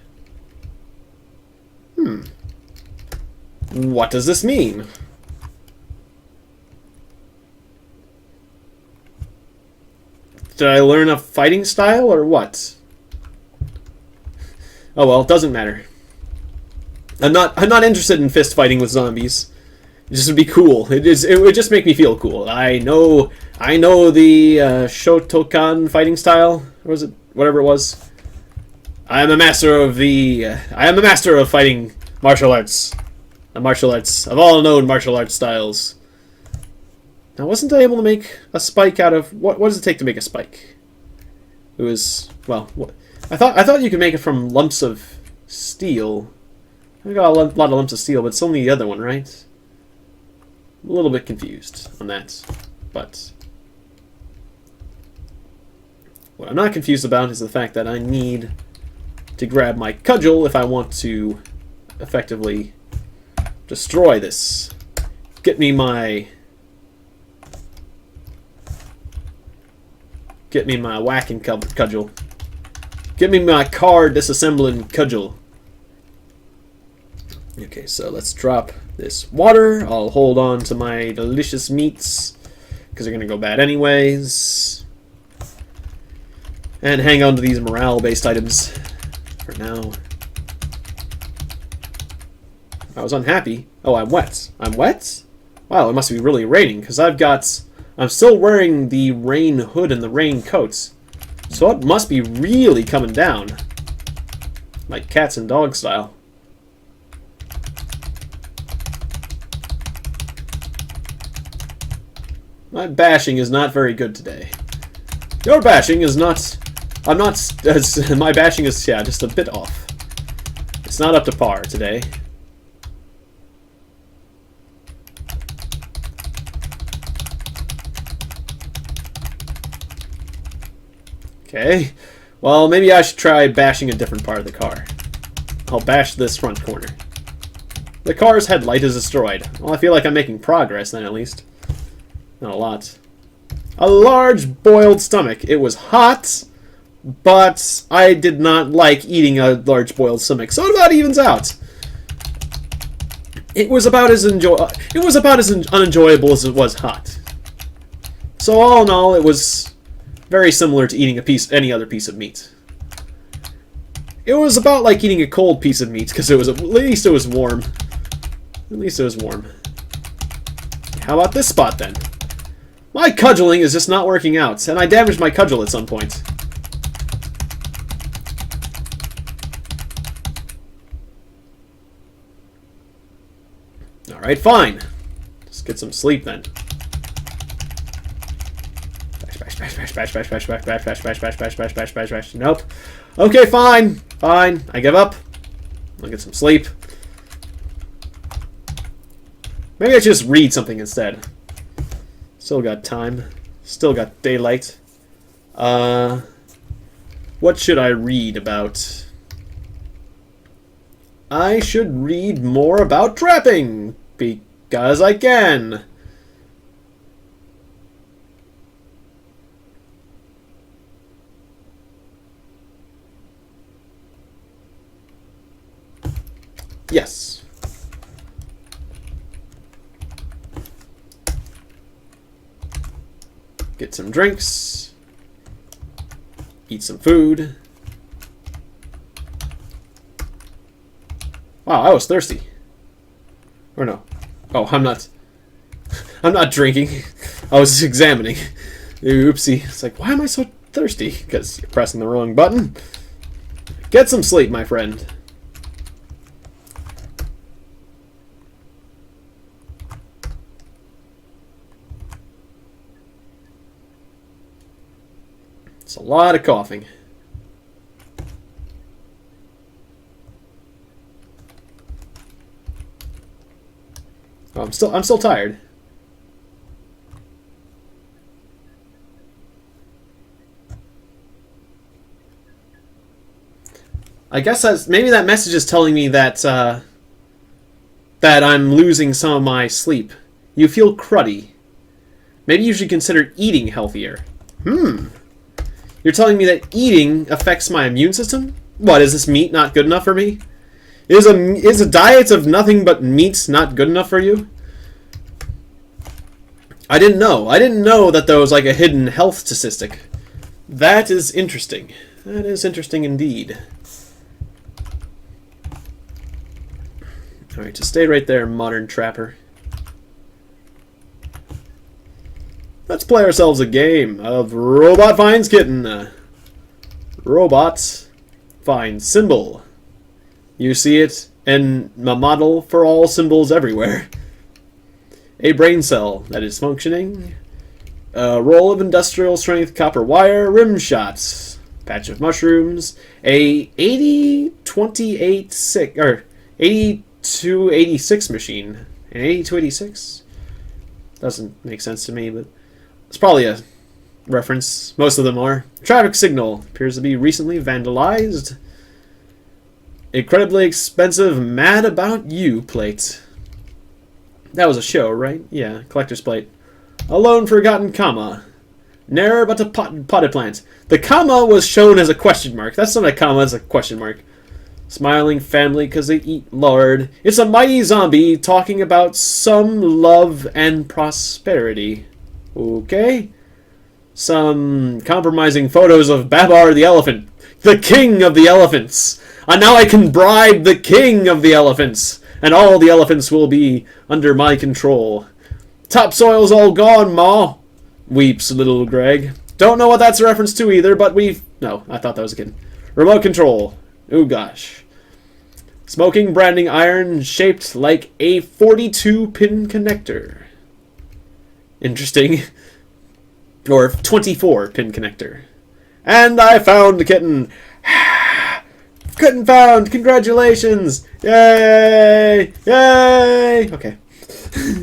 What does this mean? Did I learn a fighting style, or what? Oh well, it doesn't matter. I'm not interested in fist fighting with zombies. It just would be cool. It would just make me feel cool. I know the Shotokan fighting style. Or was it whatever it was? I am a master of fighting martial arts. The martial arts of all known martial arts styles. Now, wasn't I able to make a spike out of what does it take to make a spike? It was, well, I thought you could make it from lumps of steel. I got a lot of lumps of steel, but it's only the other one, right? I'm a little bit confused on that, but what I'm not confused about is the fact that I need to grab my cudgel if I want to effectively destroy this. Get me my whacking cudgel. Get me my car disassembling cudgel. Okay, so let's drop this water. I'll hold on to my delicious meats because they're gonna go bad anyways. And hang on to these morale-based items for now. I was unhappy. Oh, I'm wet. I'm wet? Wow, it must be really raining because I'm still wearing the rain hood and the rain coats. So it must be really coming down. Like cats and dogs style. My bashing is not very good today. Your bashing is not... my bashing is, yeah, just a bit off. It's not up to par today. Okay. Well, maybe I should try bashing a different part of the car. I'll bash this front corner. The car's headlight is destroyed. Well, I feel like I'm making progress then, at least. Not a lot. A large boiled stomach. It was hot, but I did not like eating a large boiled stomach, so it about evens out. It was about as unenjoyable as it was hot. So all in all, it was very similar to eating any other piece of meat. It was about like eating a cold piece of meat because at least it was warm. At least it was warm. How about this spot then? My cudgeling is just not working out, and I damaged my cudgel at some point. Alright, fine. Let's get some sleep then. Bash. Nope. Okay, fine. Fine. I give up. I'll get some sleep. Maybe I should just read something instead. Still got time. Still got daylight. What should I read about? I should read more about trapping, because I can. Yes. Get some drinks. Eat some food. Wow, I was thirsty. Or no. Oh, I'm not... I'm not drinking. I was examining. Oopsie. It's like, why am I so thirsty? Because you're pressing the wrong button. Get some sleep, my friend. It's a lot of coughing. Oh, I'm still tired. I guess maybe that message is telling me that that I'm losing some of my sleep. You feel cruddy. Maybe you should consider eating healthier. You're telling me that eating affects my immune system? What, is this meat not good enough for me? Is a diet of nothing but meat not good enough for you? I didn't know. I didn't know that there was like a hidden health statistic. That is interesting. That is interesting indeed. Alright, just stay right there, modern trapper. Let's play ourselves a game of Robot Finds Kitten. Robots find symbol. You see it in a model for all symbols everywhere. A brain cell that is functioning. A roll of industrial strength copper wire. Rim shots. Patch of mushrooms. A 80-28-6 or 8286 machine. An 8286? Doesn't make sense to me, but it's probably a reference. Most of them are. Traffic signal appears to be recently vandalized. Incredibly expensive Mad About You plate. That was a show, right? Yeah, collector's plate. A lone forgotten comma. Ne'er but a potted plant. The comma was shown as a question mark. That's not a comma, it's a question mark. Smiling family because they eat lard. It's a mighty zombie talking about some love and prosperity. Okay. Some compromising photos of Babar the elephant. The king of the elephants. And now I can bribe the king of the elephants. And all the elephants will be under my control. Topsoil's all gone, Ma. Weeps little Greg. Don't know what that's a reference to either, but we've... No, I thought that was a kid. Remote control. Ooh, gosh. Smoking branding iron shaped like a 42-pin connector. Interesting. Or 24-pin connector. And I found the kitten. Kitten found! Congratulations! Yay! Yay! Okay.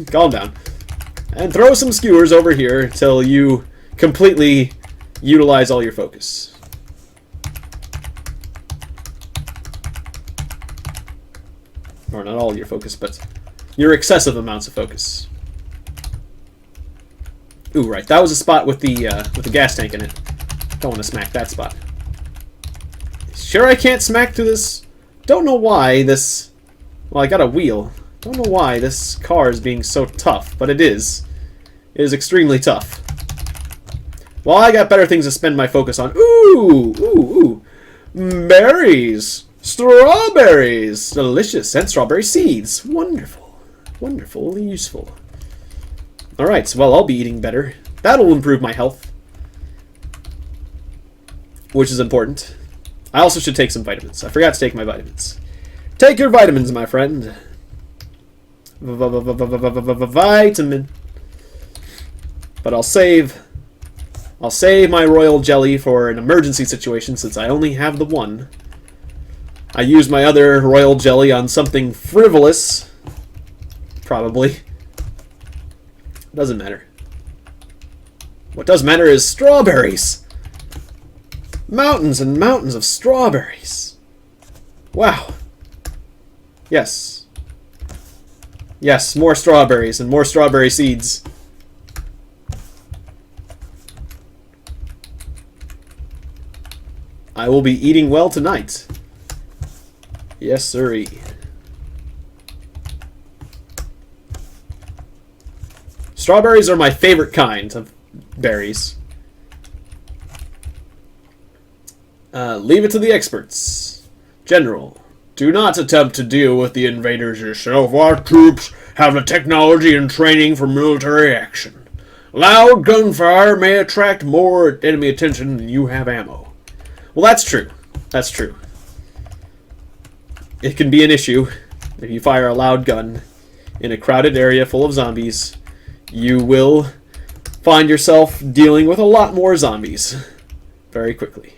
Calm down. And throw some skewers over here till you completely utilize all your focus. Or not all your focus, but your excessive amounts of focus. Ooh, right. That was a spot with the gas tank in it. Don't want to smack that spot. Sure I can't smack through this? Don't know why this... Well, I got a wheel. Don't know why this car is being so tough, but it is. It is extremely tough. Well, I got better things to spend my focus on. Ooh! Ooh! Ooh! Berries! Strawberries! Delicious! And strawberry seeds! Wonderful. Wonderfully useful. Alright, so well, I'll be eating better. That'll improve my health. Which is important. I also should take some vitamins. I forgot to take my vitamins. Take your vitamins, my friend. Vitamin. But I'll save my royal jelly for an emergency situation since I only have the one. I used my other royal jelly on something frivolous. Probably. Doesn't matter. What does matter is strawberries. Mountains and mountains of strawberries. Wow. Yes. Yes, more strawberries and more strawberry seeds. I will be eating well tonight. Yes, sirree. Strawberries are my favorite kind of berries. Leave it to the experts. General, do not attempt to deal with the invaders yourself. Our troops have the technology and training for military action. Loud gunfire may attract more enemy attention than you have ammo. Well, that's true. That's true. It can be an issue if you fire a loud gun in a crowded area full of zombies. You will find yourself dealing with a lot more zombies very quickly.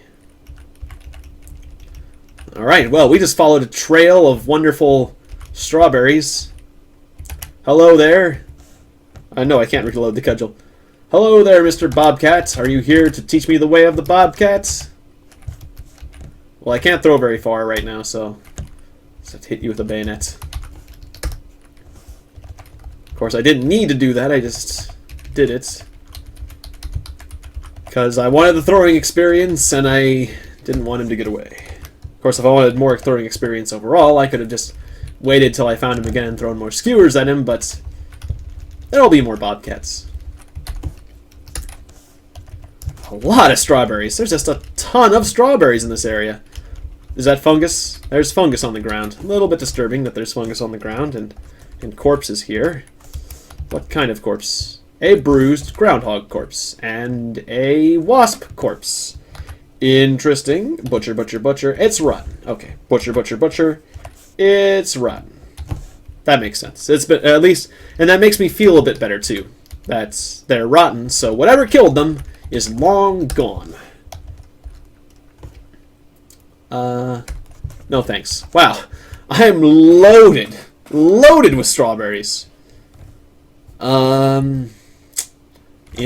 Alright, well, we just followed a trail of wonderful strawberries. Hello there. No, I can't reload the cudgel. Hello there, Mr. Bobcat. Are you here to teach me the way of the Bobcats? Well, I can't throw very far right now, so just have to hit you with a bayonet. Of course, I didn't need to do that. I just did it because I wanted the throwing experience, and I didn't want him to get away. Of course, if I wanted more throwing experience overall, I could have just waited till I found him again and thrown more skewers at him, but there'll be more Bobcats. A lot of strawberries. There's just a ton of strawberries in this area. Is that fungus? There's fungus on the ground. A little bit disturbing that there's fungus on the ground and corpses here. What kind of corpse? A bruised groundhog corpse and a wasp corpse. Interesting. Butcher, butcher, butcher. It's rotten. Okay. Butcher, butcher, butcher. It's rotten. That makes sense. It's been, at least, and that makes me feel a bit better too. That's they're rotten, so whatever killed them is long gone. No thanks. Wow. I am loaded. Loaded with strawberries. You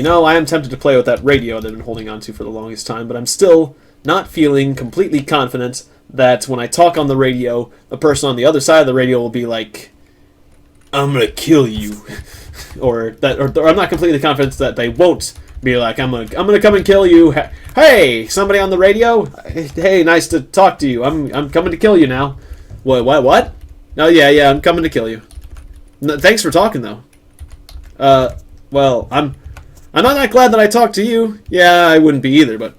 know, I am tempted to play with that radio that I've been holding on to for the longest time, but I'm still not feeling completely confident that when I talk on the radio, the person on the other side of the radio will be like, I'm gonna kill you. or I'm not completely confident that they won't be like, I'm gonna come and kill you. Hey, somebody on the radio? Hey, nice to talk to you. I'm coming to kill you now. What? No, yeah, I'm coming to kill you. No, thanks for talking though. Well, I'm not that glad that I talked to you. Yeah, I wouldn't be either, but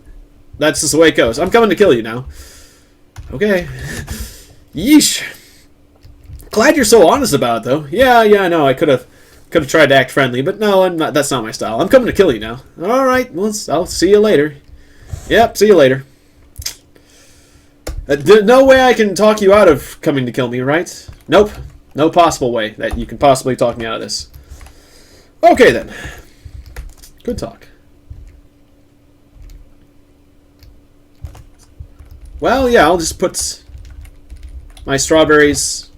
that's just the way it goes. I'm coming to kill you now. Okay. Yeesh. Glad you're so honest about it, though. Yeah, I know. I could have tried to act friendly, but no, I'm not. That's not my style. I'm coming to kill you now. All right. Well, I'll see you later. Yep. See you later. No way I can talk you out of coming to kill me, right? Nope. No possible way that you can possibly talk me out of this. Okay, then. Good talk. Well, yeah, I'll just put my strawberries.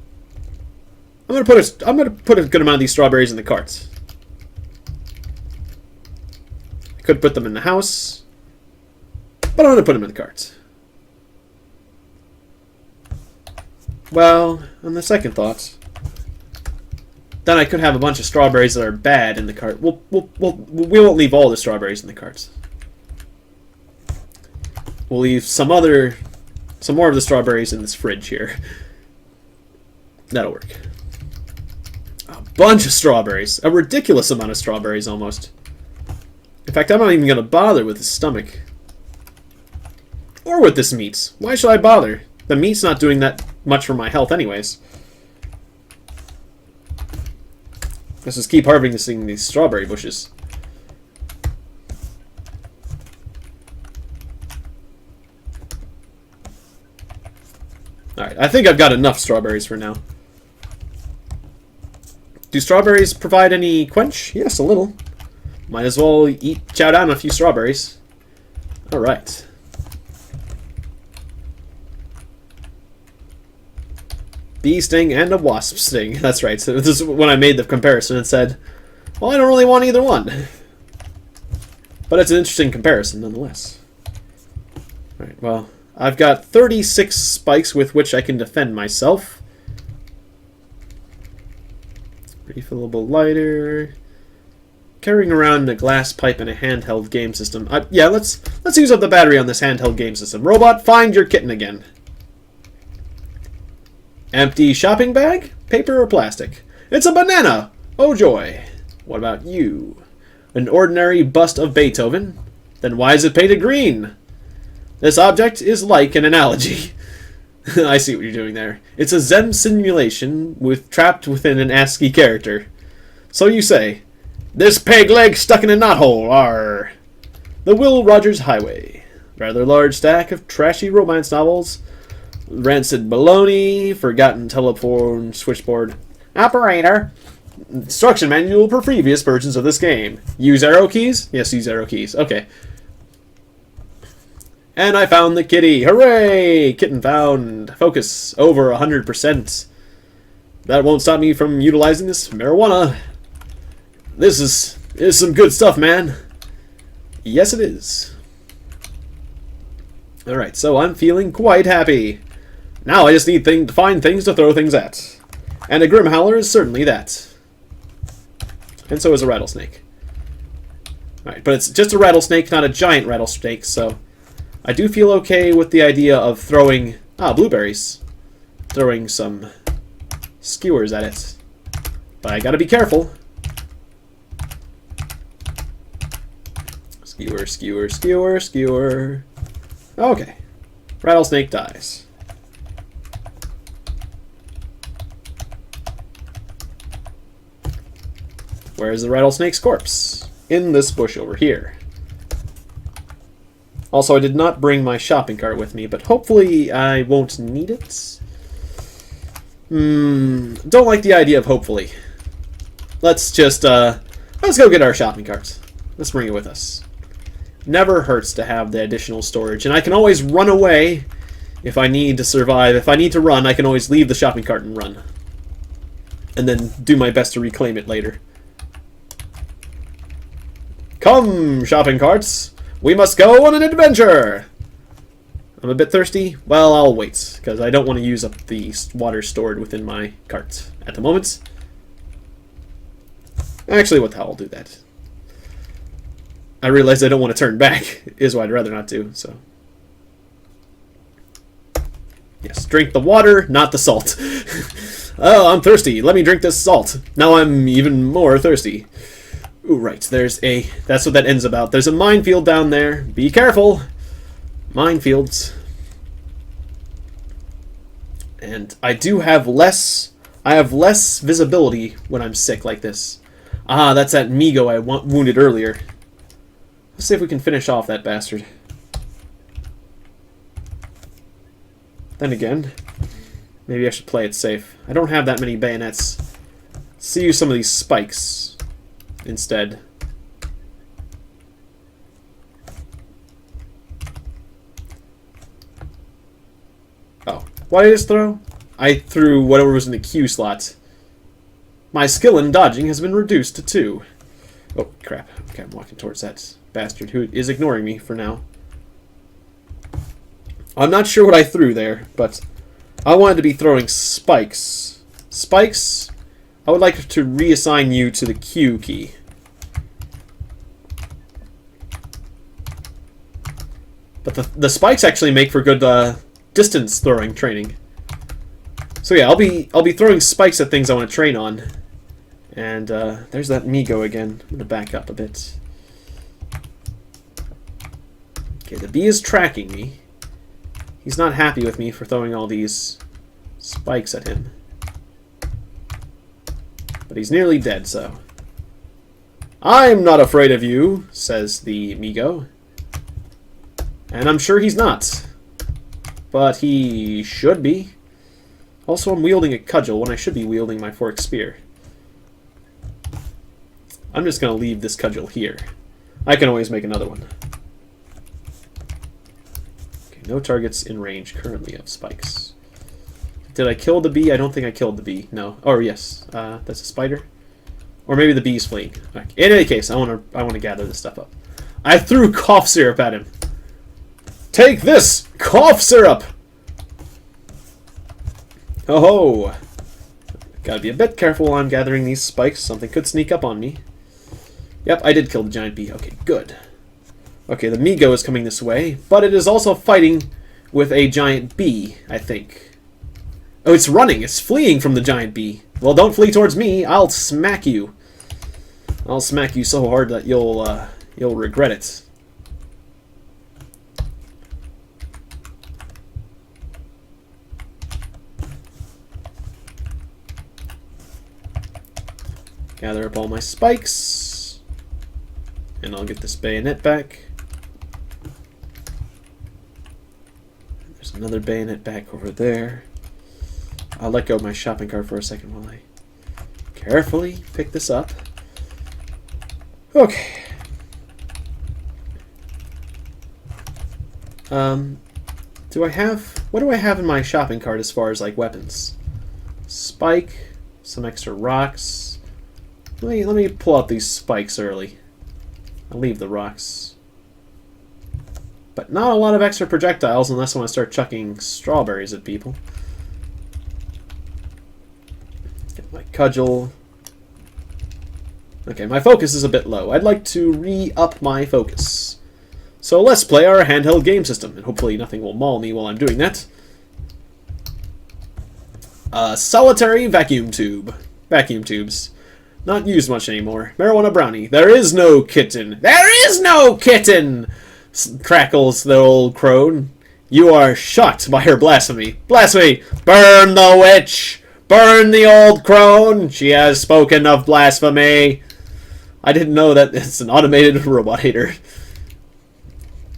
I'm gonna put a good amount of these strawberries in the carts. I could put them in the house, but I'm gonna put them in the carts. Well, on the second thought, then I could have a bunch of strawberries that are bad in the cart. We won't leave all the strawberries in the carts. We'll leave some more of the strawberries in this fridge here. That'll work. A bunch of strawberries. A ridiculous amount of strawberries, almost. In fact, I'm not even going to bother with the stomach. Or with this meat. Why should I bother? The meat's not doing that much for my health anyways. Let's just keep harvesting these strawberry bushes. Alright, I think I've got enough strawberries for now. Do strawberries provide any quench? Yes, a little. Might as well chow down a few strawberries. Alright. Bee sting and a wasp sting. That's right. So this is when I made the comparison and said, well, I don't really want either one. But it's an interesting comparison nonetheless. Alright, well, I've got 36 spikes with which I can defend myself. Refillable lighter. Carrying around a glass pipe and a handheld game system. Yeah, let's use up the battery on this handheld game system. Robot, find your kitten again. Empty shopping bag? Paper or plastic? It's a banana! Oh joy. What about you? An ordinary bust of Beethoven? Then why is it painted green? This object is like an analogy. I see what you're doing there. It's a Zem simulation trapped within an ASCII character. So you say. This peg leg stuck in a knothole, arr. The Will Rogers Highway. Rather large stack of trashy romance novels. Rancid baloney. Forgotten telephone switchboard. Operator. Instruction manual for previous versions of this game. Use arrow keys? Yes, use arrow keys. Okay. And I found the kitty. Hooray! Kitten found. Focus over 100%. That won't stop me from utilizing this marijuana. This is some good stuff, man. Yes, it is. Alright, so I'm feeling quite happy. Now I just need to find things to throw things at. And a Grim Howler is certainly that. And so is a rattlesnake. Alright, but it's just a rattlesnake, not a giant rattlesnake, so I do feel okay with the idea of throwing... blueberries. Throwing some skewers at it. But I gotta be careful. Skewer, skewer, skewer, skewer. Okay. Rattlesnake dies. Where's the rattlesnake's corpse? In this bush over here. Also, I did not bring my shopping cart with me, but hopefully I won't need it. Don't like the idea of hopefully. Let's just, let's go get our shopping cart. Let's bring it with us. Never hurts to have the additional storage, and I can always run away if I need to survive. If I need to run, I can always leave the shopping cart and run. And then do my best to reclaim it later. Come, shopping carts! We must go on an adventure! I'm a bit thirsty. Well, I'll wait, because I don't want to use up the water stored within my cart at the moment. Actually, what the hell, I'll do that. I realize I don't want to turn back, is what I'd rather not do, so. Yes, drink the water, not the salt. Oh, I'm thirsty. Let me drink this salt. Now I'm even more thirsty. Ooh, right, there's a... That's what that end's about. There's a minefield down there. Be careful. Minefields. And I do have less... I have less visibility when I'm sick like this. Ah, that's that Migo I wounded earlier. Let's see if we can finish off that bastard. Then again, maybe I should play it safe. I don't have that many bayonets. Let's use some of these spikes instead. Oh, what did I just throw? I threw whatever was in the Q slot. My skill in dodging has been reduced to 2. Oh, crap. Okay, I'm walking towards that bastard who is ignoring me for now. I'm not sure what I threw there, but I wanted to be throwing spikes. Spikes, I would like to reassign you to the Q key. But the spikes actually make for good distance throwing training. So yeah, I'll be throwing spikes at things I want to train on. And there's that Migo again. I'm gonna back up a bit. Okay, the bee is tracking me. He's not happy with me for throwing all these spikes at him. But he's nearly dead, so. I'm not afraid of you, says the Migo. And I'm sure he's not. But he should be. Also, I'm wielding a cudgel when I should be wielding my forked spear. I'm just going to leave this cudgel here. I can always make another one. Okay, no targets in range currently of spikes. Did I kill the bee? I don't think I killed the bee. No. Oh, yes. That's a spider. Or maybe the bee's fleeing. Okay. In any case, I want to gather this stuff up. I threw cough syrup at him. Take this! Cough syrup! Oh ho! Gotta be a bit careful while I'm gathering these spikes. Something could sneak up on me. Yep, I did kill the giant bee. Okay, good. Okay, the Migo is coming this way, but it is also fighting with a giant bee, I think. Oh, it's running. It's fleeing from the giant bee. Well, don't flee towards me. I'll smack you. I'll smack you so hard that you'll regret it. Gather up all my spikes. And I'll get this bayonet back. There's another bayonet back over there. I'll let go of my shopping cart for a second while I carefully pick this up. Okay. What do I have in my shopping cart as far as like weapons? Spike, some extra rocks. Let me pull out these spikes early. I'll leave the rocks. But not a lot of extra projectiles unless I want to start chucking strawberries at people. Get my cudgel. Okay, my focus is a bit low. I'd like to re-up my focus. So let's play our handheld game system, and hopefully nothing will maul me while I'm doing that. Solitary vacuum tube. Vacuum tubes. Not used much anymore. Marijuana brownie. There is no kitten. There is no kitten! Crackles the old crone. You are shocked by her blasphemy. Blasphemy! Burn the witch! Burn the old crone! She has spoken of blasphemy. I didn't know that it's an automated robot hater.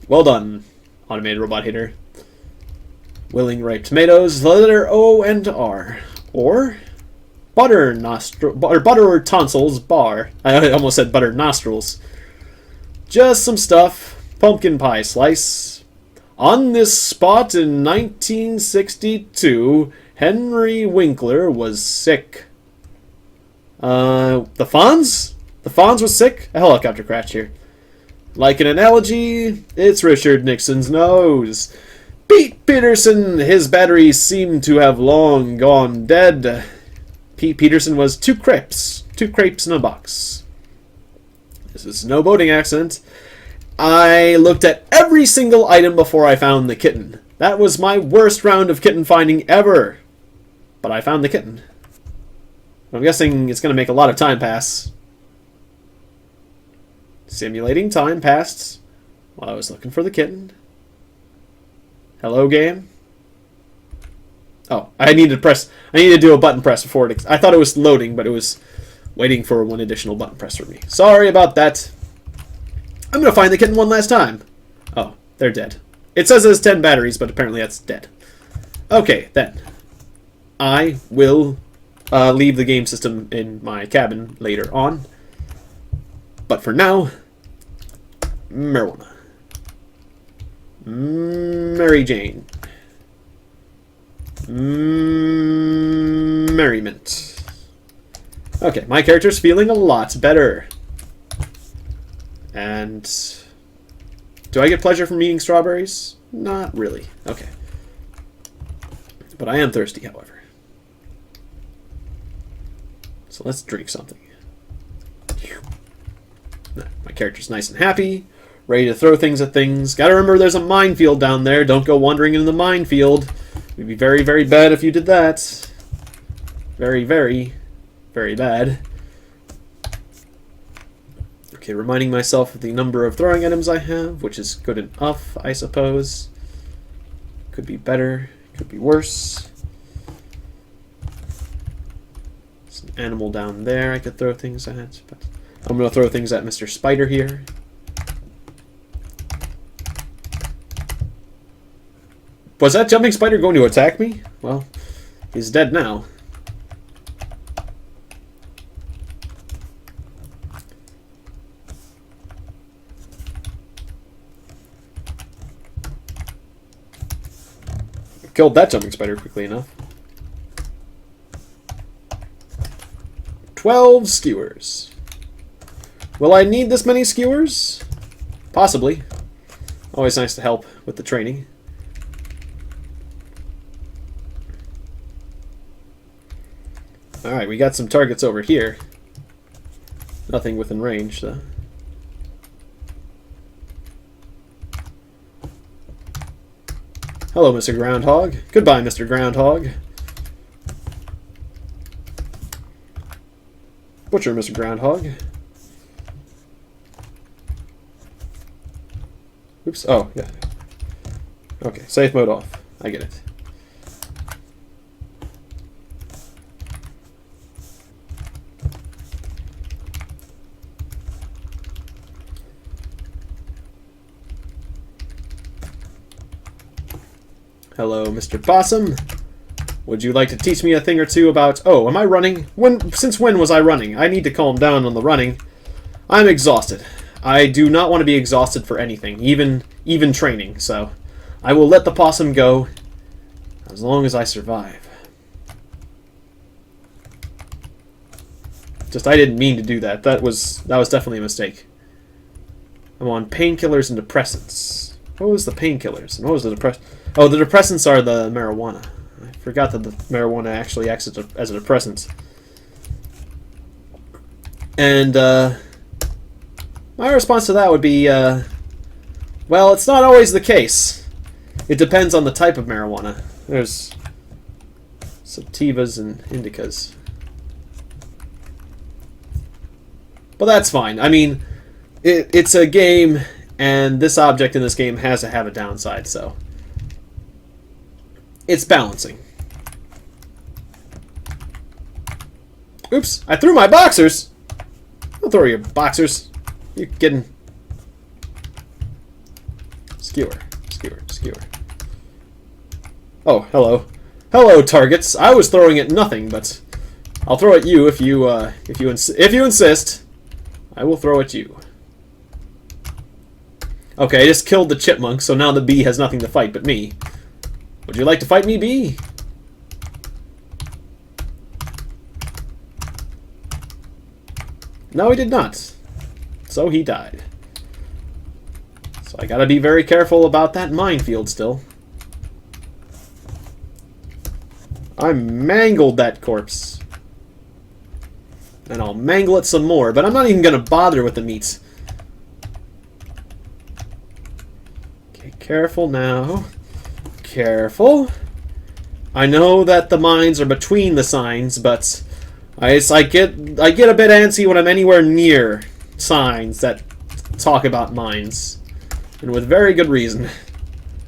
Well done, automated robot hater. Willing ripe tomatoes, the letter O and R. Or butter butter tonsils bar. I almost said butter nostrils. Just some stuff. Pumpkin pie slice. On this spot in 1962, Henry Winkler was sick. The Fonz? The Fonz was sick? A helicopter crash here. Like an analogy, it's Richard Nixon's nose. Pete Peterson, his batteries seem to have long gone dead. Pete Peterson was two crepes in a box. This is no boating accident. I looked at every single item before I found the kitten. That was my worst round of kitten finding ever. But I found the kitten. I'm guessing it's going to make a lot of time pass. Simulating time passed while I was looking for the kitten. Hello, game. Oh, I need to do a button press before it. I thought it was loading, but it was waiting for one additional button press for me. Sorry about that. I'm going to find the kitten one last time. Oh, they're dead. It says it has 10 batteries, but apparently that's dead. Okay, then. I will leave the game system in my cabin later on. But for now, marijuana. Mary Jane. Merriment. Okay, my character's feeling a lot better. And do I get pleasure from eating strawberries? Not really. Okay. But I am thirsty, however. So let's drink something. My character's nice and happy, ready to throw things at things. Gotta remember there's a minefield down there. Don't go wandering in the minefield. It'd be very, very bad if you did that. Very, very, very bad. Okay, reminding myself of the number of throwing items I have, which is good enough, I suppose. Could be better, could be worse. There's an animal down there I could throw things at, but I'm going to throw things at Mr. Spider here. Was that jumping spider going to attack me? Well, he's dead now. Killed that jumping spider quickly enough. 12 skewers. Will I need this many skewers? Possibly. Always nice to help with the training. Alright, we got some targets over here. Nothing within range, though. Hello, Mr. Groundhog. Goodbye, Mr. Groundhog. Butcher, Mr. Groundhog. Oops. Oh, yeah. Okay, safe mode off. I get it. Hello, Mr. Possum. Would you like to teach me a thing or two about... Oh, am I running? Since when was I running? I need to calm down on the running. I'm exhausted. I do not want to be exhausted for anything, even training, so I will let the possum go as long as I survive. Just, I didn't mean to do that. That was definitely a mistake. I'm on painkillers and depressants. What was the painkillers? And what was the depressants? Oh, the depressants are the marijuana. I forgot that the marijuana actually acts as a depressant. And, my response to that would be, well, it's not always the case. It depends on the type of marijuana. There's sativas and indicas. But that's fine. I mean, it's a game, and this object in this game has to have a downside, so it's balancing. Oops, I threw my boxers! Don't throw your boxers. You're getting... Skewer. Oh, hello. Hello, targets. I was throwing at nothing, but I'll throw at you if you insist. I will throw at you. Okay, I just killed the chipmunk, so now the bee has nothing to fight but me. Would you like to fight me, bee? No, he did not. So he died. So I gotta be very careful about that minefield still. I mangled that corpse. And I'll mangle it some more, but I'm not even gonna bother with the meat. Okay, careful now. Careful. I know that the mines are between the signs, but I get a bit antsy when I'm anywhere near signs that talk about mines. And with very good reason.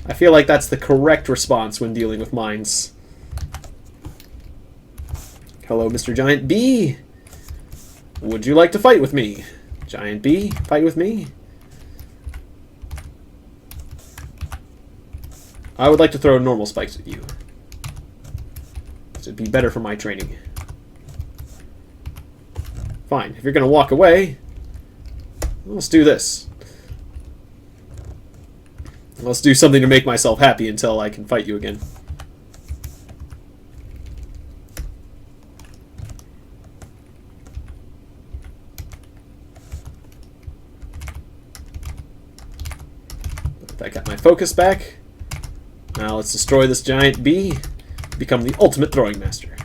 I feel like that's the correct response when dealing with mines. Hello, Mr. Giant Bee. Would you like to fight with me? Giant Bee, fight with me? I would like to throw normal spikes at you. It'd be better for my training. Fine, if you're gonna walk away, let's do this. Let's do something to make myself happy until I can fight you again. I got my focus back. Now let's destroy this giant bee. Become the ultimate throwing master.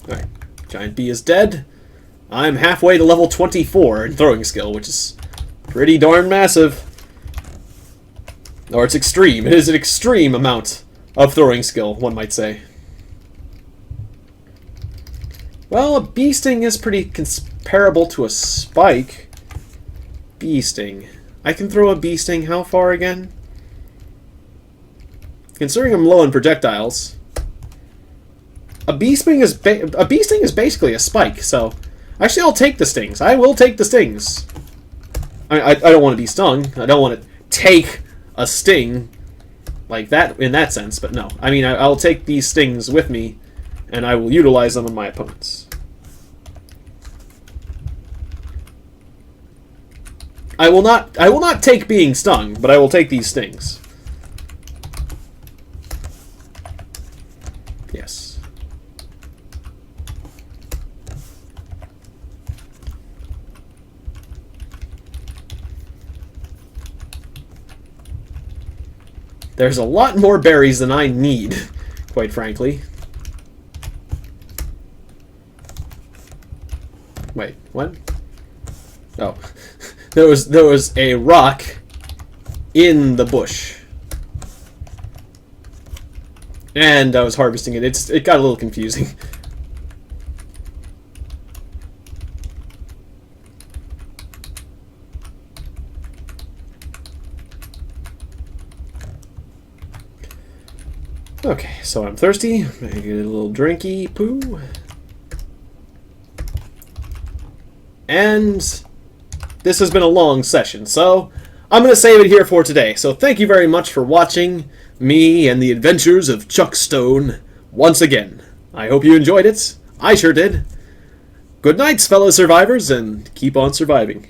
Alright, giant bee is dead. I'm halfway to level 24 in throwing skill, which is pretty darn massive. Or it's extreme. It is an extreme amount of throwing skill, one might say. Well, a bee sting is pretty comparable to a spike. Bee sting. I can throw a bee sting how far again? Considering I'm low on projectiles, a bee sting is basically a spike. So, actually, I'll take the stings. I will take the stings. I don't want to be stung. I don't want to take a sting like that in that sense. But no, I mean I'll take these stings with me, and I will utilize them on my opponents. I will not take being stung, but I will take these stings. Yes. There's a lot more berries than I need, quite frankly. Wait, what? Oh. There was a rock in the bush. And I was harvesting it. It got a little confusing. Okay, so I'm thirsty. I'm gonna get a little drinky poo. And this has been a long session, so I'm going to save it here for today. So thank you very much for watching. me and the adventures of Chuck Stone once again. I hope you enjoyed it. I sure did. Good nights, fellow survivors, and keep on surviving.